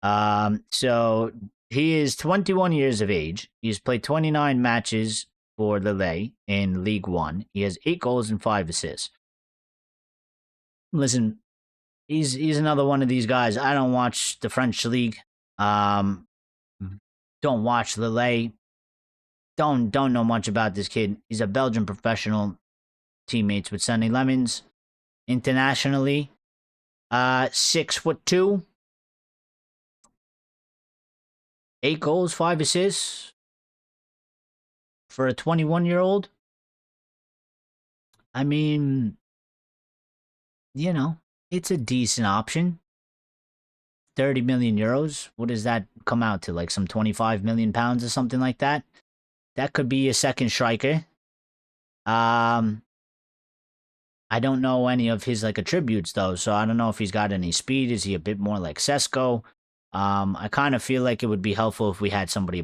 So he is 21 years of age. He's played 29 matches for Lille in League One. He has 8 goals and 5 assists. Listen, he's another one of these guys. I don't watch the French league. Don't watch Lille. Don't know much about this kid. He's a Belgian professional, teammates with Sonny Lemons. Internationally, 6'2", 8 goals, 5 assists. for a 21-year-old, I mean, you know, it's a decent option. 30 million euros. What does that come out to? Like some 25 million pounds or something like that? That could be a second striker. I don't know any of his like attributes though, so I don't know if he's got any speed. Is he a bit more like Sesko? I kind of feel like it would be helpful if we had somebody a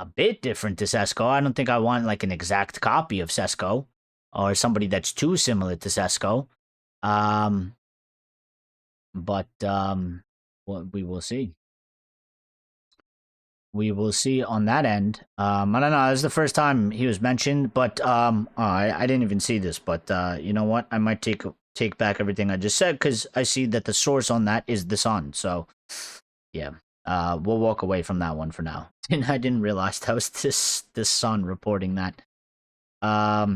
bit different to Sesko. I don't think I want like an exact copy of Sesko or somebody that's too similar to Sesko. But well, we will see. We will see on that end. I don't know. This is the first time he was mentioned, but I didn't even see this. But you know what? I might take back everything I just said because I see that the source on that is the Sun. So yeah, we'll walk away from that one for now. And I didn't realize that was this Sun reporting that. I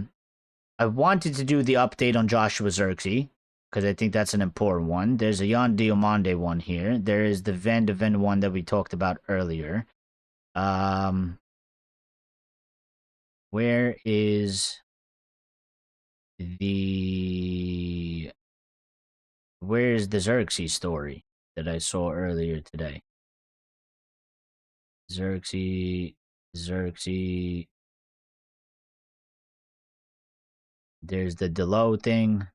wanted to do the update on Joshua Zirkzee because I think that's an important one. There's a Jan Diomande one here. There is the Van de Ven one that we talked about earlier. Where is the Xerxes story that I saw earlier today? Xerxes. There's the Delo thing,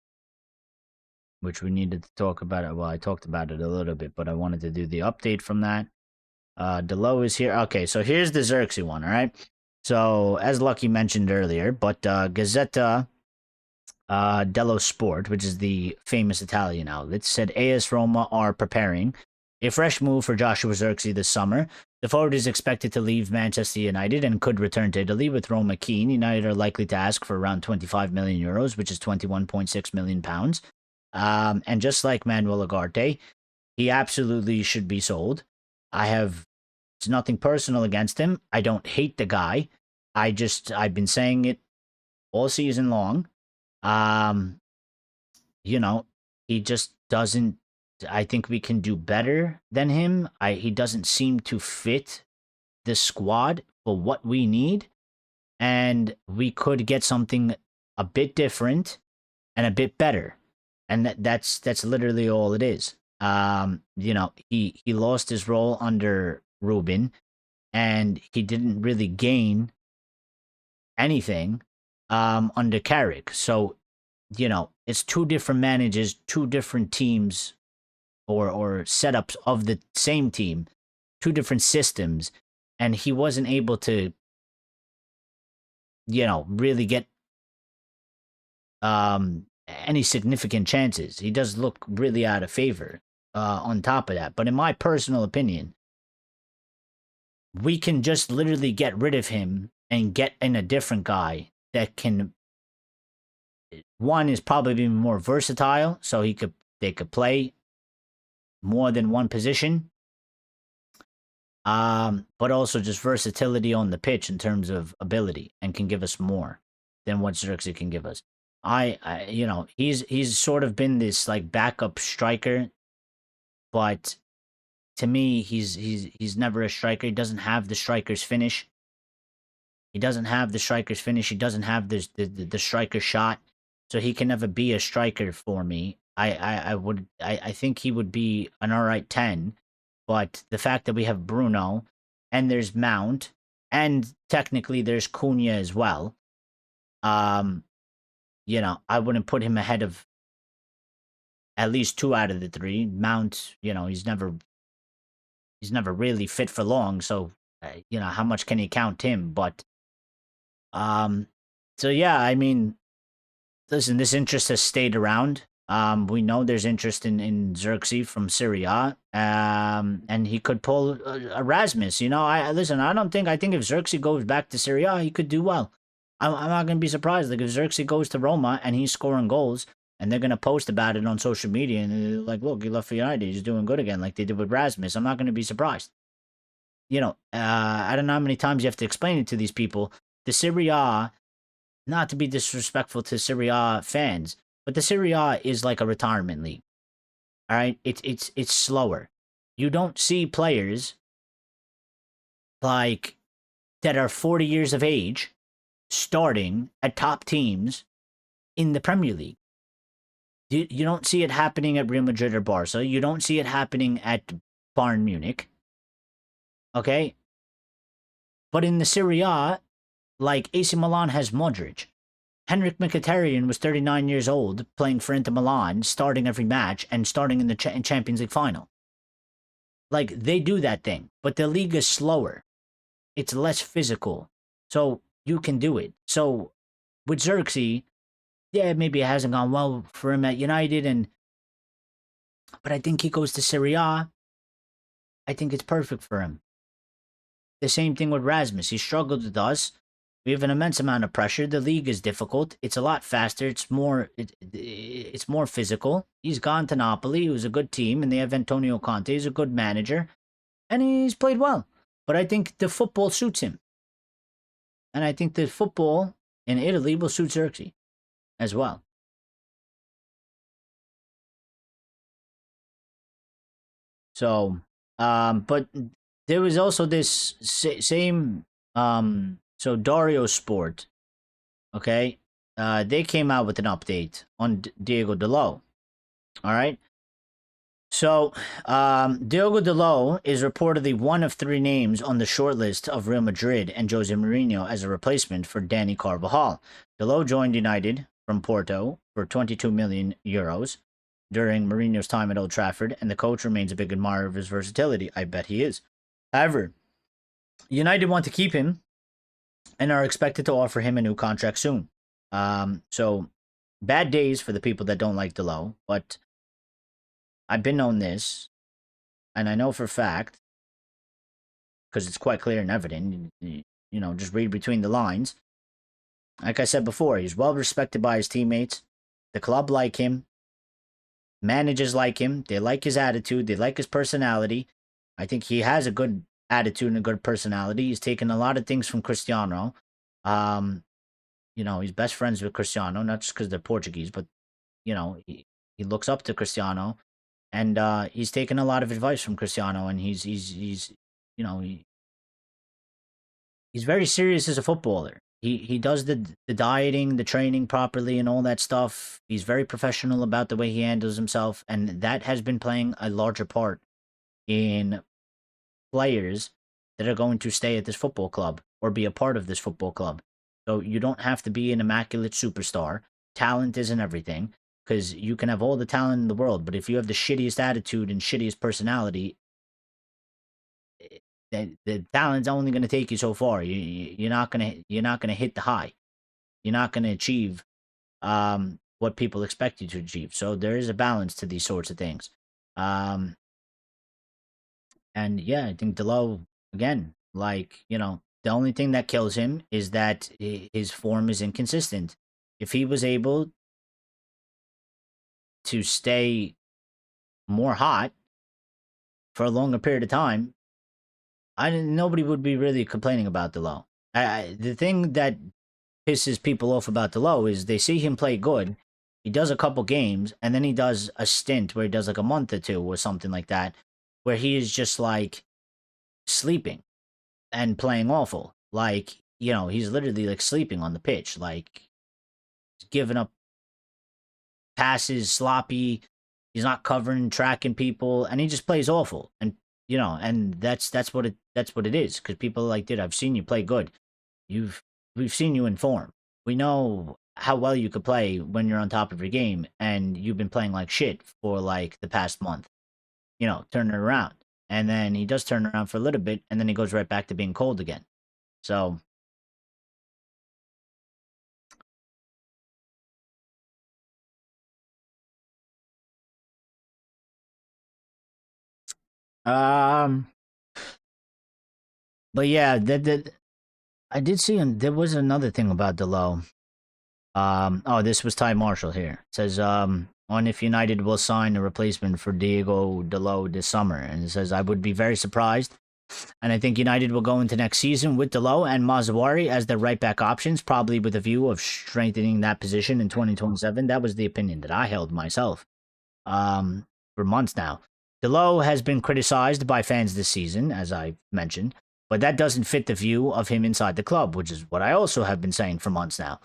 which we needed to talk about it. Well, I talked about it a little bit, but I wanted to do the update from that. Delo is here. Okay, so here's the Xerxes one, all right? So, as Lucky mentioned earlier, but Gazzetta dello Sport, which is the famous Italian outlet, said AS Roma are preparing a fresh move for Joshua Zirkzee this summer. The forward is expected to leave Manchester United and could return to Italy, with Roma keen. United are likely to ask for around 25 million euros, which is 21.6 million pounds. And just like Manuel Ugarte, he absolutely should be sold. It's nothing personal against him. I don't hate the guy. I've been saying it all season long. You know, he just doesn't, I think we can do better than him. He doesn't seem to fit the squad for what we need. And we could get something a bit different and a bit better. And that's literally all it is. You know, he lost his role under Ruben, and he didn't really gain anything under Carrick. So, you know, it's two different managers, two different teams or setups of the same team, two different systems, and he wasn't able to, you know, really get any significant chances. He does look really out of favor on top of that. But in my personal opinion, we can just literally get rid of him and get in a different guy that can, one is probably more versatile, so they could play more than one position. But also just versatility on the pitch in terms of ability, and can give us more than what Xerxes can give us. I you know, he's sort of been this like backup striker, but to me, he's never a striker. He doesn't have the striker's finish. He doesn't have the the striker shot, so he can never be a striker for me. I think he would be an alright 10, but the fact that we have Bruno and there's Mount and technically there's Cunha as well, you know, I wouldn't put him ahead of at least 2 out of the 3. Mount, you know, he's never really fit for long, so you know, how much can you count him? But so yeah, I mean, listen, this interest has stayed around. We know there's interest in Xerxes from Serie A, and he could pull Erasmus. You know, I think if Xerxes goes back to Serie A, he could do well. I'm not going to be surprised. Like, if Xerxes goes to Roma and he's scoring goals, and they're going to post about it on social media, and they're like, look, he left for United, he's doing good again, like they did with Rasmus. I'm not going to be surprised. You know, I don't know how many times you have to explain it to these people. The Serie A, not to be disrespectful to Serie A fans, but the Serie A is like a retirement league. All right, it's slower. You don't see players like that are 40 years of age starting at top teams in the Premier League. You don't see it happening at Real Madrid or Barca. You don't see it happening at Bayern Munich. Okay? But in the Serie A, like AC Milan has Modric. Henrik Mkhitaryan was 39 years old, playing for Inter Milan, starting every match, and starting in the Champions League final. Like, they do that thing. But the league is slower. It's less physical. So, you can do it. So, with Xerxes, yeah, maybe it hasn't gone well for him at United, but I think he goes to Serie A. I think it's perfect for him. The same thing with Rasmus. He struggled with us. We have an immense amount of pressure. The league is difficult. It's a lot faster. It's more physical. He's gone to Napoli, who's a good team, and they have Antonio Conte. He's a good manager, and he's played well. But I think the football suits him. And I think the football in Italy will suit Xerxes as well. So, but there was also this same, so Dario Sport, okay? They came out with an update on Diego Dalot, all right? So, Diogo Dalot is reportedly one of 3 names on the shortlist of Real Madrid and Jose Mourinho as a replacement for Dani Carvajal. Dalot joined United from Porto for 22 million euros during Mourinho's time at Old Trafford, and the coach remains a big admirer of his versatility. I bet he is. However, United want to keep him and are expected to offer him a new contract soon. So, bad days for the people that don't like Dalot, but I've been on this, and I know for a fact, because it's quite clear and evident, just read between the lines. Like I said before, he's well respected by his teammates. The club like him. Managers like him. They like his attitude. They like his personality. I think he has a good attitude and a good personality. He's taken a lot of things from Cristiano. He's best friends with Cristiano, not just because they're Portuguese, but, he looks up to Cristiano. And he's taken a lot of advice from Cristiano, and he's very serious as a footballer. He does the dieting, the training properly, and all that stuff. He's very professional about the way he handles himself, and that has been playing a larger part in players that are going to stay at this football club or be a part of this football club. So you don't have to be an immaculate superstar. Talent isn't everything. Because you can have all the talent in the world, but if you have the shittiest attitude and shittiest personality, the talent's only going to take you so far. You're not gonna hit the high. You're not gonna achieve what people expect you to achieve. So there is a balance to these sorts of things. And yeah, I think Dalot, again, the only thing that kills him is that his form is inconsistent. If he was able to stay more hot for a longer period of time, nobody would be really complaining about Dalot. The thing that pisses people off about Dalot is they see him play good. He does a couple games, and then he does a stint where he does like a month or 2 or something like that, where he is just like sleeping and playing awful. He's literally like sleeping on the pitch, like giving up passes, sloppy. He's not covering, tracking people, and he just plays awful. And and that's what it is. Because people are like, dude, I've seen you play good. We've seen you in form. We know how well you could play when you're on top of your game, and you've been playing like shit for like the past month. Turn it around, and then he does turn around for a little bit, and then he goes right back to being cold again. So. But yeah, I did see him. There was another thing about Dalot. This was Ty Marshall here. It says, on if United will sign a replacement for Diego Dalot this summer. And it says, I would be very surprised. And I think United will go into next season with Dalot and Mazawari as their right back options, probably with a view of strengthening that position in 2027. That was the opinion that I held myself for months now. Dalot has been criticized by fans this season, as I mentioned, But that doesn't fit the view of him inside the club, which is what I also have been saying for months now.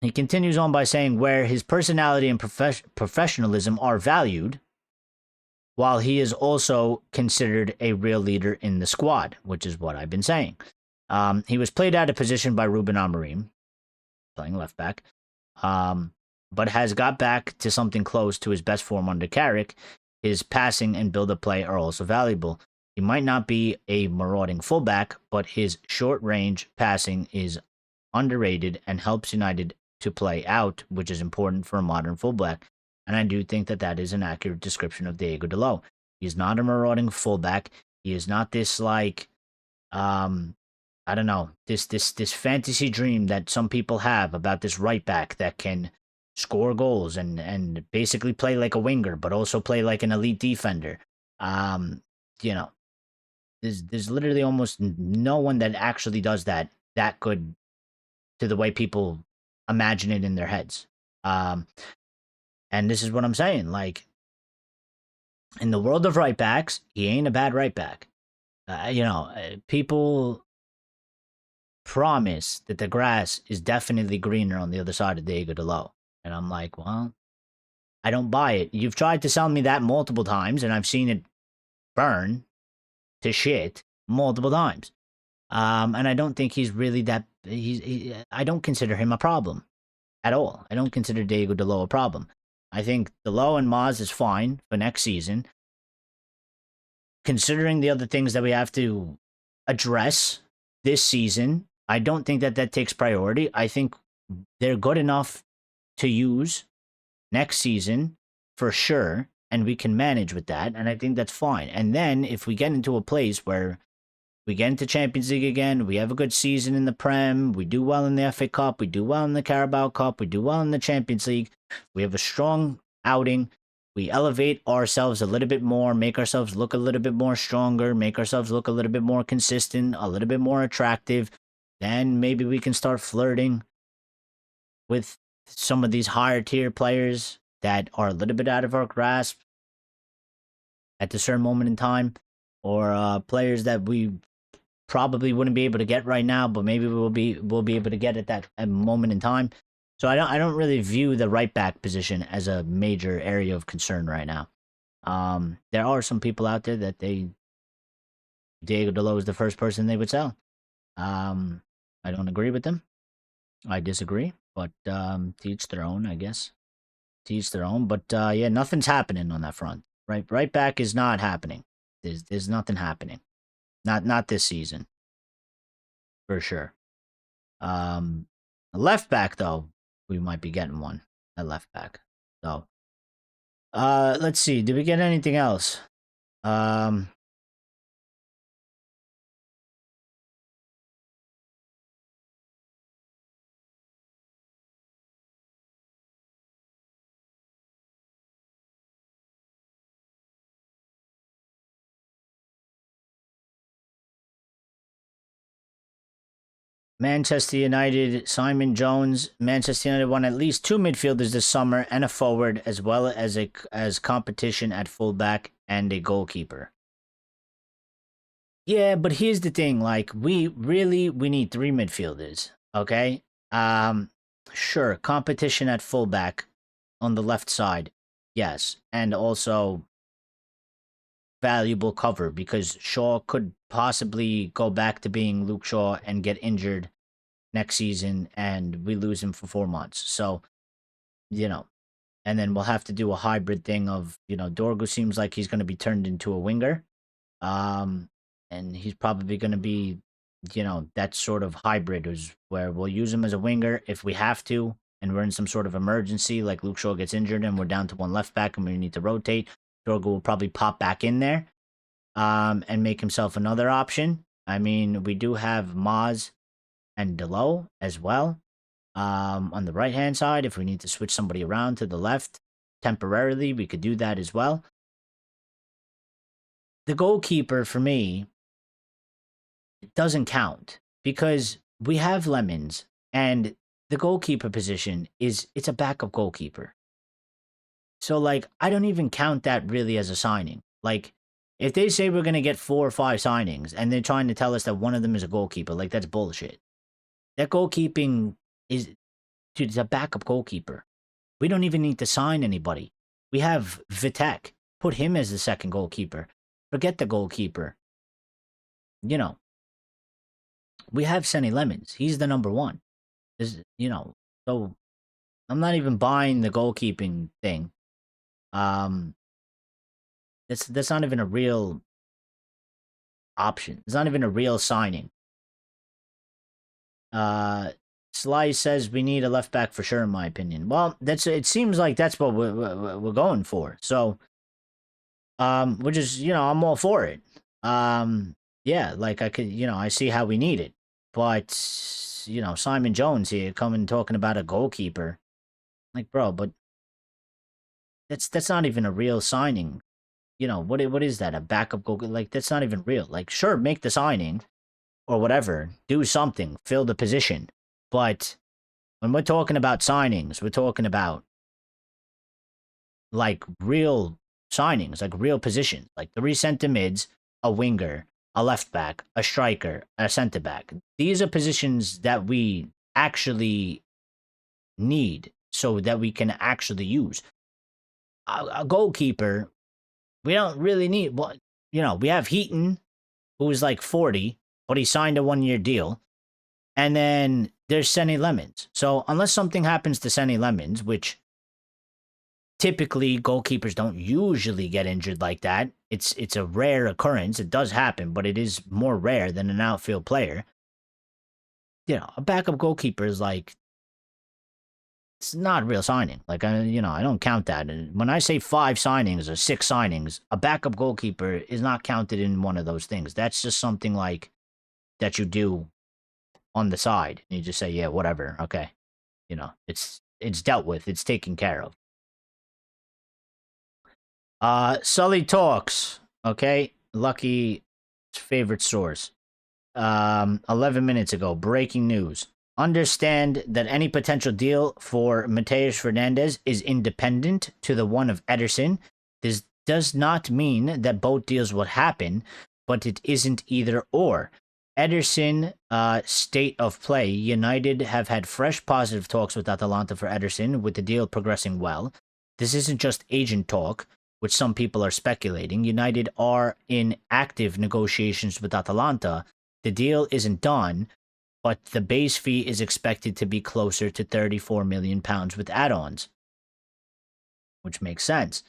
He continues on by saying where his personality and professionalism are valued, while he is also considered a real leader in the squad, which is what I've been saying. He was played out of position by Ruben Amorim, playing left back, but has got back to something close to his best form under Carrick. His passing and build-up play are also valuable. He might not be a marauding fullback, but his short-range passing is underrated and helps United to play out, which is important for a modern fullback. And I do think that that is an accurate description of Diego Dalot. He's not a marauding fullback. He is not this like, I don't know, this fantasy dream that some people have about this right back that can score goals and basically play like a winger, but also play like an elite defender. You know, there's literally almost no one that actually does that good to the way people imagine it in their heads. And this is what I'm saying. Like, in the world of right backs, he ain't a bad right back. People promise that the grass is definitely greener on the other side of Diego Dalot. And I'm like, well, I don't buy it. You've tried to sell me that multiple times, and I've seen it burn to shit multiple times. And I don't think he's really that. I don't consider him a problem at all. I don't consider Diego Dalot a problem. I think Dalot and Maz is fine for next season. Considering the other things that we have to address this season, I don't think that takes priority. I think they're good enough to use next season for sure, and we can manage with that, and I think that's fine. And then if we get into a place where we get into Champions League again, we have a good season in the Prem, we do well in the FA Cup, we do well in the Carabao Cup, we do well in the Champions League, we have a strong outing, we elevate ourselves a little bit more, make ourselves look a little bit more stronger, make ourselves look a little bit more consistent, a little bit more attractive, then maybe we can start flirting with some of these higher tier players that are a little bit out of our grasp at a certain moment in time, or players that we probably wouldn't be able to get right now, but maybe we'll be able to get at that moment in time. So I don't really view the right back position as a major area of concern right now. There are some people out there that Diego Dalot is the first person they would sell. I don't agree with them. I disagree, but to each their own, I guess. To each their own. But yeah, nothing's happening on that front. Right back is not happening. There's nothing happening. Not this season. For sure. Left back though, we might be getting one at left back. So let's see. Did we get anything else? Manchester United, Simon Jones. Manchester United won at least 2 midfielders this summer and a forward, as well as competition at fullback and a goalkeeper. Yeah, but here's the thing. Like, we need 3 midfielders, okay? Sure, competition at fullback on the left side, yes. And also valuable cover, because Shaw could possibly go back to being Luke Shaw and get injured next season, and we lose him for 4 months. So, and then we'll have to do a hybrid thing of, Dorgu seems like he's going to be turned into a winger. And he's probably going to be, that sort of hybrid is where we'll use him as a winger if we have to, and we're in some sort of emergency, like Luke Shaw gets injured and we're down to 1 left back and we need to rotate. Dorgu will probably pop back in there and make himself another option. I mean, we do have Maz and Dalot as well on the right-hand side. If we need to switch somebody around to the left temporarily, we could do that as well. The goalkeeper, for me, doesn't count because we have Lemons, and the goalkeeper position it's a backup goalkeeper. So, like, I don't even count that really as a signing. Like, If they say we're going to get 4 or 5 signings and they're trying to tell us that one of them is a goalkeeper, like, that's bullshit. That goalkeeping is, dude, it's a backup goalkeeper. We don't even need to sign anybody. We have Vitek. Put him as the second goalkeeper. Forget the goalkeeper. You know, we have Senny Lemons. He's the number one. You know, so I'm not even buying the goalkeeping thing. That's not even a real option. It's not even a real signing. Sly says we need a left back for sure, in my opinion. Well, it seems like that's what we're going for. So, which is, you know, I'm all for it. Yeah, like, I could, you know, I see how we need it, but, you know, Simon Jones here coming talking about a goalkeeper, like, bro, but that's not even a real signing. You know, what is that? A backup goalkeeper? Like, that's not even real. Like, sure, make the signing or whatever, do something, fill the position. But when we're talking about signings, we're talking about, like, real signings, like real positions, like 3 center mids, a winger, a left back, a striker, a center back. These are positions that we actually need so that we can actually use. A goalkeeper, we don't really need. Well, you know, we have Heaton, who's like 40, but he signed a 1-year deal. And then there's Senny Lemons. So unless something happens to Senny Lemons, which typically goalkeepers don't usually get injured like that. It's a rare occurrence. It does happen, but it is more rare than an outfield player. You know, a backup goalkeeper is like, it's not a real signing. Like, you know, I don't count that. And when I say 5 signings or 6 signings, a backup goalkeeper is not counted in one of those things. That's just something like that you do on the side. And you just say, yeah, whatever. Okay. You know, it's dealt with. It's taken care of. Sully Talks. Okay. Lucky favorite source. 11 minutes ago, breaking news. Understand that any potential deal for Mateus Fernandes is independent to the one of Ederson. This does not mean that both deals will happen, but it isn't either or. Ederson, state of play. United have had fresh positive talks with Atalanta for Ederson, with the deal progressing well. This isn't just agent talk, which some people are speculating. United are in active negotiations with Atalanta. The deal isn't done, but the base fee is expected to be closer to £34 million with add-ons, which makes sense.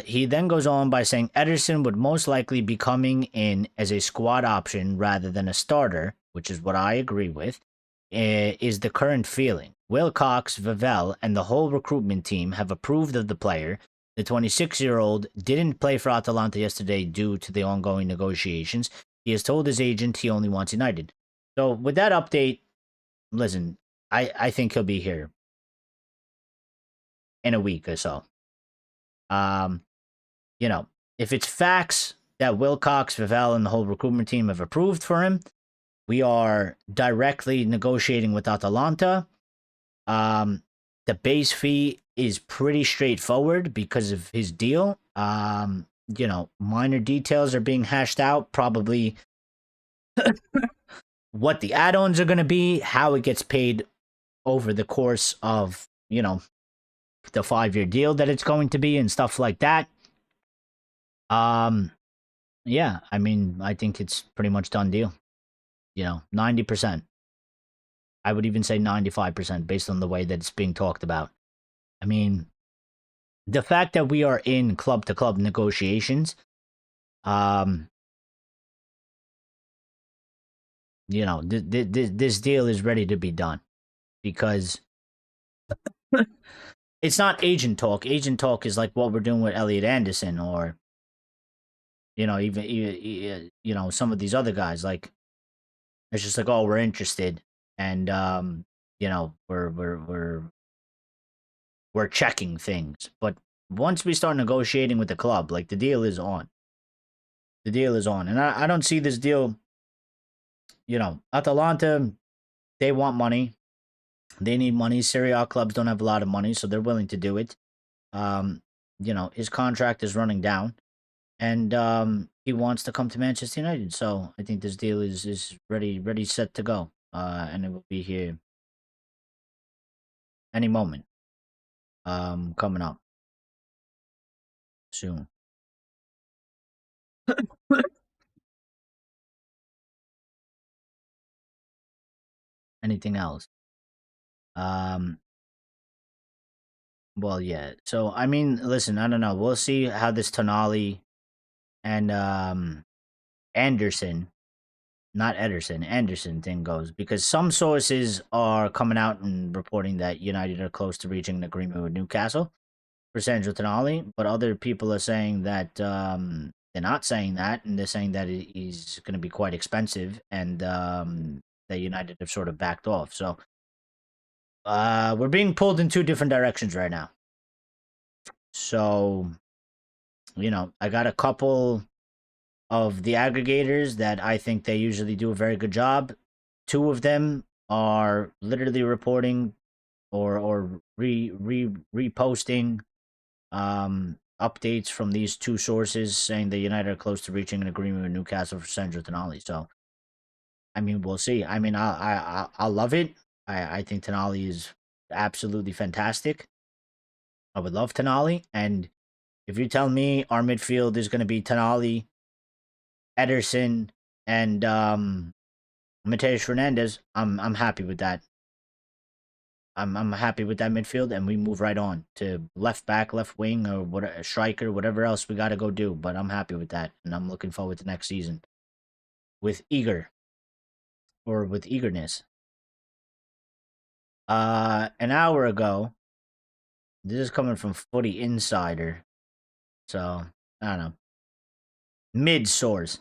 He then goes on by saying Ederson would most likely be coming in as a squad option rather than a starter, which is what I agree with, is the current feeling. Wilcox, Vavell, and the whole recruitment team have approved of the player. The 26-year-old didn't play for Atalanta yesterday due to the ongoing negotiations. He has told his agent he only wants United. So with that update, listen, I think he'll be here in a week or so. You know, if it's facts that Wilcox, Vavell, and the whole recruitment team have approved for him, we are directly negotiating with Atalanta. The base fee is pretty straightforward because of his deal. You know, minor details are being hashed out, probably what the add-ons are going to be, how it gets paid over the course of, you know, the 5-year deal that it's going to be and stuff like that. Yeah, I mean, I think it's pretty much done deal. You know, 90%. I would even say 95% based on the way that it's being talked about. I mean, the fact that we are in club-to-club negotiations, you know, this deal is ready to be done because it's not agent talk. Agent talk is like what we're doing with Elliot Anderson or, you know, even you know, some of these other guys. Like, it's just like, oh, we're interested, and you know, we're checking things. But once we start negotiating with the club, like, the deal is on. The deal is on, and I don't see this deal. You know, Atalanta, they want money. They need money. Serie A clubs don't have a lot of money, so they're willing to do it. You know, his contract is running down. and he wants to come to Manchester United. So I think this deal is ready, set to go, and it will be here any moment, coming up soon. Anything else? Um, well, yeah. So I mean, listen, I don't know. We'll see how this Tonali and Anderson, not Ederson, Anderson thing goes, because some sources are coming out and reporting that United are close to reaching an agreement with Newcastle for Sandro Tonali, but other people are saying that they're not saying that, and they're saying that he's going to be quite expensive, and that United have sort of backed off. So we're being pulled in two different directions right now. So, I got a couple of the aggregators that I think they usually do a very good job. Two of them are literally reporting or reposting updates from these two sources saying that United are close to reaching an agreement with Newcastle for Sandro Tonali. So, I mean, we'll see. I mean, I love it. I think Tonali is absolutely fantastic. I would love Tonali, and if you tell me our midfield is going to be Tonali, Ederson, and Mateus Fernandes, I'm happy with that. I'm happy with that midfield, and we move right on to left back, left wing, or what, striker, whatever else we got to go do. But I'm happy with that, and I'm looking forward to next season with eagerness. An hour ago, this is coming from Footy Insider, so I don't know. Mid source.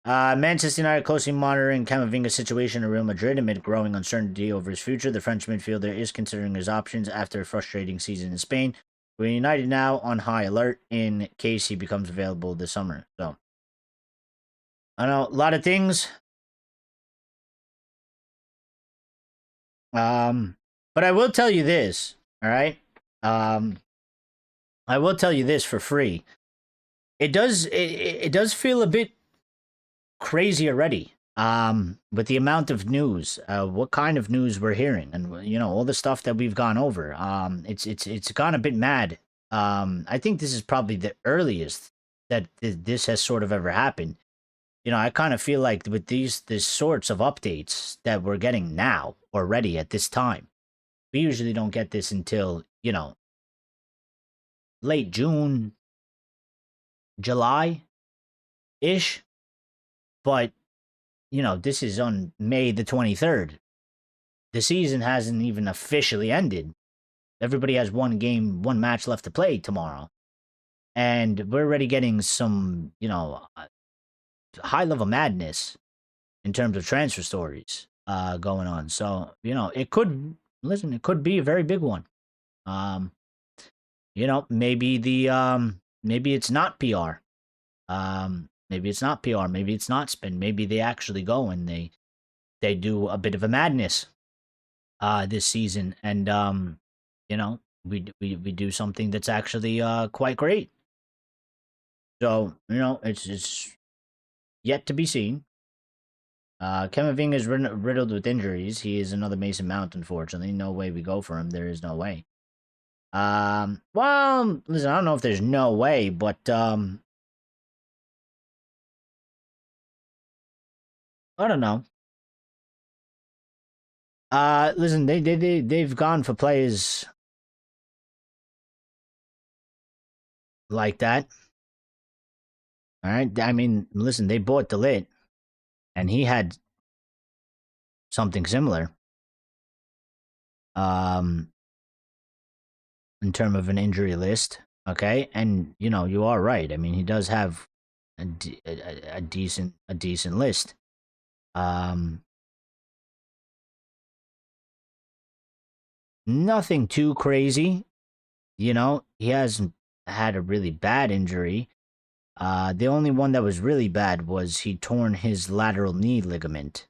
Manchester United closely monitoring Camavinga's situation in Real Madrid amid growing uncertainty over his future. The French midfielder is considering his options after a frustrating season in Spain. We're United now on high alert in case he becomes available this summer. So, I know a lot of things. But I will tell you this, all right? I will tell you this for free. It does feel a bit crazy already, with the amount of news, what kind of news we're hearing, and all the stuff that we've gone over. It's gone a bit mad. I think this is probably the earliest that this has sort of ever happened. I kind of feel like with these sorts of updates that we're getting now already at this time, we usually don't get this until late June, July ish. But this is on May the 23rd. The season hasn't even officially ended. Everybody has one match left to play tomorrow. And we're already getting some, high level madness in terms of transfer stories going on. So, it could be a very big one. Maybe it's not PR. Maybe it's not PR. Maybe it's not spin. Maybe they actually go and they do a bit of a madness this season, and we do something that's actually quite great. So it's yet to be seen. Camavinga is riddled with injuries. He is another Mason Mount, unfortunately. No way we go for him. There is no way. Well, listen, I don't know if there's no way, but I don't know. Listen, they've gone for players like that. All right. I mean, listen, they bought De Ligt, and he had something similar. In terms of an injury list, okay, and you are right. I mean, he does have a decent list. Nothing too crazy. He hasn't had a really bad injury. The only one that was really bad was he torn his lateral knee ligament.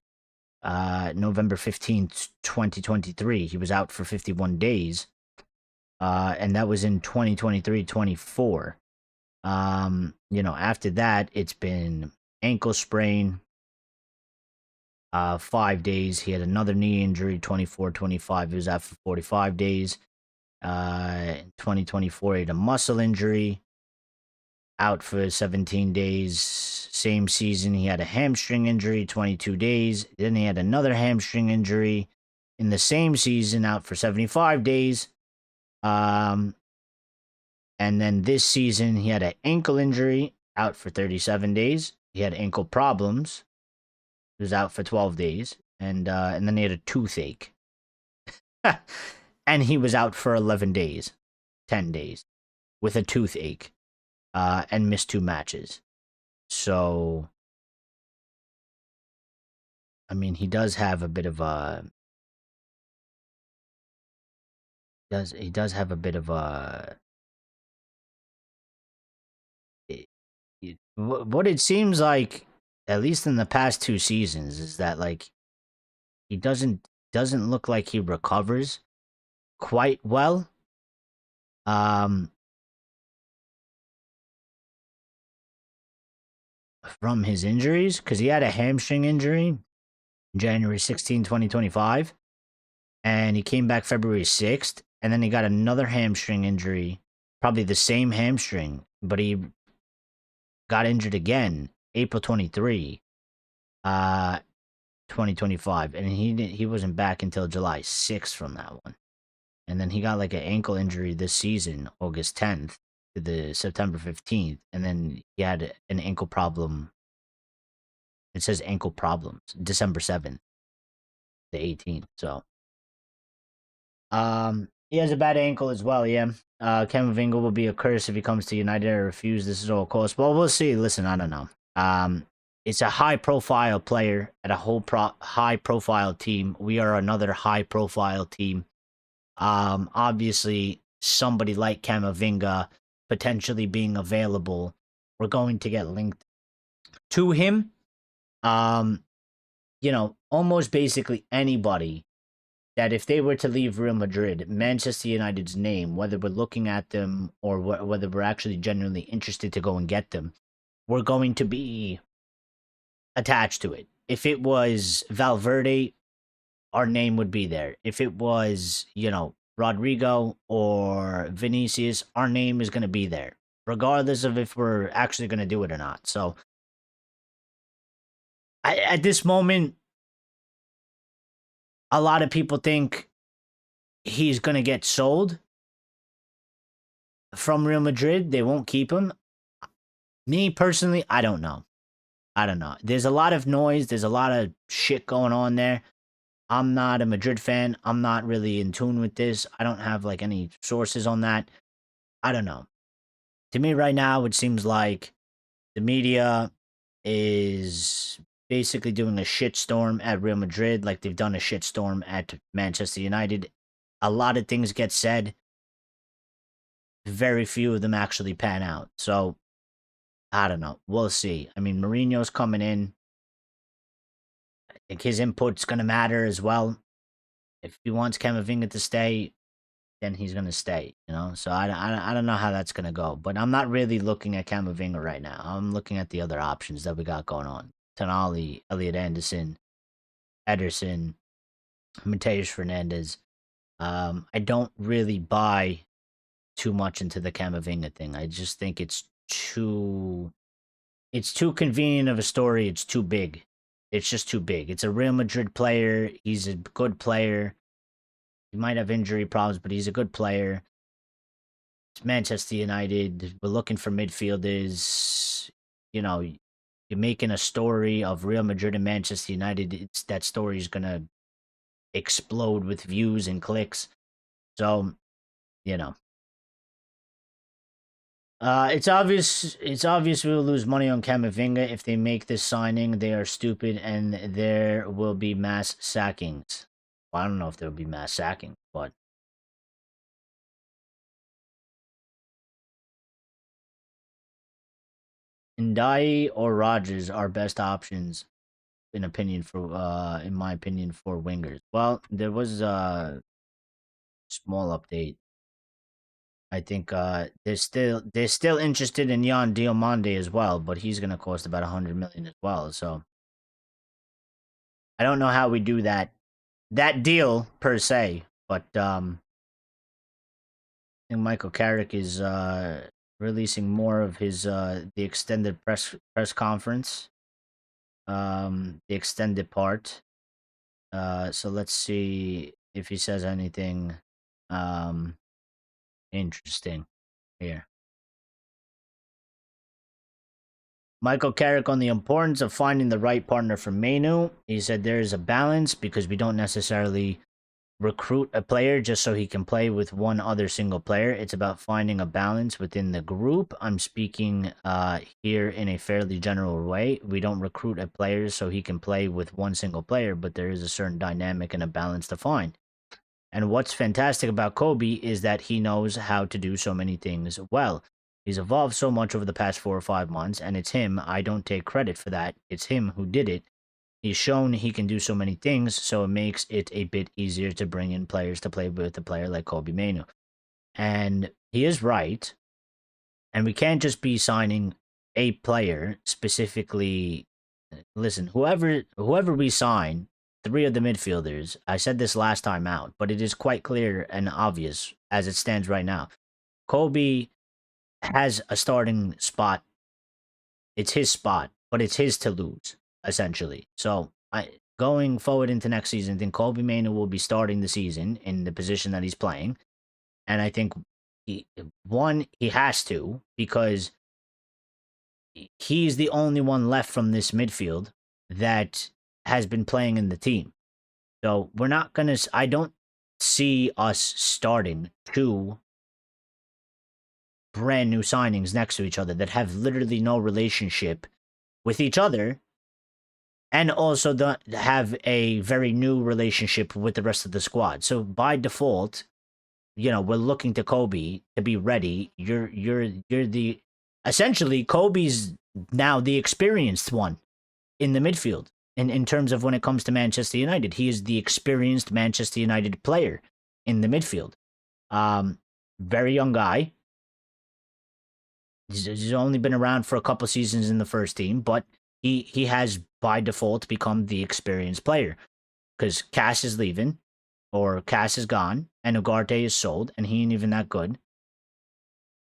November 15th, 2023. He was out for 51 days. And that was in 2023-24. After that, it's been ankle sprain, 5 days. He had another knee injury, 24, 25. He was out for 45 days. In 2024, he had a muscle injury, out for 17 days. Same season, he had a hamstring injury, 22 days. Then he had another hamstring injury in the same season, out for 75 days. And then this season, he had an ankle injury, out for 37 days. He had ankle problems. He was out for 12 days. And then he had a toothache. And he was out for 11 days, 10 days, with a toothache, and missed 2 matches. So, I mean, he does have a bit of a... He does have a bit of a... What it seems like, at least in the past 2 seasons, is that, like, he doesn't look like he recovers quite well. From his injuries, because he had a hamstring injury January 16, 2025, and he came back February 6th, and then he got another hamstring injury, probably the same hamstring, but he got injured again April 23, 2025, and he wasn't back until July 6th from that one. And then he got like an ankle injury this season, August 10th to the September 15th, and then he had an ankle problem. It says ankle problems, December 7th to 18th. So, he has a bad ankle as well. Yeah. Camavinga will be a curse if he comes to United. I refuse. This is all cost. Well, we'll see. Listen, I don't know. It's a high-profile player at a high-profile team. We are another high-profile team. Obviously, somebody like Camavinga potentially being available, we're going to get linked to him. Almost basically anybody that if they were to leave Real Madrid, Manchester United's name, whether we're looking at them or whether we're actually genuinely interested to go and get them, we're going to be attached to it. If it was Valverde, our name would be there. If it was, Rodrigo or Vinicius, our name is going to be there, regardless of if we're actually going to do it or not. So, at this moment, a lot of people think he's going to get sold from Real Madrid. They won't keep him. Me, personally, I don't know. There's a lot of noise. There's a lot of shit going on there. I'm not a Madrid fan. I'm not really in tune with this. I don't have, like, any sources on that. I don't know. To me right now, it seems like the media is basically doing a shitstorm at Real Madrid like they've done a shitstorm at Manchester United. A lot of things get said. Very few of them actually pan out. So, I don't know. We'll see. I mean, Mourinho's coming in. I think his input's going to matter as well. If he wants Camavinga to stay, then he's going to stay, So I don't know how that's going to go. But I'm not really looking at Camavinga right now. I'm looking at the other options that we got going on. Tonali, Elliot Anderson, Ederson, Mateus Fernandes. I don't really buy too much into the Camavinga thing. I just think it's too convenient of a story. It's too big. It's just too big. It's a Real Madrid player. He's a good player. He might have injury problems, but he's a good player. It's Manchester United. We're looking for midfielders. You're making a story of Real Madrid and Manchester United. That story is going to explode with views and clicks. So, it's obvious we will lose money on Camavinga if they make this signing. They are stupid and there will be mass sackings. Well, I don't know if there will be mass sacking, but Ndai or Rogers are best options in my opinion for wingers. Well, there was a small update I think they're still interested in Jan Diomande as well, but he's gonna cost about 100 million as well. So I don't know how we do that deal per se, but I think Michael Carrick is releasing more of his the extended press conference, the extended part. So let's see if he says anything interesting here. Michael Carrick on the importance of finding the right partner for Mainu. He said there is a balance because we don't necessarily recruit a player just so he can play with one other single player. It's about finding a balance within the group. I'm speaking here in a fairly general way. We don't recruit a player so he can play with one single player, but there is a certain dynamic and a balance to find. And what's fantastic about Kobe is that he knows how to do so many things well. He's evolved so much over the past 4 or 5 months, and it's him. I don't take credit for that. It's him who did it. He's shown he can do so many things, so it makes it a bit easier to bring in players to play with a player like Kobe Mainu. And he is right. And we can't just be signing a player specifically. Listen, whoever we sign, 3 of the midfielders, I said this last time out, but it is quite clear and obvious as it stands right now. Kobe has a starting spot. It's his spot, but it's his to lose, essentially. So going forward into next season, I think Kobe Mainu will be starting the season in the position that he's playing. And I think he has to, because he's the only one left from this midfield that has been playing in the team. So we're not going to, I don't see us starting 2 brand new signings next to each other that have literally no relationship with each other, and also have a very new relationship with the rest of the squad. So by default, we're looking to Kobe to be ready. You're the essentially Kobe's now the experienced one in the midfield. In terms of when it comes to Manchester United, he is the experienced Manchester United player in the midfield. Very young guy. He's only been around for a couple seasons in the first team, but he has by default become the experienced player, because Cass is leaving, or Cass is gone, and Ugarte is sold, and he ain't even that good.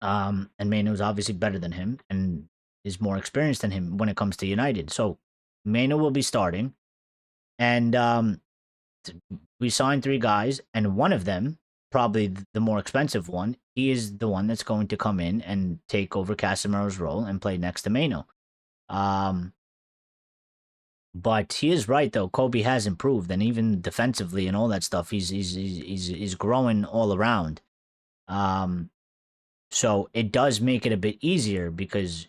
And Mainu's obviously better than him and is more experienced than him when it comes to United. So Mainu will be starting, and we signed 3 guys, and one of them, probably the more expensive one, he is the one that's going to come in and take over Casemiro's role and play next to Mainu. But he is right though. Kobe has improved, and even defensively and all that stuff, he's growing all around. So it does make it a bit easier because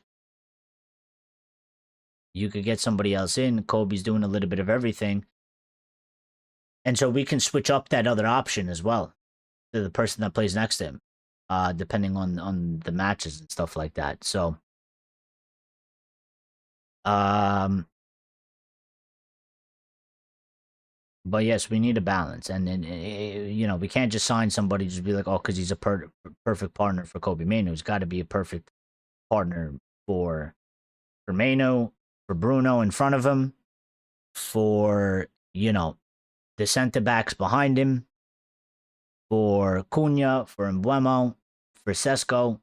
you could get somebody else in. Kobe's doing a little bit of everything, and so we can switch up that other option as well to the person that plays next to him, depending on the matches and stuff like that. So, but yes, we need a balance, and we can't just sign somebody just be like, oh, because he's a perfect partner for Kobe Mainu. He's got to be a perfect partner for Mainu, for Bruno in front of him, for the centre backs behind him, for Cunha, for Mbeumo, for Sesko.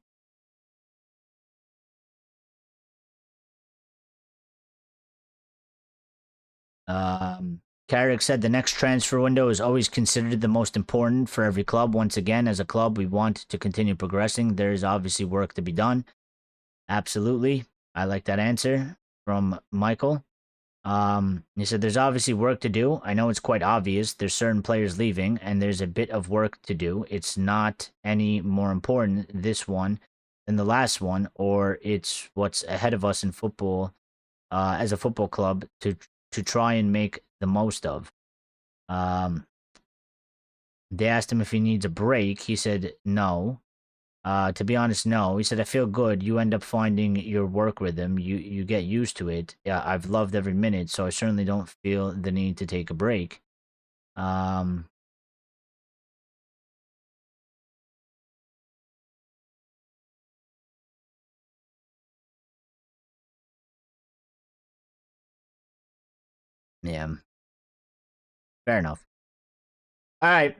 Carrick said the next transfer window is always considered the most important for every club. Once again, as a club, we want to continue progressing. There is obviously work to be done. Absolutely. I like that answer from Michael. He said there's obviously work to do. I know it's quite obvious. There's certain players leaving, and there's a bit of work to do. It's not any more important, this one, than the last one, or it's what's ahead of us in football, as a football club, to try and make the most of. They asked him if he needs a break. He said no. To be honest, no. He said, I feel good. You end up finding your work rhythm. You get used to it. Yeah, I've loved every minute, so I certainly don't feel the need to take a break. Yeah. Fair enough. All right.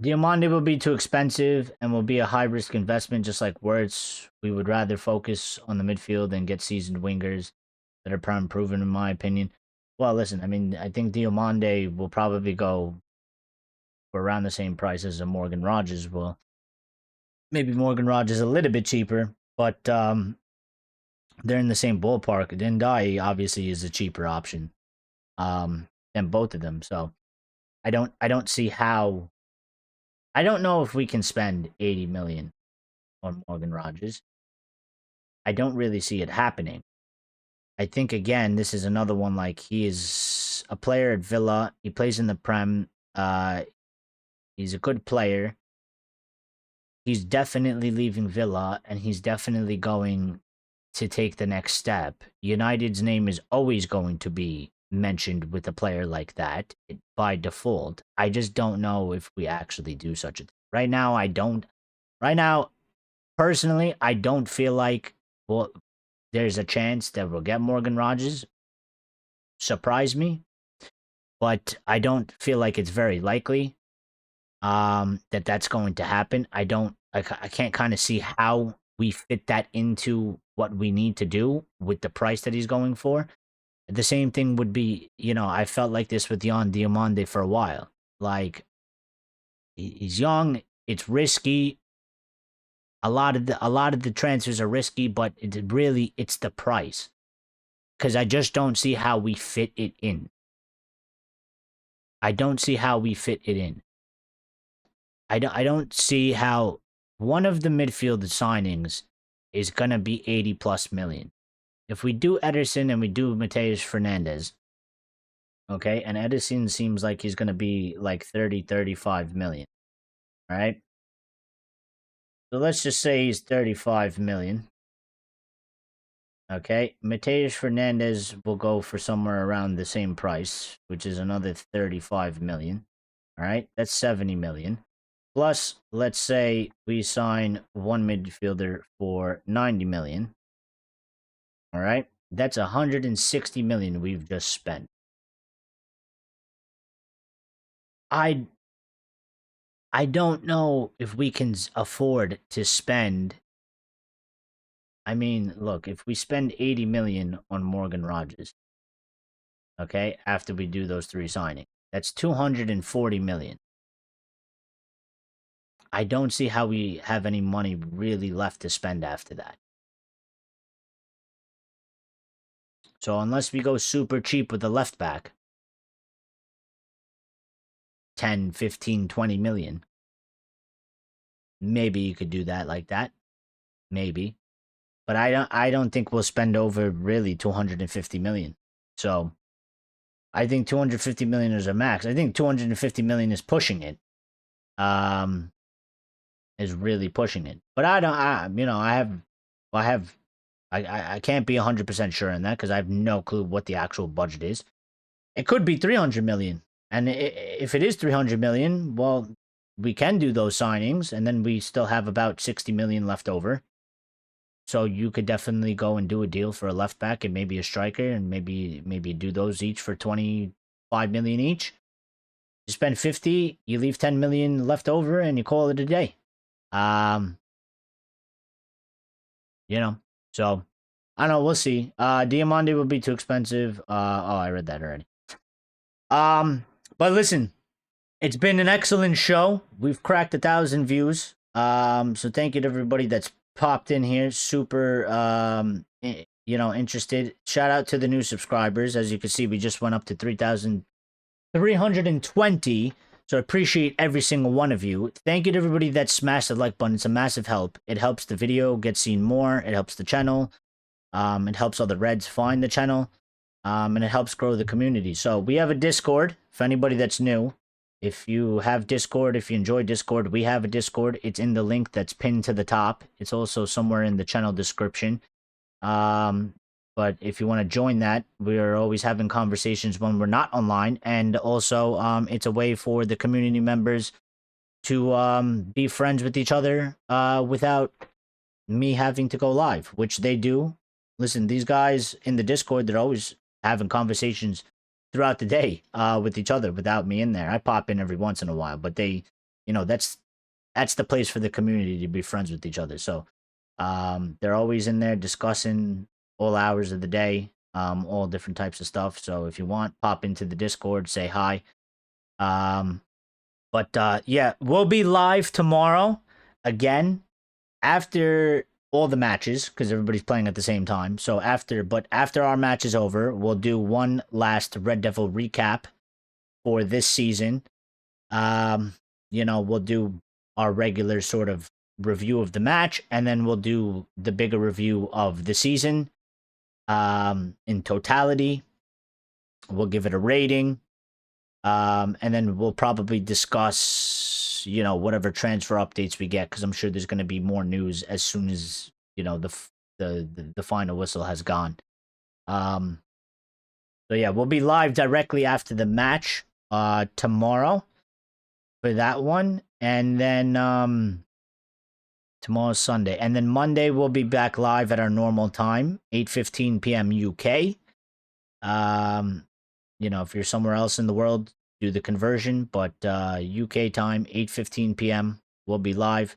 Diamande will be too expensive and will be a high risk investment, just like Wirtz. We would rather focus on the midfield and get seasoned wingers that are prime proven, in my opinion. Well, listen, I mean, I think Diamande will probably go for around the same price as a Morgan Rogers will. Maybe Morgan Rogers a little bit cheaper, but they're in the same ballpark. Dendai obviously is a cheaper option than both of them. So I don't see how. I don't know if we can spend 80 million on Morgan Rogers. I don't really see it happening. I think again, this is another one like he is a player at Villa. He plays in the Prem. He's a good player. He's definitely leaving Villa, and he's definitely going to take the next step. United's name is always going to be mentioned with a player like that by default. I just don't know if we actually do such a thing. Right now, I don't. Right now, personally, I don't feel like there's a chance that we'll get Morgan Rogers. Surprise me, but I don't feel like it's very likely that that's going to happen. I can't kind of see how we fit that into what we need to do with the price that he's going for. The same thing would be, I felt like this with Jan Diamande for a while. Like, he's young, it's risky. A lot of the transfers are risky, but it's the price. Because I just don't see how we fit it in. I don't see how we fit it in. I don't see how one of the midfield signings is going to be 80 plus million. If we do Ederson and we do Mateus Fernandes, okay, and Ederson seems like he's going to be like 30, 35 million, right? So let's just say he's 35 million. Okay, Mateus Fernandes will go for somewhere around the same price, which is another 35 million. All right, that's 70 million. Plus, let's say we sign one midfielder for 90 million. All right, that's 160 million we've just spent. I don't know if we can afford to spend. I mean, look, if we spend 80 million on Morgan Rogers, okay, after we do those three signings, that's 240 million. I don't see how we have any money really left to spend after that. So unless we go super cheap with the left back, 10, 15, 20 million, maybe you could do that like that. Maybe. But I don't think we'll spend over really 250 million. So I think 250 million is a max. I think 250 million is pushing it. Is really pushing it. But I can't be 100% sure on that because I have no clue what the actual budget is. It could be 300 million. And if it is 300 million, well, we can do those signings and then we still have about 60 million left over. So you could definitely go and do a deal for a left back and maybe a striker and maybe do those each for 25 million each. You spend 50, you leave 10 million left over and you call it a day. So I don't know, we'll see. Diamande will be too expensive. I read that already. But listen, it's been an excellent show. We've cracked 1,000 views. So thank you to everybody that's popped in here. Super interested. Shout out to the new subscribers. As you can see, we just went up to 3,320. So I appreciate every single one of you. Thank you to everybody that smashed the like button. It's a massive help. It helps the video get seen more. It helps the channel. It helps other Reds find the channel. And it helps grow the community. So we have a Discord for anybody that's new. If you have Discord, if you enjoy Discord, we have a Discord. It's in the link that's pinned to the top. It's also somewhere in the channel description. But if you want to join that, we are always having conversations when we're not online. And also, it's a way for the community members to be friends with each other without me having to go live, which they do listen, these guys in the Discord, they're always having conversations throughout the day with each other without me in there. I pop in every once in a while, but they, that's the place for the community to be friends with each other. So they're always in there discussing all hours of the day, all different types of stuff. So if you want, pop into the Discord, say hi. But yeah, we'll be live tomorrow again after all the matches because everybody's playing at the same time. So after our match is over, we'll do one last Red Devil recap for this season. We'll do our regular sort of review of the match, and then we'll do the bigger review of the season in totality. We'll give it a rating. And then we'll probably discuss, whatever transfer updates we get, because I'm sure there's going to be more news as soon as, the final whistle has gone. So yeah, we'll be live directly after the match tomorrow for that one. And then tomorrow's Sunday. And then Monday we'll be back live at our normal time, 8:15 p.m. UK. If you're somewhere else in the world, do the conversion. But UK time, 8:15 p.m. We'll be live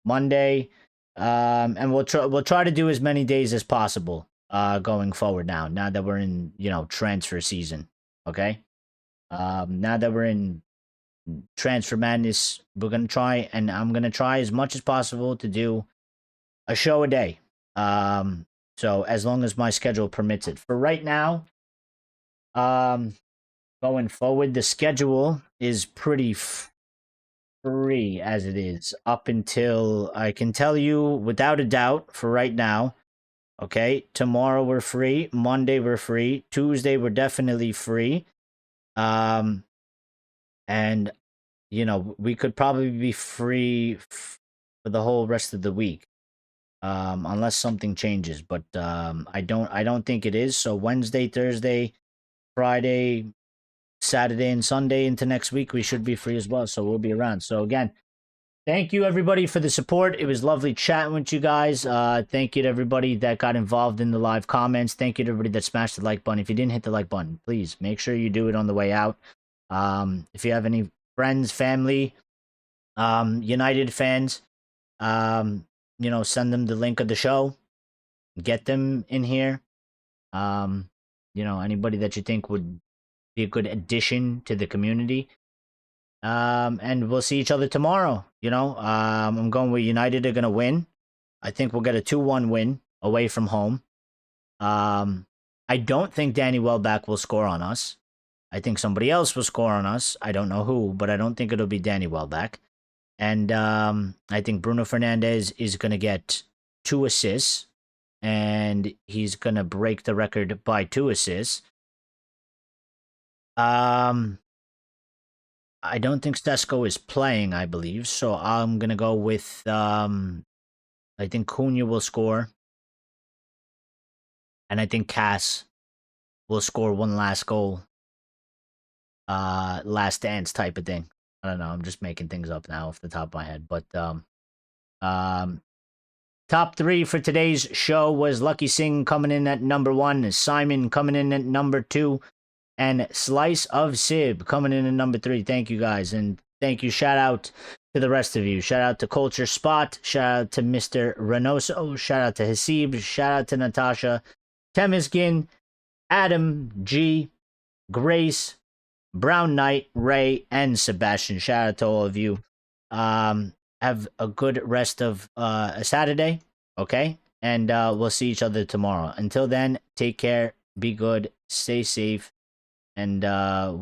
Monday, and we'll try to do as many days as possible going forward. Now that we're in transfer season, okay. Now that we're in transfer madness, we're gonna try, and I'm gonna try as much as possible to do a show a day. So as long as my schedule permits it. For right now. Going forward, the schedule is pretty free as it is up until, I can tell you without a doubt for right now. Okay, tomorrow we're free, Monday we're free, Tuesday we're definitely free. And we could probably be free for the whole rest of the week. Unless something changes, but I don't think it is. So Wednesday, Thursday, Friday, Saturday, and Sunday into next week, we should be free as well. So we'll be around. So again, thank you everybody for the support. It was lovely chatting with you guys. Thank you to everybody that got involved in the live comments. Thank you to everybody that smashed the like button. If you didn't hit the like button, please make sure you do it on the way out. If you have any friends, family, United fans, send them the link of the show. Get them in here. Anybody that you think would be a good addition to the community. And we'll see each other tomorrow. I'm going with United are going to win. I think we'll get a 2-1 win away from home. I don't think Danny Welbeck will score on us. I think somebody else will score on us. I don't know who, but I don't think it'll be Danny Welbeck. And I think Bruno Fernandes is going to get 2 assists. And he's going to break the record by 2 assists. I don't think Stesko is playing, I believe. So I'm going to go with, I think Cunha will score. And I think Cass will score one last goal. Last dance type of thing. I don't know. I'm just making things up now off the top of my head. But, top 3 for today's show was Lucky Singh coming in at number 1, Simon coming in at number 2, and Slice of Sib coming in at number 3. Thank you guys, and thank you. Shout out to the rest of you. Shout out to Culture Spot. Shout out to Mr. Renoso. Shout out to Hasib. Shout out to Natasha, Temeskin, Adam G, Grace, Brown Knight, Ray, and Sebastian. Shout out to all of you. Have a good rest of a Saturday, okay? And we'll see each other tomorrow. Until then, take care, be good, stay safe, and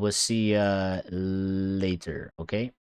we'll see you later, okay?